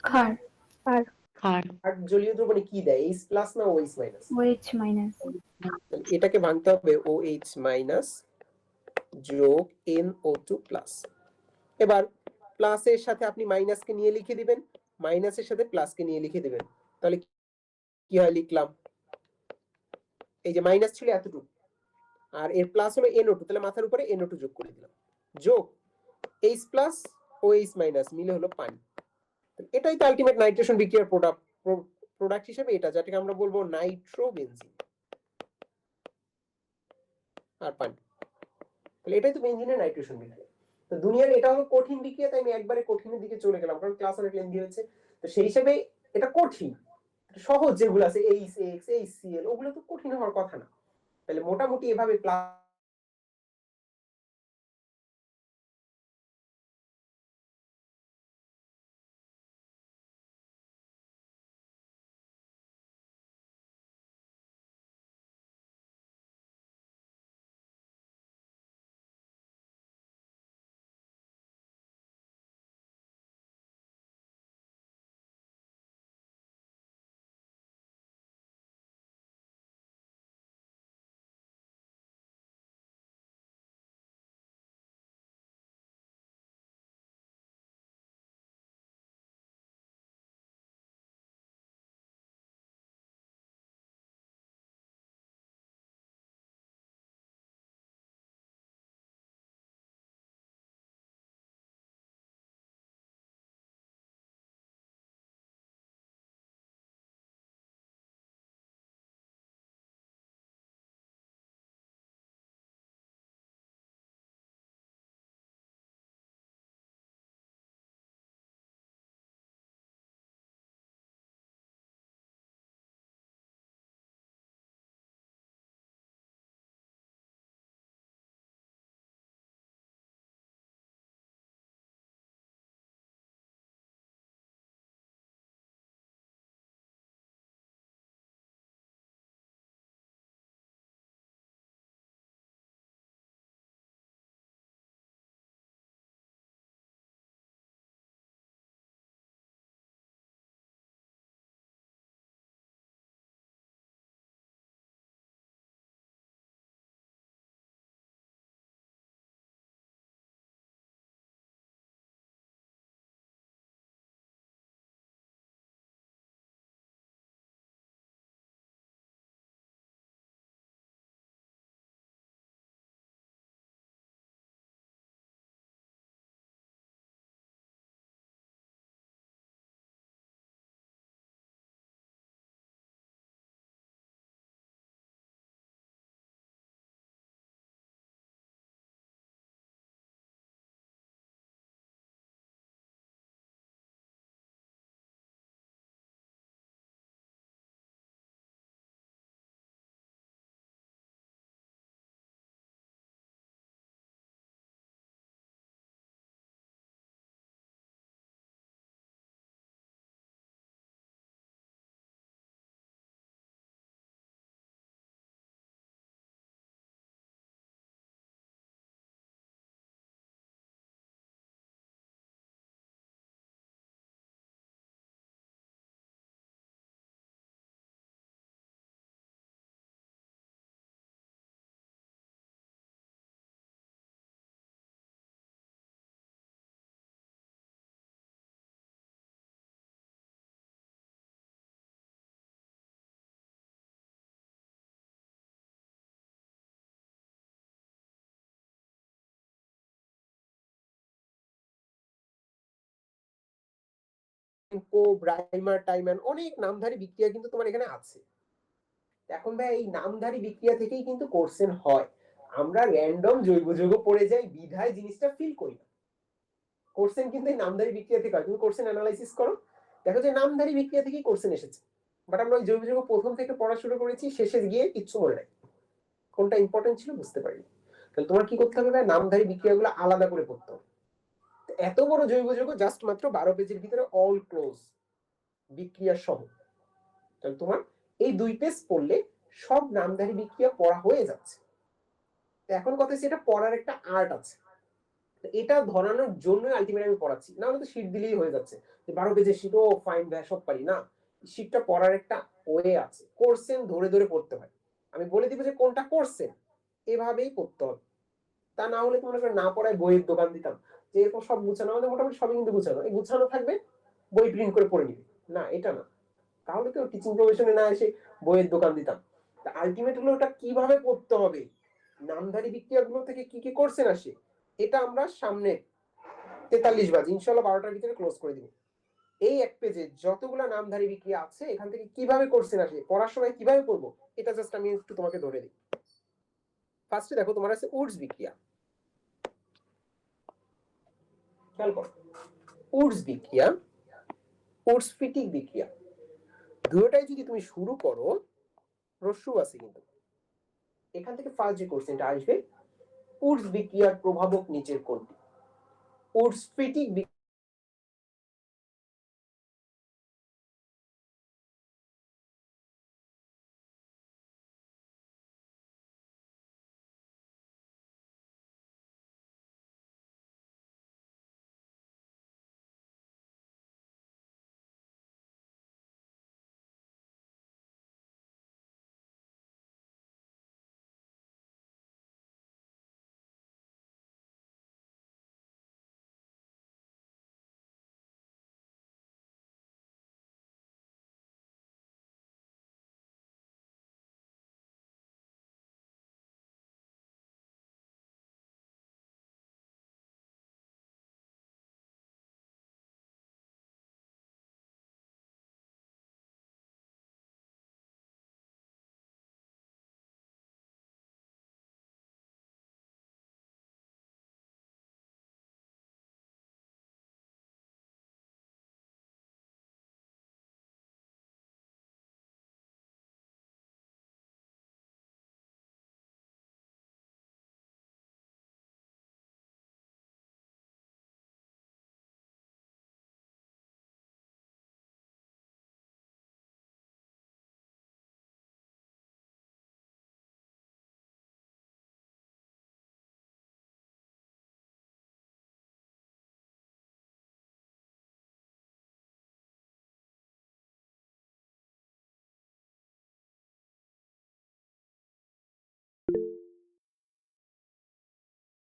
ক্ষার। ক্ষার। ক্ষার। আর জলীয় দ্রবণে কি দেয়, এইচ প্লাস না ওএইচ মাইনাস? OH minus. এটাকে ভাঙতে হবে OH মাইনাস যোগ NO2 প্লাস। এবার প্লাসের সাথে আপনি মাইনাসকে নিয়ে লিখে দিবেন, মাইনাসের সাথে প্লাসকে নিয়ে লিখে দিবেন। তাহলে কি হয়, লিখলাম এই যে মাইনাস ছিল এতটুকু আর এর প্লাস হলো NO2, তাহলে মাথার উপরে NO2 যোগ করে দিলাম, যোগ H প্লাস OH মাইনাস মিলে হলো পানি। এটাই তো আলটিমেট নাইট্রেশন বিক্রিয়ার প্রোডাক্ট হিসেবে এটা, যেটাকে আমরা বলবো নাইট্রোবেনজিন আর পানি। তাহলে এটাই তো বেনজিনের নাইট্রেশন বিক্রিয়া। তো দুনিয়ার এটা হলো কঠিন বিক্রিয়া, তাই আমি একবারে কঠিনের দিকে চলে গেলাম কারণ ক্লাস অনেক লেন্দি হয়েছে। তো সেই হিসেবে এটা কঠিন, সহজ যেগুলো আছে HX HCl ওগুলো তো কঠিন হওয়ার কথা না। তাহলে মোটামুটি এভাবে ব্রাইমার টাইমান অনেক নামধারী বিক্রিয়া কিন্তু তোমার এখানে আছে। এখন ভাই এই নামধারী বিক্রিয়া থেকেই কিন্তু কোশ্চেন হয়। আমরা র্যান্ডম জৈব যৌগ পড়ে যাই বিধায় জিনিসটা ফিল করি না। কোশ্চেন কিন্তু এই নামধারী বিক্রিয়া থেকে হয়। তুমি কোশ্চেন অ্যানালাইসিস করো, দেখো যে নামধারী বিক্রিয়া থেকেই কোশ্চেন এসেছে। বাট আমরা ওই জৈব যৌগ প্রথম থেকে পড়া শুরু করেছি, শেষে গিয়ে কিচ্ছু মনে নাই, কোনটা ইম্পর্টেন্ট ছিল বুঝতে পারিনি। তাহলে তোমার কি করতে হবে, নামধারী বিক্রিয়াগুলো আলাদা করে পড়তে হবে। এত বড় জৈব যৌগ জাস্ট মাত্র 12 পেজের ভিতরে অল ক্লোজ বিক্রিয়া সহ। তাহলে তোমার এই 2 পেজ পড়লে সব নামধারী বিক্রিয়া পড়া হয়ে যাচ্ছে। এখন কথা হচ্ছে এটা পড়ার একটা আর্ট আছে, এটা ধরানোর জন্য আলটিমেটলি আমি পড়াচ্ছি, না হলে তো শীট দিলেই হয়ে যাচ্ছে যে 12 পেজের শীট, ও ফাইন ভাই সব পারি না। শীটটা পড়ার একটা ওয়ে আছে, কোর্সেন ধরে ধরে পড়তে হয়। আমি বলে দিব যে কোনটা কোর্সেন, এভাবেই পড়তে হবে। তা না হলে তোমরা না পড়ায় বইয়ের দোকান দিতাম যে এরকম সব গুছানো, আমাদের মোটামুটি সবই কিন্তু গুছানো, এই গুছানো থাকবে বই প্রিন্ট করে পড়ে নিবে না, এটা না। তাহলে তো টিচিং প্রফেশনে না এসে বইয়ের দোকান দিতাম। আলটিমেট হলো ওটা কিভাবে পড়তে হবে, নামধারী বিক্রিয়া গুলো থেকে কি কি কোশ্চেন আসে, এটা আমরা সামনে 43 বাজে ইনশাআল্লাহ 12টার ভিতরে ক্লোজ করে দিব। এই এক পেজে যতগুলা নামধারী বিক্রিয়া আছে এখান থেকে কিভাবে কোশ্চেন আসে, পড়ার সময় কিভাবে পড়বো, এটা জাস্ট আমি একটু তোমাকে ধরে দিই। ফার্স্টে দেখো তোমার আছে উডস বিক্রিয়া, খেয়াল করো উডস বিক্রিয়া, উডস ফিটিক বিক্রিয়া, দুটোটাই যদি তুমি শুরু করো রস্যু আছে কিন্তু। এখান থেকে ফার্স্ট যে কোশ্চেনটা আসবে, উডস বিক্রিয়ার প্রভাবক নিচের কোনটি? উডস ফিটিক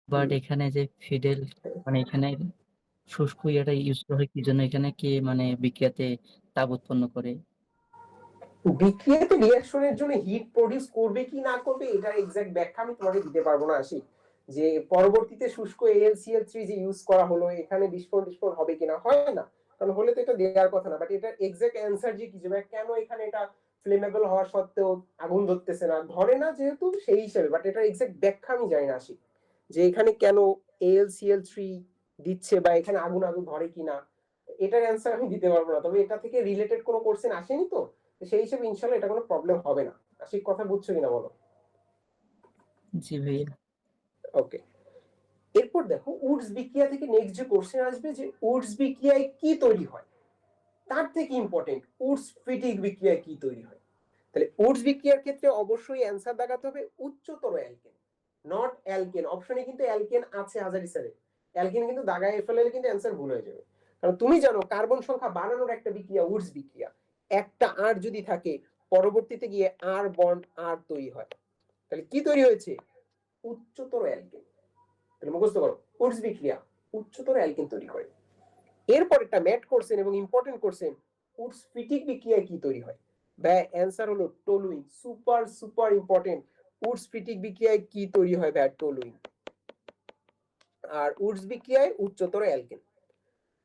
বাট এখানে যে ফিডেল মানে এখানে শুষ্ক ইয়াটা ইউজ করা হয় কি জন্য, এখানে কি মানে বিক্রিয়াতে তাপ উৎপন্ন করে? বিক্রিয়াতে রিঅ্যাকশনের জন্য হিট প্রডিউস করবে কি না করবে এটার এক্সাক্ট ব্যাখ্যা আমি তোমাকে দিতে পারবো না আশিক। যে পরবর্তীতে শুষ্ক AlCl3 যে ইউজ করা হলো এখানে বিস্ফোরণ হবে কিনা, হয় না, কারণ হলে তো এটা দেওয়ার কথা না। বাট এটার এক্সাক্ট অ্যান্সার যে কি যাবে, কেন এখানে এটা ফ্লেমেবল হওয়া সত্ত্বেও আগুন ধরতেছে না, ধরে না যেহেতু সেই হিসেবে। বাট এটার এক্সাক্ট ব্যাখ্যা আমি জানি না আশিক, যে এখানে কেন AlCl3 দিচ্ছে বা এখানে আগুন ধরে কিনা, এটার অ্যান্সার আমি দিতে পারবো না। তবে এটা থেকে রিলেটেড কোনো কোশ্চেন আসেনি তো, সেই হিসেবে ইনশাআল্লাহ এটা কোনো প্রবলেম হবে না। আশিক কথা বুঝছো কিনা বলো? জি ভাইয়া। ওকে, এরপর দেখো উডস বিক্রিয়া থেকে নেক্সট যে কোশ্চেন আসবে যে উডস বিক্রিয়ায় কি তৈরি হয়, তার থেকে ইম্পর্টেন্ট উডস ফিটিক বিক্রিয়ায় কি তৈরি হয়। তাহলে উডস বিক্রিয়ার ক্ষেত্রে অবশ্যই অ্যান্সার দেখাতে হবে উচ্চতর অ্যালকেন, নট অ্যালকেন। অপশনে কিন্তু অ্যালকেন আছে হাজারি স্যারে, অ্যালকেন কিন্তু দাগায় ফেললে কিন্তু অ্যান্সার ভুল হয়ে যাবে। কারণ তুমি জানো কার্বন সংখ্যা বাড়ানোর একটা বিক্রিয়া উডস বিক্রিয়া, একটা আর যদি থাকে পরবর্তীতে গিয়ে আর বন্ড আর তৈরি হয়, তাহলে কি তৈরি হয়েছে, উচ্চতর অ্যালকেন। তাহলে মুখস্থ করো, উডস বিক্রিয়া উচ্চতর অ্যালকেন তৈরি করে। এরপর একটা ম্যাট কোশ্চেন এবং ইম্পর্টেন্ট কোশ্চেন, উডস ফিটিক বিক্রিয়ায় কি তৈরি হয়? ভাই অ্যান্সার হলো toluene. Super super important, Woods ফিটিক বিক্রিয়ায় কি তৈরি হয় ভাই, টলুইন। আর উডস বিক্রিয়ায় উচ্চতর অ্যালকেন।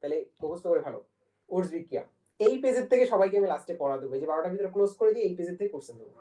তাহলে মুখস্থ করে ভালো, উডস বিক্রিয়া এই পেজের থেকে সবাইকে আমি লাস্টে পড়া দেবো, এই যে 12টার ভিতরে ক্লোজ করে দিয়ে এই পেজের থেকে কোশ্চেন দেবো।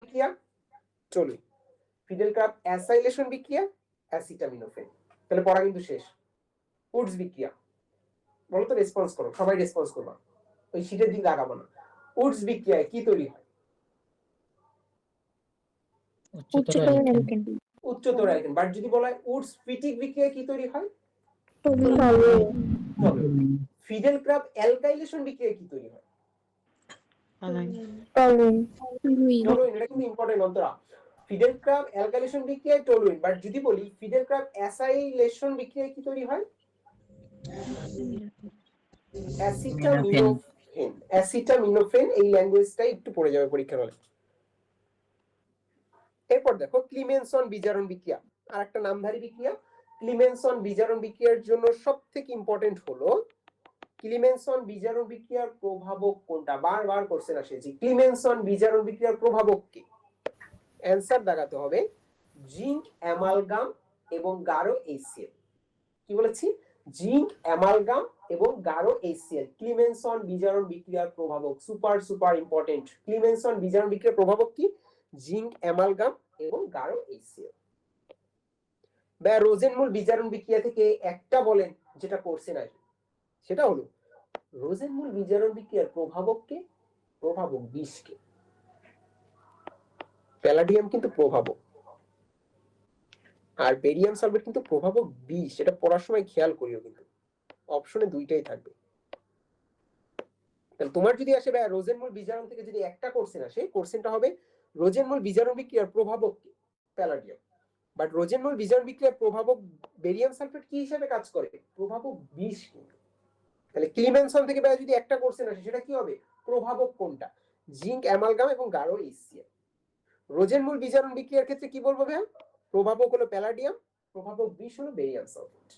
বিক্রিয়া চলুন, ফিডেল ক্রাব অ্যাসাইলেশন বিক্রিয়া, অ্যাসিটামিনোফেন। তাহলে পড়া কিন্তু শেষ। উডস বিক্রিয়া বলো তো, রেসপন্স করো, সবাই রেসপন্স করবা, ওই শীটের দিকে আগাবো না। উডস বিক্রিয়ায় কি তৈরি হয়? উচ্চতর অ্যালকেন। উচ্চতর অ্যালকেন। বাট যদি বলা হয় উডস ফিটিক বিক্রিয়ায় কি তৈরি হয়? ফিডেল ক্রাব অ্যালকাইলেশন বিক্রিয়ায় কি তৈরি হয়? টলুইন। এটা কিন্তু important Antara. Fiddle crab alkylation বিক্রিয়ায় টলুইন। বাট যদি বলি ফিডেল ক্রাব অ্যাসাইলেশন বিক্রিয়ায় কি তৈরি হয়? অ্যাসিটামিনোফেন। অ্যাসিটামিনোফেন। এই ল্যাঙ্গুয়েজটাই একটু পড়ে যাবে পরীক্ষার হলে। এরপর দেখো ক্লিমেনসন বিজারণ বিক্রিয়া, আর একটা নামধারী বিক্রিয়া। ক্লিমেনসন বিজারণ বিক্রিয়ার জন্য সবথেকে ইম্পর্টেন্ট হলো ক্লিমেনসন বিজারণ বিক্রিয়ার প্রভাবক কোনটা? বারবার কোশ্চেন আসে যে ক্লিমেনসন বিজারণ বিক্রিয়ার প্রভাবক কি? অ্যানসার দেখাতে হবে জিঙ্ক অ্যামালগাম এবং গাঢ় HCl। কি বলেছি? জিঙ্ক অ্যামালগাম এবং গাঢ় HCl ক্লিমেনসন বিজারণ বিক্রিয়ার প্রভাবক। Super super important. ক্লিমেনসন বিজারণ বিক্রিয়ার প্রভাবক কি? জিঙ্ক অ্যামালগাম এবং গাঢ় HCl। বা রোজেনমুল বিজারণ বিক্রিয়া থেকে একটা বলেন যেটা কোর্সে নাই, সেটা হলো রোজেনমুল বিজারণ বিক্রিয়ার প্রভাবককে, প্রভাবক বিষকে। প্যালাডিয়াম কিন্তু প্রভাবক আর বেরিয়াম সালফেট কিন্তু প্রভাবক বিষ। এটা পড়ার সময় খেয়াল করিও, কিন্তু অপশনে দুইটাই থাকবে। তাহলে তোমার যদি আসে ভাই রোজেনমুল বিজারণ থেকে যদি একটা কোশ্চেন আসে, কোশ্চেনটা হবে রোজেনমুল বিজারণ বিক্রিয়ার প্রভাবক কি? প্যালাডিয়াম। বাট রোজেনমুল বিজারণ বিক্রিয়ার প্রভাবক বেরিয়াম সালফেট কি হিসেবে কাজ করে? প্রভাবক বিষ কিন্তু। তাহলে ক্লিমেনসন থেকে ভাই যদি একটা কোশ্চেন আসে, সেটা কি হবে? প্রভাবক কোনটা? জিঙ্ক অ্যামালগাম এবং গাঢ় HCl। রোজেনমুল বিজারণ বিক্রিয়ার ক্ষেত্রে কি বলবো ভাই? প্রভাবক হলো প্যালাডিয়াম, প্রভাবক বিষ হলো বেরিয়াম সালফেট।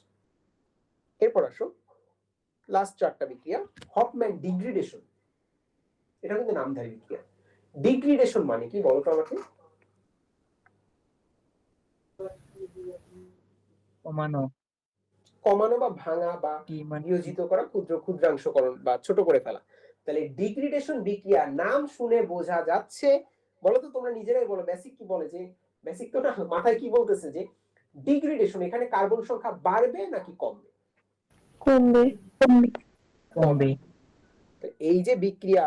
এরপর আসো লাস্ট চারটা বিক্রিয়া। হফম্যান ডিগ্রিডেশন, এটা কিন্তু নামধারী বিক্রিয়া। ডিগ্রিডেশন মানে কি বলতো আমাকে? কমানো বা ভাঙা বা বিয়োজিত করা, ক্ষুদ্র ক্ষুদ্রাংশকরণ বা ছোট করে ফেলা। তাহলে ডিগ্রিডেশন বিক্রিয়া নাম শুনে বোঝা যাচ্ছে। বলো তো তোমরা নিজেরাই বলো, বেসিক কি বলে? যে বেসিক তো না, মাথায় কি বলতেছে যে ডিগ্রিডেশন এখানে কার্বন সংখ্যা বাড়বে নাকি কমবে? কমবে। এই যে বিক্রিয়া,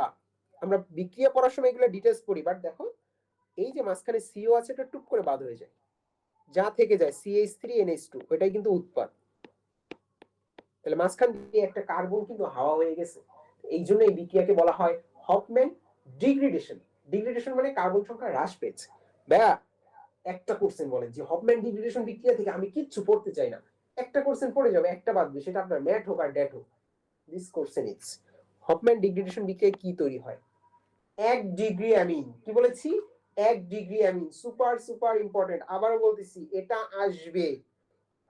আমরা বিক্রিয়া পড়ার সময় এগুলো ডিটেইলস পড়ি, বাট দেখো এই যে মাঝখানে CO আছে, এটা টুক করে বাদ হয়ে যায়, যা থেকে যায় CH3NH2, ওইটাই কিন্তু উৎপাদ। তাহলে মাঝখান দিয়ে একটা কার্বন কিন্তু হাওয়া হয়ে গেছে। এই জন্য এই বিক্রিয়াকে বলা হয় হফম্যান ডিগ্রেডেশন। ডিগ্রেডেশন মানে কার্বন সংখ্যা হ্রাস পেয়েছে। ভাইয়া একটা কোশ্চেন বলেন যে হফম্যান ডিগ্রেডেশন বিক্রিয়া থেকে আমি কিচ্ছু পড়তে চাই না, একটা কোশ্চেন পড়ে যাবে, একটা বাদবে, সেটা আপনার ম্যাট হোক আর ড্যাট হোক। This question is Hofmann degradation বিক্রিয়ায় কি তৈরি হয়? 1 ডিগ্রি অ্যামিন। কি বলেছি? 1 degree amine. Super super important. আবারও বলতেছি, এটা আসবে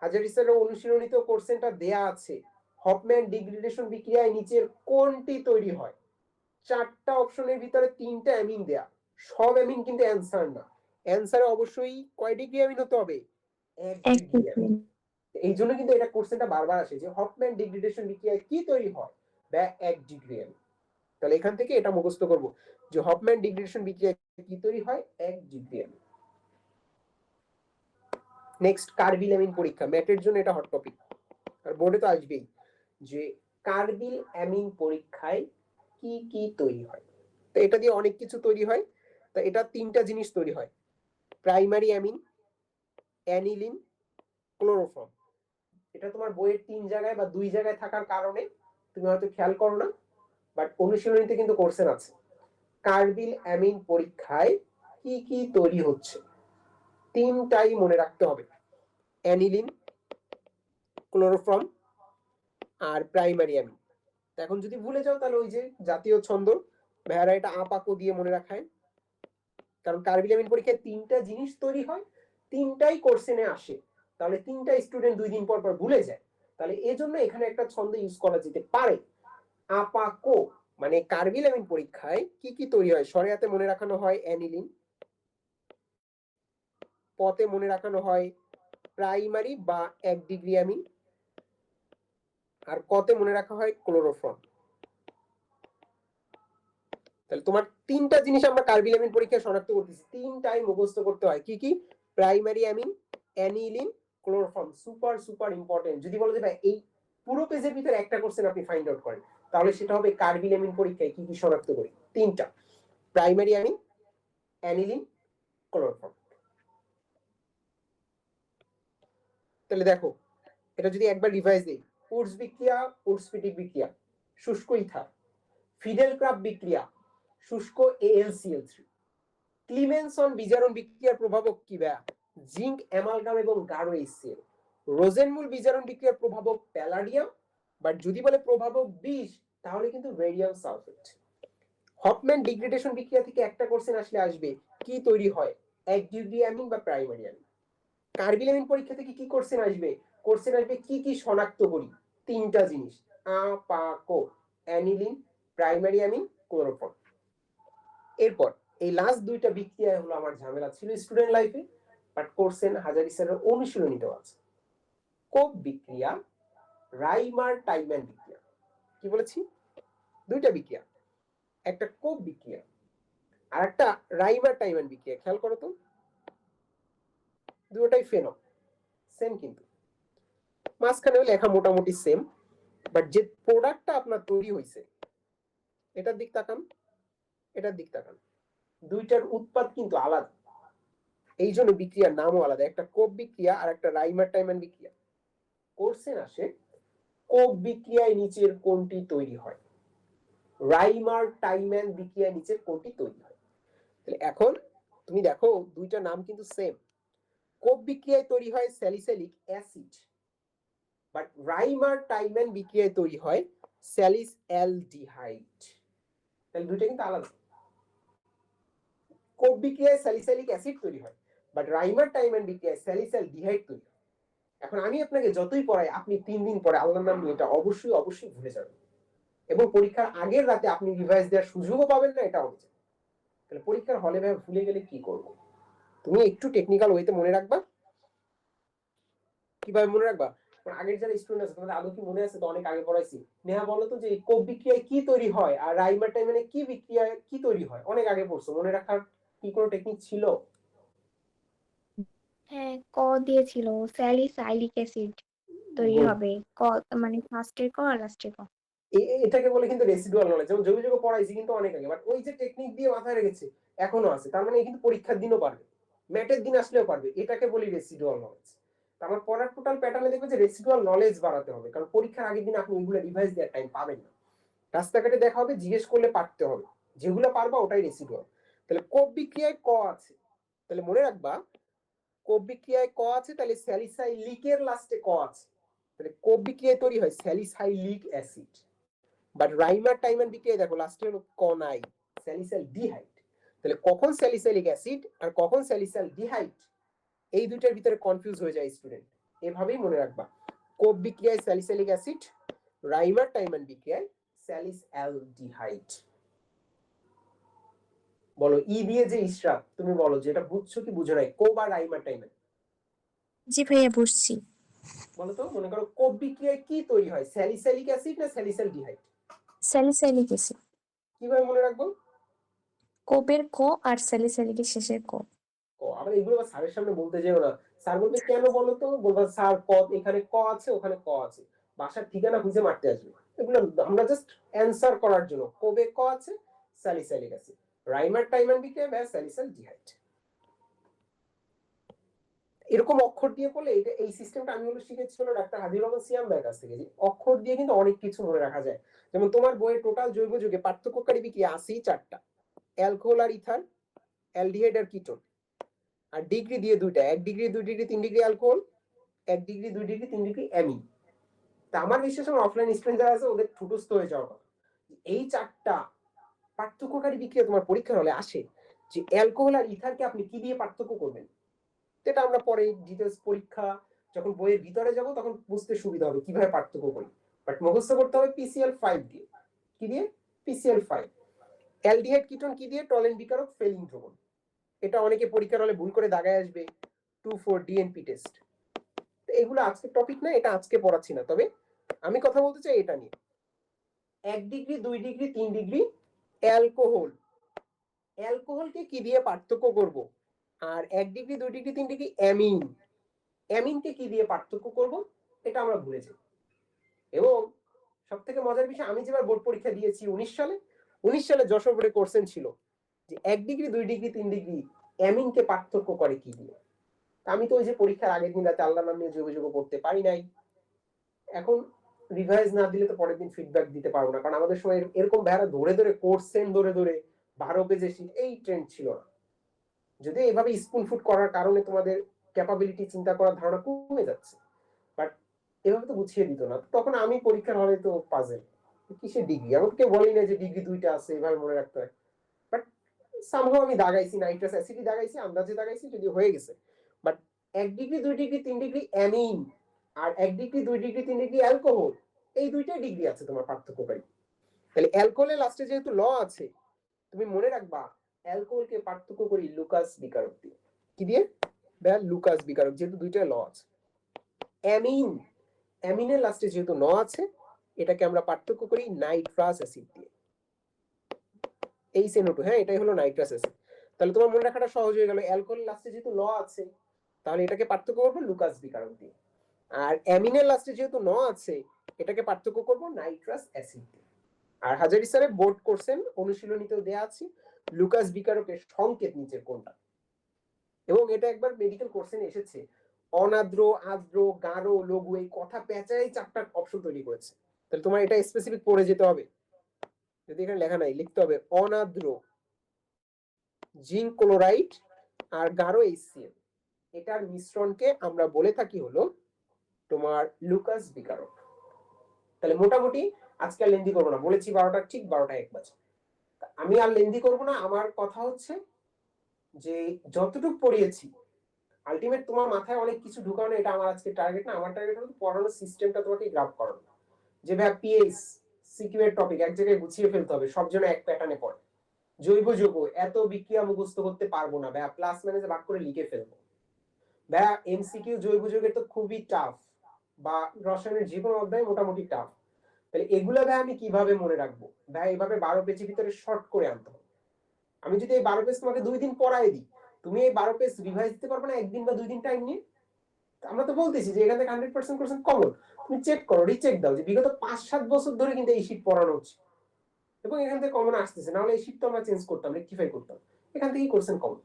হাজারী স্যারের অনুশীলনীতে কোশ্চেনটা দেয়া আছে। হফম্যান ডিগ্রেডেশন বিক্রিয়ায় নিচের কোনটি তৈরি হয়? 4টা অপশনের ভিতরে 3টা অ্যামিন দেয়া। সব অ্যামিন কিন্তু অ্যানসার না। অ্যানসারে অবশ্যই কয় ডিগ্রি অ্যামিন হতে হবে? 1 এক ডিগ্রি ডিগ্রি। অ্যামিন। এই জন্য কিন্তু এটা কোশ্চেনটা বারবার আসে যে হফম্যান ডিগ্রেডেশন বিক্রিয়ায় কি তৈরি হয়? বা 1 ডিগ্রি অ্যামিন। তাহলে এখান থেকে এটা মুখস্থ করব যে হফম্যান ডিগ্রেডেশন বিক্রিয়ায় কি তৈরি হয়? 1 degree amine. Next carbyl amine পরীক্ষা। ম্যাথের জন্য এটা হট টপিক, আর বোর্ডে তো আসবেই যে কার্বিল অ্যামিন পরীক্ষায় কি কি তৈরি হয়। তো এটা দিয়ে অনেক কিছু তৈরি হয়। তো এটা 3টা জিনিস তৈরি হয়: প্রাইমারি অ্যামিন, অ্যানিলিন, ক্লোরোফর্ম। এটা তোমার বইয়ের 3 জায়গায় বা 2 জায়গায় থাকার কারণে তুমি হয়তো খেয়াল করো না, বাট অনুশীলনীতে কিন্তু কোশ্চেন আছে। কার্বিল অ্যামিন পরীক্ষায় কি কি তৈরি হচ্ছে 3টাই মনে রাখতে হবে: অ্যানিলিন, ক্লোরোফর্ম আর প্রাইমারি অ্যামিন। এখন যদি ভুলে যাও তাহলে ওই যে জাতীয় ছন্দ ভেড়া এটা আপাকো দিয়ে মনে রাখায়, কারণ কার্বিল অ্যামিন পরীক্ষায় 3টা জিনিস তৈরি হয়, 3টাই কোশ্চেনে আসে। তাহলে 3টা স্টুডেন্ট 2 দিন পর পর ভুলে যায়। তাহলে এজন্য এখানে একটা ছন্দ ইউজ করা যেতে পারে, আপাকো। মানে কার্বিল অ্যামিন পরীক্ষায় কি কি তৈরি হয়? সরেয়াতে মনে রাখানো হয় অ্যানিলিন, পতে মনে রাখানো হয় প্রাইমারি বা 1 ডিগ্রি অ্যামিন, আর কতে মনে রাখা হয় ক্লোরোফর্ম। তাহলে তোমার 3টা জিনিস আমরা কার্বিল অ্যামিন পরীক্ষায় শনাক্ত করতেছি, 3টাই মুখস্থ করতে হয়। কি কি? Primary amine, aniline, chloroform. Super super important. যদি বলো যে ভাই এই পুরো পেজের ভিতরে একটা কোশ্চেন আপনি ফাইন্ড আউট করেন, তাহলে সেটা হবে কার্বিল অ্যামিন পরীক্ষায় কি কি শনাক্ত করি? 3টা: প্রাইমারি অ্যামিন, অ্যানিলিন, ক্লোরোফর্ম। তাহলে দেখো, এটা যদি একবার রিভাইজ দেই: উডস বিক্রিয়া, উডসফিটিক বিক্রিয়া, শুষ্ক ইথার; ফিডেল ক্রাফট বিক্রিয়া, শুষ্ক AlCl3; ক্লিমেনসন বিজারণ বিক্রিয়ার প্রভাবক কি? জিঙ্ক অ্যামালগাম এবং গাঢ় HCl; রোজেনমুল বিজারণ বিক্রিয়ার প্রভাবক প্যালাডিয়াম, বাট যদি বলে প্রভাবক বিষ তাহলে কিন্তু রেডিয়াম সালফেট। হফম্যান ডিগ্রেডেশন বিক্রিয়া থেকে একটা কোশ্চেন আসলে আসবে কি তৈরি হয়? 1 ডিগ্রি অ্যামিন বা প্রাইমারি অ্যামিন। কার্বিল অ্যামিন পরীক্ষা থেকে কি কোশ্চেন আসবে? কোশ্চেন আসবে কি কি শনাক্ত করি? 3টা জিনিস: Apako, aniline, primary amine, chloroform. এরপর এই লাস্ট 2টা বিক্রিয়া হলো আমার ঝামেলা ছিল স্টুডেন্ট লাইফে, বাট কোশ্চেন হাজারী স্যারের অনুশীলনীতেও আছে। কোপ বিক্রিয়া, রাইমার টাইম্যান বিক্রিয়া। কি বলেছি? 2টা বিক্রিয়া, একটা কোপ বিক্রিয়া আর একটা রাইমার টাইম্যান বিক্রিয়া। খেয়াল করো তো, দুটোটাই ফেনো, সেম, কিন্তু মাঝখানে লেখা মোটামুটি সেম, বাট যে প্রোডাক্টটা আপনার তৈরি হয়েছে, এটার দিক তাকান, এটার দিক তাকান, 2টার উৎপাদ কিন্তু আলাদা। এই জন্য বিক্রিয়ার নামও আলাদা, একটা কোপ বিক্রিয়া আর একটা রাইমার টাইম্যান বিক্রিয়া। কোশ্চেন আসে কোপ বিক্রিয়ায় নিচের কোনটি তৈরি হয়? রাইমার টাইম্যান বিক্রিয়ায় নিচের কোনটি তৈরি হয়? তাহলে এখন তুমি দেখো 2টা নাম কিন্তু সেম। কোপ বিক্রিয়ায় তৈরি হয় স্যালিসাইলিক অ্যাসিড, বাট রাইমার টাইম্যান বিক্রিয়ায় তৈরি হয় স্যালিস অ্যালডিহাইড। তাহলে 2টা কিন্তু আলাদা। কোপ বিক্রিয়ায় স্যালিসাইলিক অ্যাসিড তৈরি হয়, বাট রাইমার টাইম্যান বিক্রিয়ায় স্যালিসঅ্যালডিহাইড তৈরি হয়। এখন আমি আপনাকে যতই পড়াই, আপনি 3 দিন পরে আল্লাহর নাম নিয়ে এটা অবশ্যই অবশ্যই ভুলে যাবেন, এবং পরীক্ষার আগের রাতে আপনি রিভাইজ দেওয়ার সুযোগও পাবেন না, এটা হবে। তাহলে পরীক্ষার হলে ভাই ভুলে গেলে কি করব? তুমি একটু টেকনিক্যাল ওয়েতে মনে রাখবা। কিভাবে মনে রাখবা? আগের যারা স্টুডেন্ট আছে তোমাদের আদৌ কি মনে আছে? তো অনেক আগে পড়াইছি। নেহা বলো তো যে কোপ বিক্রিয়ায় কি তৈরি হয় আর রাইমার টাইম্যানে কি বিক্রিয়ায় কি তৈরি হয়? অনেক আগে পড়ছো, মনে রাখার কি কোনো টেকনিক ছিল? হ্যাঁ, ক দিয়েছিল স্যালিসাইলিক অ্যাসিড তৈরি Good. হবে। ক মানে ফার্স্টের ক আর লাস্টের ক। এটাকে বলে কিন্তু রেসিডুয়াল নলেজ, যেমন জৈব যৌগ পড়াইছি কিন্তু অনেক আগে, বাট ওই যে টেকনিক দিয়ে মাথায় রেখেছে এখনো আছে, তার মানে কিন্তু পরীক্ষার দিনও পারবে, ম্যাটের দিন আসলেও পারবে। এটাকে বলি রেসিডুয়াল নলেজ। আমার পড়ার টোটাল প্যাটার্নে দেখবে যে রেসিডুয়াল নলেজ বাড়াতে হবে, কারণ পরীক্ষার আগের দিন আপনি ওইগুলো রিভাইজ দেওয়ার টাইম পাবেন না। রাস্তাঘাটে দেখা হবে, জিজ্ঞেস করলে পারতে হবে, যেগুলো পারবা ওটাই রেসিডুয়াল। তাহলে কোপ বিক্রিয়ায় ক আছে, তাহলে মনে রাখবা কোপ বিক্রিয়ায় ক আছে, তাহলে স্যালিসাইলিকের লাস্টে ক আছে, তাহলে কোপ বিক্রিয়ায় তৈরি হয় স্যালিসাইলিক অ্যাসিড। বাট রাইমার টাইমান বিক্রিয়ায় দেখো লাস্টে হলো ক নাই, স্যালিসালডিহাইড। তাহলে কখন স্যালিসাইলিক অ্যাসিড আর কখন স্যালিসালডিহাইড, এই দুইটার ভিতরে কনফিউজ হয়ে যায় স্টুডেন্ট। এভাবেই মনে রাখবা, কোপ বিক্রিয়ায় স্যালিসাইলিক অ্যাসিড, রাইমার টাইমান বিক্রিয়ায় স্যালিসঅ্যালডিহাইড। বলো ই দিয়ে যে ইশরাক, তুমি বলো যে এটা বুঝছো কি বুঝো নাই, কোপ আর রাইমার টাইমান। জি ভাইয়া বুঝছি। বলো তো, মনে করো কোপ বিক্রিয়ায় কি তৈরি হয়, স্যালিসাইলিক অ্যাসিড না স্যালিসালডিহাইড? Salicylic acid. কিভাবে মনে রাখবো? কোপের ক আর স্যালিসাইলিকের শেষের ক। আবার এগুলো স্যারের সামনে বলতে যেও না, স্যার বলবে কেন বলো তো, বলবা স্যার ক এখানে ক আছে ওখানে ক আছে, বাসার ঠিকানা খুঁজে মারতে আসবে। এগুলো আমরা জাস্ট অ্যানসার করার জন্য, কোবে ক আছে, স্যালিসাইলিক অ্যাসিড, রাইমার টাইমান বিক্রিয়া বা স্যালিসালডিহাইড। এরকম অক্ষর দিয়ে পড়লে এটা, এই সিস্টেমটা আমি হলো শিখেছি হলো ডাক্তার হাবিবুর রহমান সিয়াম ভাইয়ের কাছ থেকে। যে অক্ষর দিয়ে কিন্তু অনেক কিছু মনে রাখা যায়। যেমন তোমার বইয়ে টোটাল জৈব যৌগে পার্থক্যকারী বিক্রিয়া আছেই 4টা, অ্যালকোহল আর ইথার, অ্যালডিহাইড আর কিটোন। আর ডিগ্রি দিয়ে 2টা, 1 degree 2 degree 3 degree alcohol, 1 degree 2 degree 3 degree amine. তা আমার বিশ্বাস আমার অফলাইন স্টুডেন্ট যারা আছে ওদের ঠুটস্থ হয়ে যাওয়ার কথা। এই 4টা পার্থক্যকারী বিক্রিয়া তোমার পরীক্ষার হলে আসে, যে অ্যালকোহল আর ইথারকে আপনি কি দিয়ে পার্থক্য করবেন, এটা আমরা পরে ডিটেলস পরীক্ষা যখন বইয়ের ভিতরে যাব তখন বুঝতে সুবিধা হবে কিভাবে পার্থক্য করি। বাট মুখস্থ করতে হবে PCl5 দিয়ে। কি দিয়ে? PCl5। অ্যালডিহাইড কিটোন কি দিয়ে? টলেন বিকারক ফেলিং দ্রবণ। এটা অনেকে পরীক্ষার হলে ভুল করে দাগায় আসবে 2,4-DNP টেস্ট। এগুলো আজকে টপিক না, এটা আজকে পড়াচ্ছি না, তবে আমি কথা বলতে চাই এটা নিয়ে। 1 ডিগ্রি 2 ডিগ্রি 3 ডিগ্রি অ্যালকোহল, অ্যালকোহলকে কি দিয়ে পার্থক্য করব? আর 1 ডিগ্রি 2 ডিগ্রি 3 ডিগ্রি অ্যামিন, অ্যামিনকে কি দিয়ে পার্থক্য করব, এটা আমরা ভুলে যাই। এবং সব থেকে মজার বিষয়, আমি যেবার বোর্ড পরীক্ষা দিয়েছি 19 সালে যশোর বোর্ডে কোশ্চেন ছিল যে 1 ডিগ্রি 2 ডিগ্রি 3 ডিগ্রি অ্যামিনকে পার্থক্য করে কি দিয়ে। আমি তো ওই যে পরীক্ষার আগের দিন রাতে আল্লাহর নাম নিয়ে যোগাযোগ করতে পারি নাই। এখন রিভাইজ না দিলে তো পরের দিন ফিডব্যাক দিতে পারবো না, কারণ আমাদের সময় এরকম ভেড়া ধরে ধরে কোর্সেন ধরে ধরে 12 পেজের শীট, এই ট্রেন্ড ছিল না। যদি এইভাবে স্পুন ফুড করার কারণে তোমাদের ক্যাপাবিলিটি চিন্তা করার ধারণা কমে যাচ্ছে, বাট এভাবে তো বুঝিয়ে দিত না। তখন আমি পরীক্ষার হলে তো পাজেল, কিসের ডিগ্রি, আমাকে কেউ বলেই না যে ডিগ্রি 2টা আছে এভাবে মনে রাখতে হয়। বাট সামহাও আমি দাগাইছি, নাইট্রাস অ্যাসিড দাগাইছি, আন্দাজে দাগাইছি, যদি হয়ে গেছে। But 1 degree 2 degree 3 degree amine আর 1 ডিগ্রি 2 ডিগ্রি 3 ডিগ্রি অ্যালকোহল, এই 2টাই ডিগ্রি আছে তোমার পার্থক্যকারী। তাহলে অ্যালকোহলের লাস্টে যেহেতু ল আছে, তুমি মনে রাখবা অ্যালকোহলকে পার্থক্য করি লুকাস বিকারক দিয়ে। কি দিয়ে? লুকাস বিকারক, যেহেতু 2টা ল আছে। অ্যামিন, অ্যামিনের লাস্টে যেহেতু ন আছে, এটাকে আমরা পার্থক্য করি নাইট্রাস অ্যাসিড দিয়ে, HNO2। হ্যাঁ, এটাই হলো নাইট্রাস অ্যাসিড। তাহলে তোমার মনে রাখাটা সহজ হয়ে গেল, অ্যালকোহলের লাস্টে যেহেতু ল আছে তাহলে এটাকে পার্থক্য করবো লুকাস বিকারক দিয়ে। আর অ্যামিনের লাস্টে যেহেতু ন আছে এটাকে পার্থক্য করবো নাইট্রাস অ্যাসিড দিয়ে। আর হাজারি স্যারের বোর্ড কোর্সেন অনুশীলনীতেও দেয়া আছে লুকাস বিকারকের সংকেত নিচের কোনটা। এবং এটা একবার মেডিকেল কোর্সেনে এসেছে, অনাদ্র, আদ্র, গাঢ়, লঘু, এই কথা পেঁচাই 4টা অপশন তৈরি করেছে। তাহলে তোমার এটা স্পেসিফিক পড়ে যেতে হবে, যদি এখানে লেখা নাই লিখতে হবে অনাদ্র জিঙ্ক ক্লোরাইড আর গাঢ় HCl, এটার মিশ্রণকে আমরা বলে থাকি হলো তোমার লুকাস বিকারক। তাহলে মোটামুটি আজকে আর লেন্দি করবো না, বলেছি 12টা ঠিক 12টা 1 বাজে, আমি আর লেন্দি করবো না। আমার কথা হচ্ছে যে যতটুকু পড়িয়েছি আলটিমেট তোমার মাথায় অনেক কিছু ঢুকানো, এটা আমার আজকে টার্গেট না। আমার টার্গেট হলো পড়ানোর সিস্টেমটা তোমাকে গ্রাফ করানো, যে ভাই পিএইচ সিকিউ এর টপিক এক জায়গায় গুছিয়ে ফেলতে হবে, সব জন্য এক প্যাটার্নে পড়ে। জৈব যৌগ এত বিক্রিয়া মুখস্থ করতে পারবো না ভাইয়া, প্লাস মাইনাসে ভাগ করে লিখে ফেলবো ভাইয়া। এমসিকিউ জৈব যৌগের তো খুবই টাফ, বা রসায়নের যে কোনো অধ্যায় মোটামুটি টাফ। তাহলে এগুলো ভাই আমি কিভাবে মনে রাখবো ভাই? এইভাবে 12 পেজের ভিতরে শর্ট করে আনতে হবে। আমি যদি এই 12 পেজ তোমাকে 2 দিন পড়াই দিই, তুমি এই 12 পেজ রিভাইজ দিতে পারবে না 1 দিন বা 2 দিন টাইম নিয়ে? আমরা তো বলতেছি যে এখান থেকে 100% কোশ্চেন কমন, তুমি চেক করো, রিচেক দাও যে বিগত 5-7 বছর ধরে কিন্তু এই শীট পড়ানো হচ্ছে এবং এখান থেকে কমন আসতেছে। না হলে এই শীট তো আমরা চেঞ্জ করতাম, রেকটিফাই করতাম, এখান থেকেই কোশ্চেন কমন।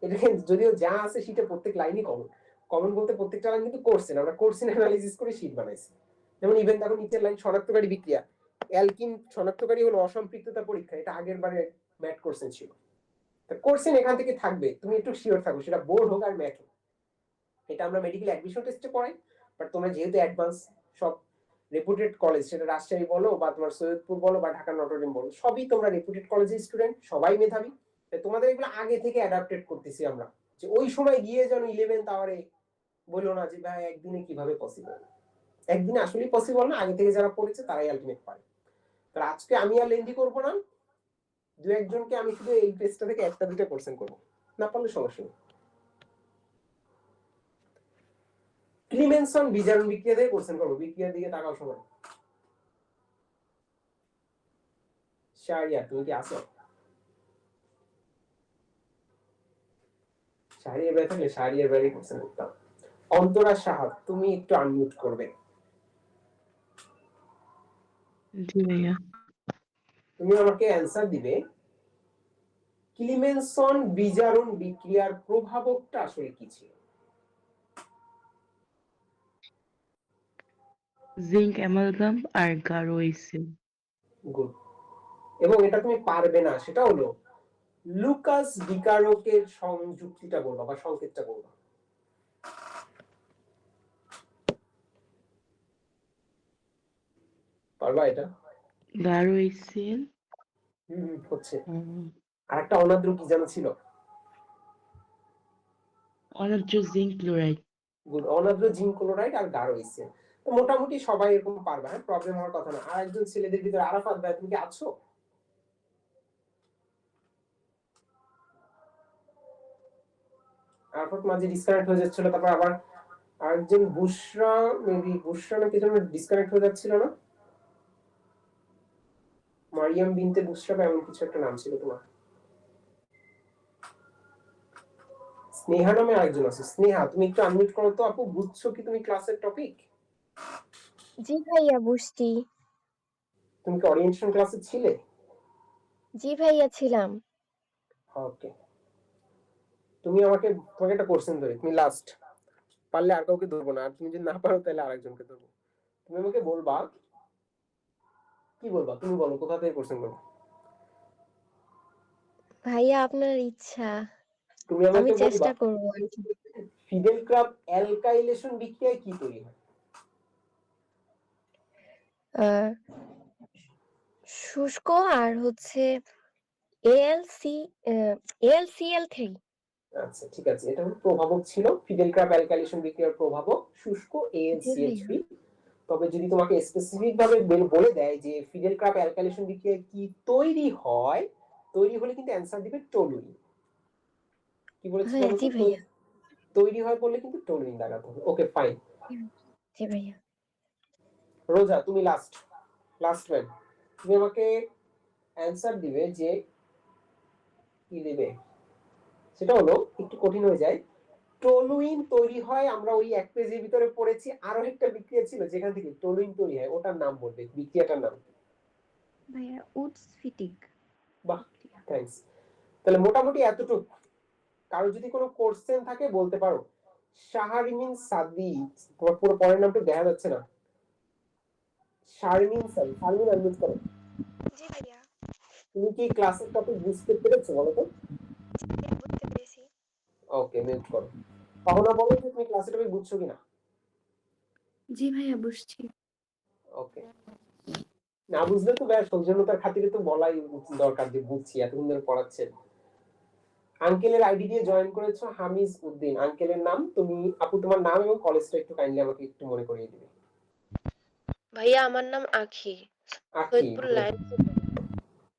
এটা যদিও যা আছে শীটে প্রত্যেক লাইনই কমন, কমন বলতে প্রত্যেকটা লাইন কিন্তু কোশ্চেন, আমরা কোশ্চেন অ্যানালাইসিস করে শীট বানাইছি। যেমন ইভেন দেখো নিচের লাইন শনাক্তকারী বিক্রিয়া, অ্যালকিন শনাক্তকারী হলো অসম্পৃক্ততা পরীক্ষা, এটা আগের বারে ম্যাথ কোর্সে ছিল। কোর্সিন এখান থেকে থাকবে, তুমি একটু শিওর থাকো, সেটা বোর্ড হোক আর ম্যাথ হোক। এটা আমরা মেডিকেল অ্যাডমিশন টেস্টে পড়াই, বাট তোমরা যেহেতু অ্যাডভান্স সব রেপুটেড কলেজ, সেটা রাজশাহী বলো বা তোমার সৈয়দপুর বলো বা ঢাকা নটরডেম বলো, সবই তোমরা রেপুটেড কলেজের স্টুডেন্ট, সবাই মেধাবী। তোমাদের এগুলো আগে থেকে অ্যাডাপ্টেড করতেছি আমরা, যে ওই সময় গিয়ে যেন 11th আওয়ারে বললো না যে ভাই একদিনে কিভাবে পসিবল। একদিনে আসলেই পসিবল না, আগে থেকে যারা পড়েছে তারাই আলটিমেট পারে। তাহলে আজকে আমি আর লেন্দি করবো না, দু একজনকে আমি শুধু এই টেস্টটা থেকে একটা দুটো কোশ্চেন করবো, না পারলে সমস্যা নেই। ক্লিমেনসন বিজারণ বিক্রিয়া থেকে কোশ্চেন করবো, বিক্রিয়ার দিকে তাকাও সময়। শাহরিয়া তুমি কি আসো? শাহরিয়ার বাইরে থাকলে শাহরিয়ার বাইরে কোশ্চেন করতাম। অন্তরা সাহা তুমি একটু আনমিউট করবে। জি ভাইয়া। তুমি আমাকে অ্যান্সার দিবে ক্লিমেনসন বিজারণ বিক্রিয়ার প্রভাবকটা আসলে কি ছিল? জিঙ্ক অ্যামালগাম আর গাঢ় এসিড। গুড। এবং এটা তুমি পারবে না, সেটা হলো লুকাস বিকারকের সংযুক্তিটা বলবা বা সংকেতটা বলবা। পারবা এটা? গাঢ় এসিড হচ্ছে। আর একটা অনাদ্র কি জানা ছিল? অনার্য জিঙ্ক ক্লোরাইড। গুড, অনাদ্র জিঙ্ক ক্লোরাইড আর গাঢ় এসিড। তো মোটামুটি সবাই এরকম পারবে, হ্যাঁ, প্রবলেম হওয়ার কথা না। আর একজন ছেলেদের ভিতরে আরাফাত ভাই, তুমি কি আছো? আরাফাত মাঝে ডিসকানেক্ট হয়ে যাচ্ছিল, তারপর আবার আরেকজন বুশরা, মেবি বুশরা নাকি যেন ডিসকানেক্ট হয়ে যাচ্ছিল না? মারিয়াম বিনতে বুশরা বা এমন কিছু একটা নাম ছিল তোমার। স্নেহা নামে আরেকজন আছে। স্নেহা তুমি একটু আনমিউট করো তো আপু। বুঝছো কি তুমি ক্লাসের টপিক? জি ভাইয়া বুঝছি। তুমি কি ওরিয়েন্টেশন ক্লাসে ছিলে? জি ভাইয়া ছিলাম। ওকে, তুমি তোমাকে একটা কোশ্চেন ধরি, তুমি লাস্ট, পারলে আর কাউকে ধরবো না, আর তুমি যদি না পারো তাহলে আরেকজনকে ধরবো। তুমি আমাকে বলবা, কি বলবা, তুমি বলো কোথা থেকে কোশ্চেন করবো। ভাইয়া আপনার ইচ্ছা, তুমি আমি আমাকে চেষ্টা বলবা করবো আর কি। ফিডেল ক্রাব অ্যালকাইলেশন বিক্রিয়ায় কি তৈরি হয়? আহ, শুষ্ক আর হচ্ছে AlCl3। আচ্ছা ঠিক আছে, এটা হলো প্রভাবক ছিল। ফিডেল ক্রাব অ্যালকাইলেশন বিক্রিয়ার প্রভাবক শুষ্ক জি ভাইয়া। AlCl3। তবে যদি তোমাকে স্পেসিফিক ভাবে বলে দেয় যে ফিডেল ক্রাব অ্যালকাইলেশন বিক্রিয়া কি তৈরি হয়, তৈরি হলে কিন্তু অ্যান্সার দিবে টলুইন। কি বলেছি হ্যাঁ বলো জি তো? ভাইয়া। তৈরি হয় বললে কিন্তু টলুইন লাগাতে হবে। Okay fine. জি ভাইয়া। রোজা তুমি লাস্ট ম্যান, তুমি আমাকে অ্যান্সার দিবে যে কি দেবে, সেটা হলো একটু কঠিন হয়ে যায়। টলুইন তৈরি হয়, আমরা ওই এক পেজের ভিতরে পড়েছি, আরো একটা বিক্রিয়া ছিল যেখান থেকে টলুইন তৈরি হয়, ওটার নাম বলবে, বিক্রিয়াটার নাম। ভাইয়া উডস ফিটিক। বাহ, থ্যাঙ্কস। তাহলে মোটামুটি এতটুকু। কারো যদি কোনো কোশ্চেন থাকে বলতে পারো। শাহরিমিন সাদি, তোমার পুরো পরের নামটা দেখা যাচ্ছে না। শারমিন সাদি, শারমিন আনমিউট করো। জি ভাইয়া। তুমি কি ক্লাসের টপিক বুঝতে পেরেছো বলো তো? বুঝতে পেরেছি। ওকে, মিউট করো। পাওনা বলো যে তুমি ক্লাসের টপিক বুঝছো কিনা। জি ভাইয়া বুঝছি। ওকে, না বুঝলে তো ব্যাস সৌজন্যতার খাতিরে তো বলাই দরকার যে বুঝছি, এতদিন ধরে পড়াচ্ছেন। আঙ্কেলের আইডি দিয়ে জয়েন করেছো হামিজ উদ্দিন, আঙ্কেলের নাম। তুমি আপু তোমার নাম এবং কলেজটা একটু কাইন্ডলি আমাকে একটু মনে করিয়ে দিবে। ভাইয়া আমার নাম আখি, আখি, সৈয়দপুর লাইন।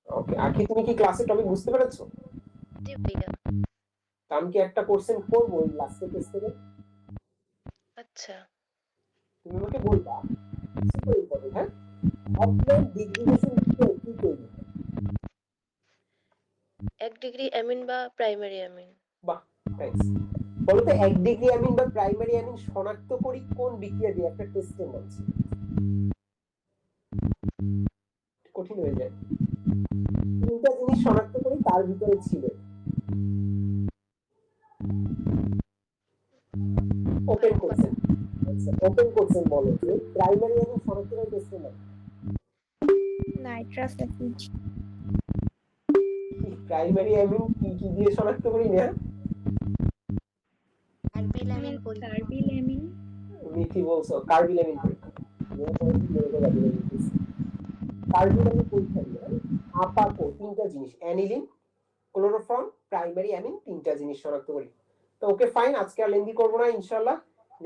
ওকে আখি, তুমি কি ক্লাসের টপিক বুঝতে পেরেছো? জি ভাইয়া। আমি কি একটা কোশ্চেন করবো ওই লাস্টের টেস্ট থেকে? আচ্ছা। তুমি আমাকে বলবা, সুপার ইম্পর্টেন্ট, হ্যাঁ, অফলাইন ডিগ্রিগেশন কি তৈরি হয়? 1 ডিগ্রি অ্যামিন বা প্রাইমারি অ্যামিন। বাহ, থ্যাঙ্কস। বলো তো 1 ডিগ্রি অ্যামিন বা প্রাইমারি অ্যামিন শনাক্ত করি কোন বিক্রিয়া দিয়ে? একটা টেস্টের নাম ছিল, কঠিন হয়ে যায়। তিনটা জিনিস শনাক্ত করি, তার ভিতরে ছিল ওপেন কোশ্চেন। আচ্ছা ওপেন কোশ্চেন বলো যে প্রাইমারি অ্যামিন শনাক্ত করি টেস্টের নাম। Nitrous acid. প্রাইমারি অ্যামিন কি কি দিয়ে শনাক্ত করি না? Carbylamine পরীক্ষা। কার্বিলামিন। মিথি বলছো কার্বিলামিন পরীক্ষা। কার্বিলামিন পরীক্ষা দিয়ে আপাতত তিনটা জিনিস অ্যানিলিন, ক্লোরোফর্ম, প্রাইমারি অ্যামিন তিনটা জিনিস শনাক্ত করি। তো ওকে ফাইন, আজকে আর লেন্দি করবো না ইনশাআল্লাহ।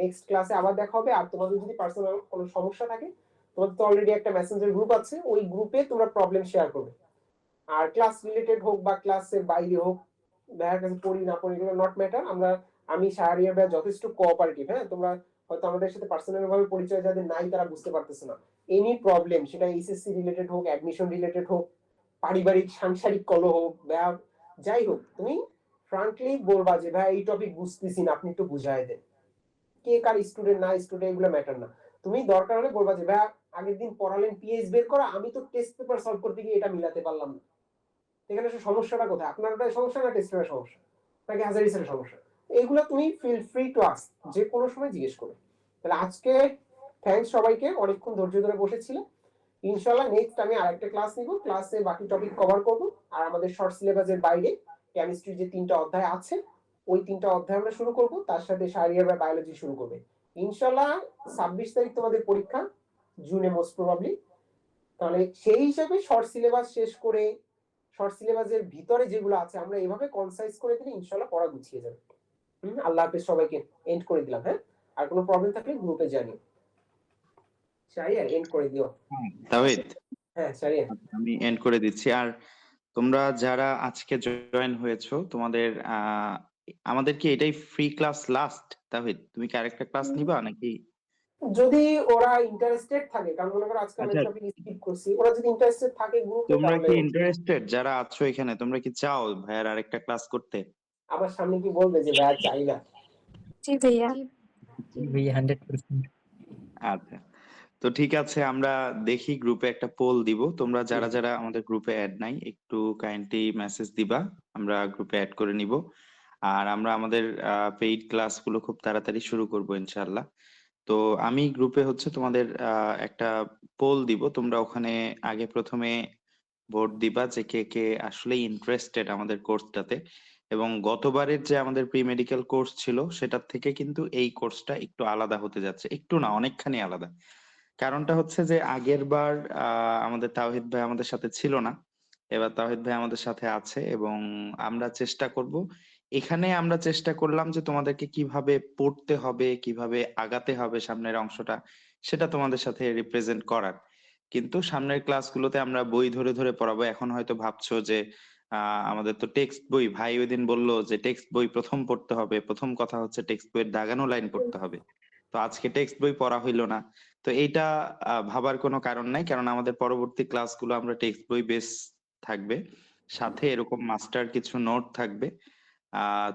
নেক্সট ক্লাসে আবার দেখা হবে। আর তোমাদের যদি পার্সোনাল কোনো সমস্যা থাকে, তোমাদের তো অলরেডি একটা মেসেঞ্জার গ্রুপ আছে, ওই গ্রুপে তোমরা প্রবলেম শেয়ার করবে। আর ক্লাস রিলেটেড হোক বা ক্লাসের বাইরে হোক, দেখা গেছে পড়ি না পড়ি এগুলো নট ম্যাটার। আমি শাহরিয়ার ভাই যথেষ্ট কোঅপারেটিভ। হ্যাঁ, তোমরা হয়তো আমাদের সাথে পার্সোনাল ভাবে পরিচয় যাদের নাই তারা বুঝতে পারতেছে না। এনি প্রবলেম, সেটা এইচএসসি রিলেটেড হোক, অ্যাডমিশন রিলেটেড হোক, পারিবারিক সাংসারিক কলহ হোক, যাই হোক, তুমি ফ্রাঙ্কলি বলবা যে ভাই এই টপিক বুঝতেছি না, আপনি একটু বুঝাই দেন। কে কার স্টুডেন্ট না স্টুডেন্ট এগুলো ম্যাটার না। তুমি দরকার হলে বলবা যে ভাই আগের দিন পড়ালেন পিএইচ বের করা, আমি তো টেস্ট পেপার সলভ করতে গিয়ে এটা মিলাতে পারলাম না। এখানে সমস্যাটা কোথায়? আপনার সমস্যা না টেস্ট পেপার সমস্যা, নাকি হাজারিসের সমস্যা? এগুলো তুমি ফিল ফ্রি টু আস্ক, যে কোনো সময় জিজ্ঞেস করবে। তাহলে আজকে থ্যাঙ্কস সবাইকে, অনেকক্ষণ ধৈর্য ধরে বসেছিল। ইনশাআল্লাহ নেক্সট আমি আরেকটা ক্লাস নিব, ক্লাসে বাকি টপিক কভার করব। আর আমাদের শর্ট সিলেবাসের বাইরে কেমিস্ট্রির যে 3টা অধ্যায় আছে, ওই 3টা অধ্যায় আমরা শুরু করব, তার সাথে শারীরিক বা বায়োলজি শুরু করবে। ইনশাআল্লাহ 26 তারিখ তোমাদের পরীক্ষা, জুনে মোস্ট প্রবাবলি। তাহলে সেই হিসাবে শর্ট সিলেবাস শেষ করে, শর্ট সিলেবাসের ভিতরে যেগুলো আছে আমরা এইভাবে কনসাইজ করে দিলে ইনশাআল্লাহ পড়া গুছিয়ে যাবে। আল্লাহ হাফেজ সবাইকে, এন্ড করে দিলাম। হ্যাঁ, আর কোনো প্রবলেম থাকলে গ্রুপে জানিও। শাহরিয়ার এন্ড করে দিও। তাওহিদ, হ্যাঁ শাহরিয়ার, আমি এন্ড করে দিচ্ছি। আর তোমরা যারা আজকে জয়েন হয়েছো, তোমাদের আমাদের কি এটাই ফ্রি ক্লাস লাস্ট? তাওহিদ, তুমি কি আরেকটা ক্লাস নিবা নাকি? যদি ওরা ইন্টারেস্টেড থাকে, কারণ মনে করো আজকে আমি আচ্ছা, টপিক স্কিপ করছি, ওরা যদি ইন্টারেস্টেড থাকে গ্রুপে, তোমরা তাহলে কি ইন্টারেস্টেড যারা আছো এখানে, তোমরা কি চাও ভাইয়ার আরেকটা ক্লাস করতে? আবার সামনে কি বলবে যে ভাই চাই না? জি ভাইয়া। ভাইয়া 100%। আচ্ছা, তো ঠিক আছে, আমরা দেখি গ্রুপে একটা পোল দিব। তোমরা যারা যারা আমাদের গ্রুপে অ্যাড নাই, একটু কাইন্ডলি মেসেজ দিবা, আমরা গ্রুপে অ্যাড করে নিব। আর আমরা আমাদের পেইড ক্লাসগুলো খুব তাড়াতাড়ি শুরু করব ইনশাআল্লাহ। তো আমি গ্রুপে হচ্ছে তোমাদের একটা পোল দিব, তোমরা ওখানে আগে প্রথমে ভোট দিবা যে কে কে আসলে ইন্টারেস্টেড আমাদের কোর্সটাতে। এবং গতবারের যে আমাদের প্রি মেডিকেল কোর্স ছিল, সেটার থেকে কিন্তু এই কোর্সটা একটু আলাদা হতে যাচ্ছে, একটু না অনেকখানি আলাদা। কারণটা হচ্ছে যে আগের বার আমাদের তাওহিদ ভাই আমাদের সাথে ছিল না, এবার তাওহিদ ভাই আমাদের সাথে আছে। এবং আমরা চেষ্টা করব, এখানে আমরা চেষ্টা করলাম যে তোমাদেরকে কিভাবে পড়তে হবে, কিভাবে আগাতে হবে সামনের অংশটা, সেটা তোমাদের সাথে রিপ্রেজেন্ট করার। কিন্তু সামনের ক্লাসগুলোতে আমরা বই ধরে ধরে পড়াবো। এখন হয়তো ভাবছো যে আমাদের তো টেক্সট বই, ভাই ওই দিন বললো যে টেক্সট বই প্রথম পড়তে হবে, প্রথম কথা হচ্ছে টেক্সট বইয়ের দাগানো লাইন পড়তে হবে। তো আজকে টেক্সট বই পড়া হইলো না। তো এইটা ভাবার কোনো কারণ নাই, কারণ আমাদের পরবর্তী ক্লাসগুলো আমরা টেক্সট বই বেস থাকবে, সাথে এরকম মাস্টার কিছু নোট থাকবে।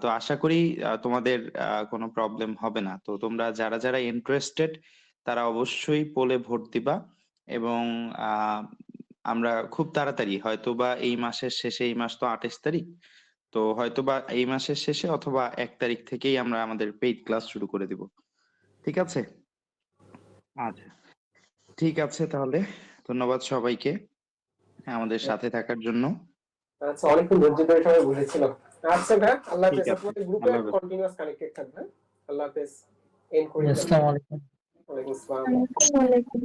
তো আশা করি তোমাদের কোনো প্রবলেম হবে না। তো তোমরা যারা যারা ইন্টারেস্টেড তারা অবশ্যই পোলে ভোট দিবা। এবং আমরা খুব তাড়াতাড়ি, হয়তোবা এই মাসের শেষে, এই মাস তো 28 তারিখ, তো হয়তোবা এই মাসের শেষে অথবা 1 তারিখ থেকেই আমরা আমাদের পেইড ক্লাস শুরু করে দিব। ঠিক আছে? আচ্ছা, ঠিক আছে, তাহলে ধন্যবাদ সবাইকে আমাদের সাথে থাকার জন্য। আচ্ছা, অনেকক্ষণ ধৈর্য ধরে সবাই বসেছিল। আচ্ছা ভাই, আল্লাহ ঠিক হাফেজ। আছে, আপনাদের গ্রুপে আল্লাহ হাফেজ। কন্টিনিউয়াস কানেক্টেড থাকবে। আল্লাহ হাফেজ, এন্ড করে দিলাম। আসসালামু আলাইকুম। ওয়ালাইকুম আসসালাম। ওয়ালাইকুম